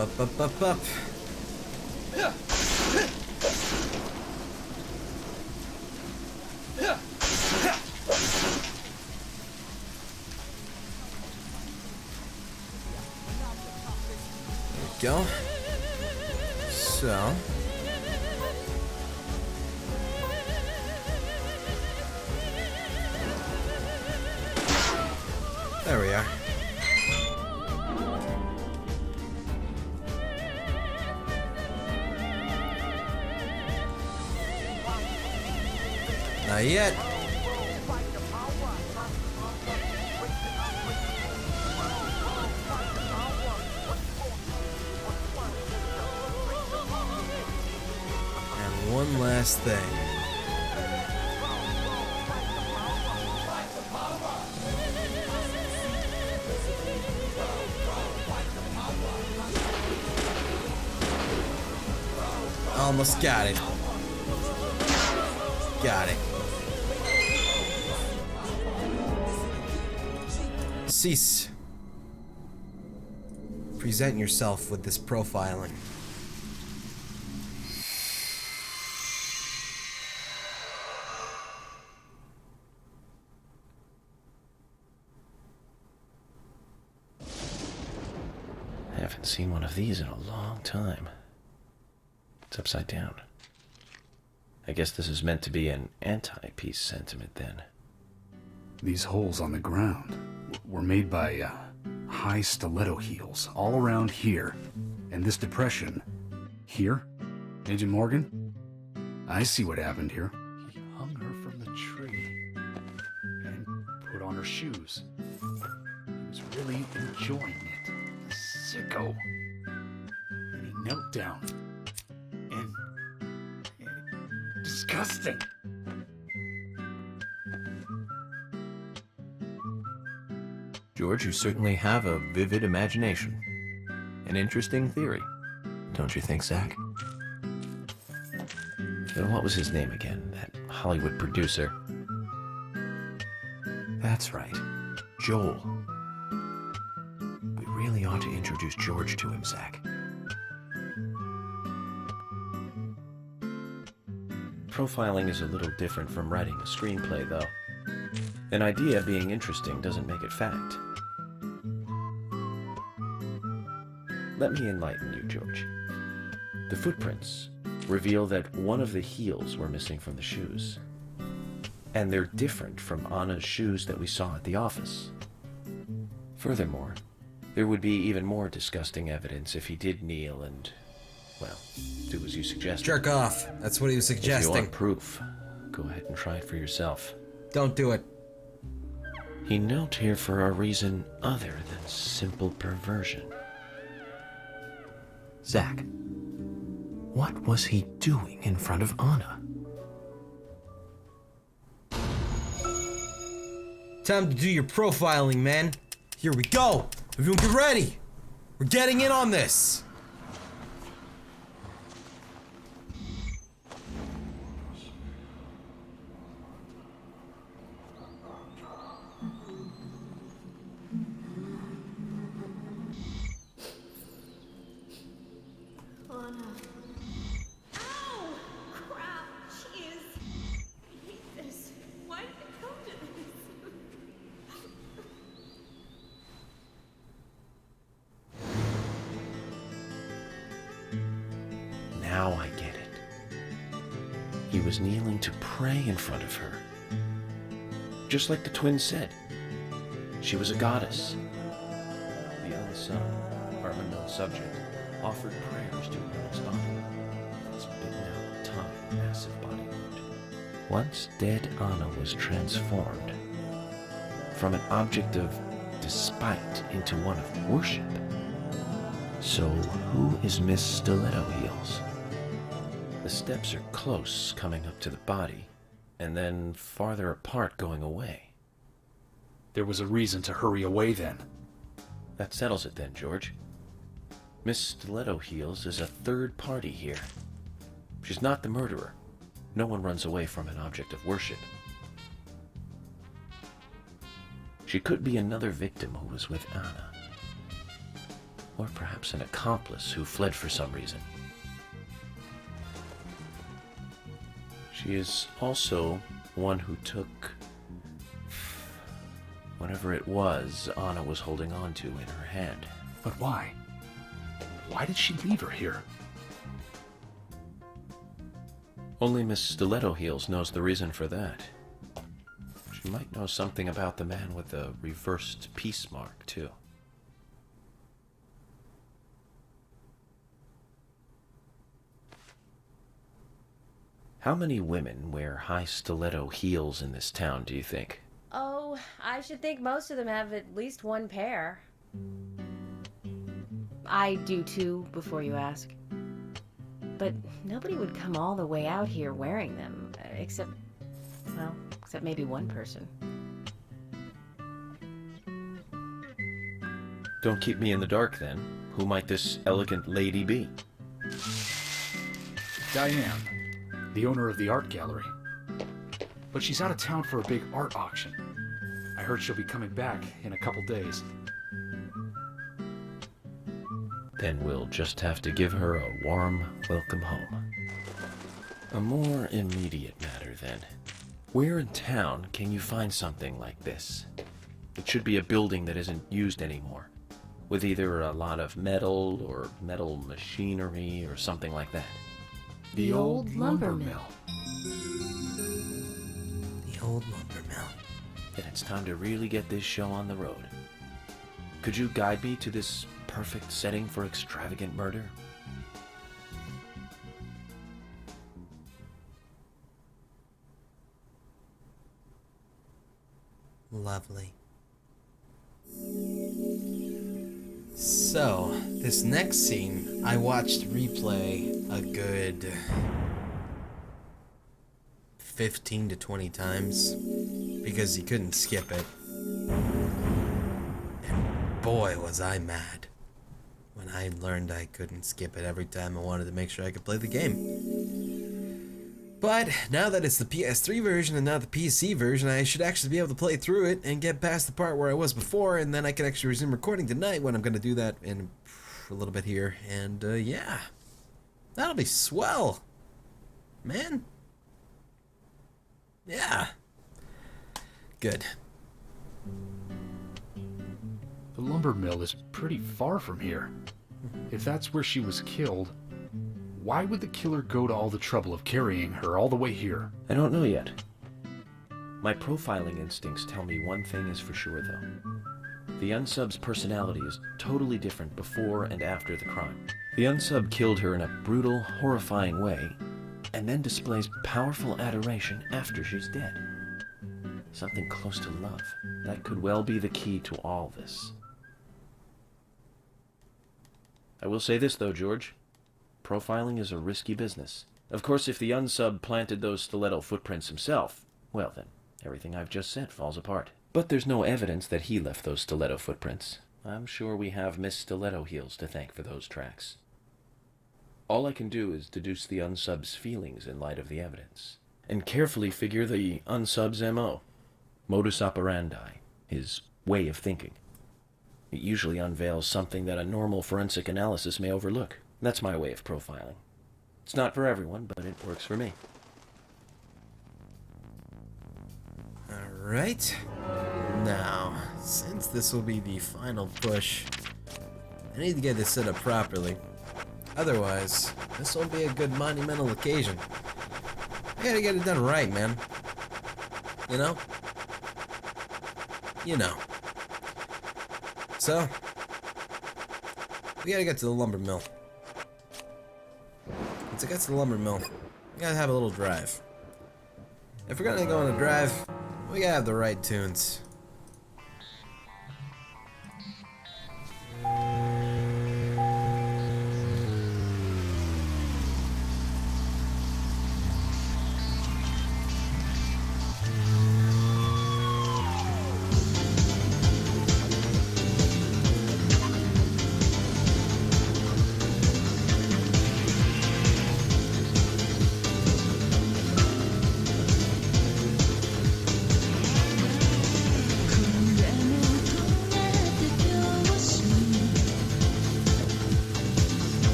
Up, up, up, up. Go. So. There we are. Not yet. One last thing. Almost got it. Got it. Cease. Present yourself with this profiling. I haven't seen one of these in a long time. It's upside down. I guess this is meant to be an anti-peace sentiment then. These holes on the ground were made by high stiletto heels all around here. And this depression here, Agent Morgan, I see what happened here. He hung her from the tree and put on her shoes. He was really enjoying it. Sicko. And he knelt down. And disgusting. George, you certainly have a vivid imagination. An interesting theory. Don't you think, Zach? What was his name again? That Hollywood producer. That's right, Joel. We really ought to introduce George to him, Zach. Profiling is a little different from writing a screenplay, though. An idea being interesting doesn't make it fact. Let me enlighten you, George. The footprints reveal that one of the heels were missing from the shoes. And they're different from Anna's shoes that we saw at the office. Furthermore, there would be even more disgusting evidence if he did kneel and, well, do as you suggested. Jerk off. That's what he was suggesting. If you want proof, go ahead and try it for yourself. Don't do it. He knelt here for a reason other than simple perversion. Zach, what was he doing in front of Anna? Time to do your profiling, man. Here we go. Everyone get ready. We're getting in on this. Now I get it. He was kneeling to pray in front of her. Just like the twins said. She was a goddess. The eldest son, our unknown subject, offered prayers to Anna's body. Spitting out a ton of massive body wound. Once dead Anna was transformed from an object of despite into one of worship. So who is Miss Stiletto Heels? The steps are close coming up to the body, and then farther apart going away. There was a reason to hurry away then. That settles it then, George. Miss Stiletto Heels is a third party here. She's not the murderer. No one runs away from an object of worship. She could be another victim who was with Anna. Or perhaps an accomplice who fled for some reason. She is also one who took whatever it was Anna was holding on to in her hand. But why? Why did she leave her here? Only Miss Stiletto Heels knows the reason for that. She might know something about the man with the reversed peace mark, too. How many women wear high stiletto heels in this town, do you think? Oh, I should think most of them have at least one pair. I do too, before you ask. But nobody would come all the way out here wearing them, except maybe one person. Don't keep me in the dark, then. Who might this elegant lady be? Diane, the owner of the art gallery. But she's out of town for a big art auction. I heard she'll be coming back in a couple days. Then we'll just have to give her a warm welcome home. A more immediate matter, then. Where in town can you find something like this? It should be a building that isn't used anymore, with either a lot of metal or metal machinery or something like that. The old lumber mill. The old lumber mill. Then it's time to really get this show on the road. Could you guide me to this perfect setting for extravagant murder? Lovely. So, this next scene, I watched replay a good 15 to 20 times because you couldn't skip it. And boy, was I mad when I learned I couldn't skip it every time I wanted to make sure I could play the game. But now that it's the PS3 version and not the PC version, I should actually be able to play through it and get past the part where I was before, and then I can actually resume recording tonight when I'm going to do that in a little bit here. And yeah, that'll be swell, man. Yeah. Good. The lumber mill is pretty far from here. If that's where she was killed, why would the killer go to all the trouble of carrying her all the way here? I don't know yet. My profiling instincts tell me one thing is for sure, though. The unsub's personality is totally different before and after the crime. The unsub killed her in a brutal, horrifying way, and then displays powerful adoration after she's dead. Something close to love. That could well be the key to all this. I will say this, though, George. Profiling is a risky business. Of course, if the unsub planted those stiletto footprints himself, well then, everything I've just said falls apart. But there's no evidence that he left those stiletto footprints. I'm sure we have Miss Stiletto Heels to thank for those tracks. All I can do is deduce the unsub's feelings in light of the evidence, and carefully figure the unsub's MO, modus operandi, his way of thinking. It usually unveils something that a normal forensic analysis may overlook. That's my way of profiling. It's not for everyone, but it works for me. Alright. Now, since this will be the final push, I need to get this set up properly. Otherwise, this won't be a good monumental occasion. I gotta get it done right, man. You know? You know. So, we gotta get to the lumber mill. Once I get to the lumber mill, we gotta have a little drive. If we're gonna go on a drive, we gotta have the right tunes.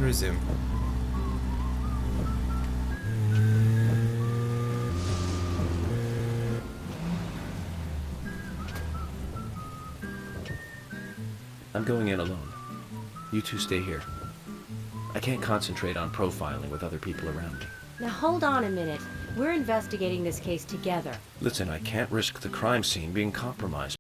resume. I'm going in alone. You two stay here. I can't concentrate on profiling with other people around me. Now hold on a minute. We're investigating this case together. Listen, I can't risk the crime scene being compromised.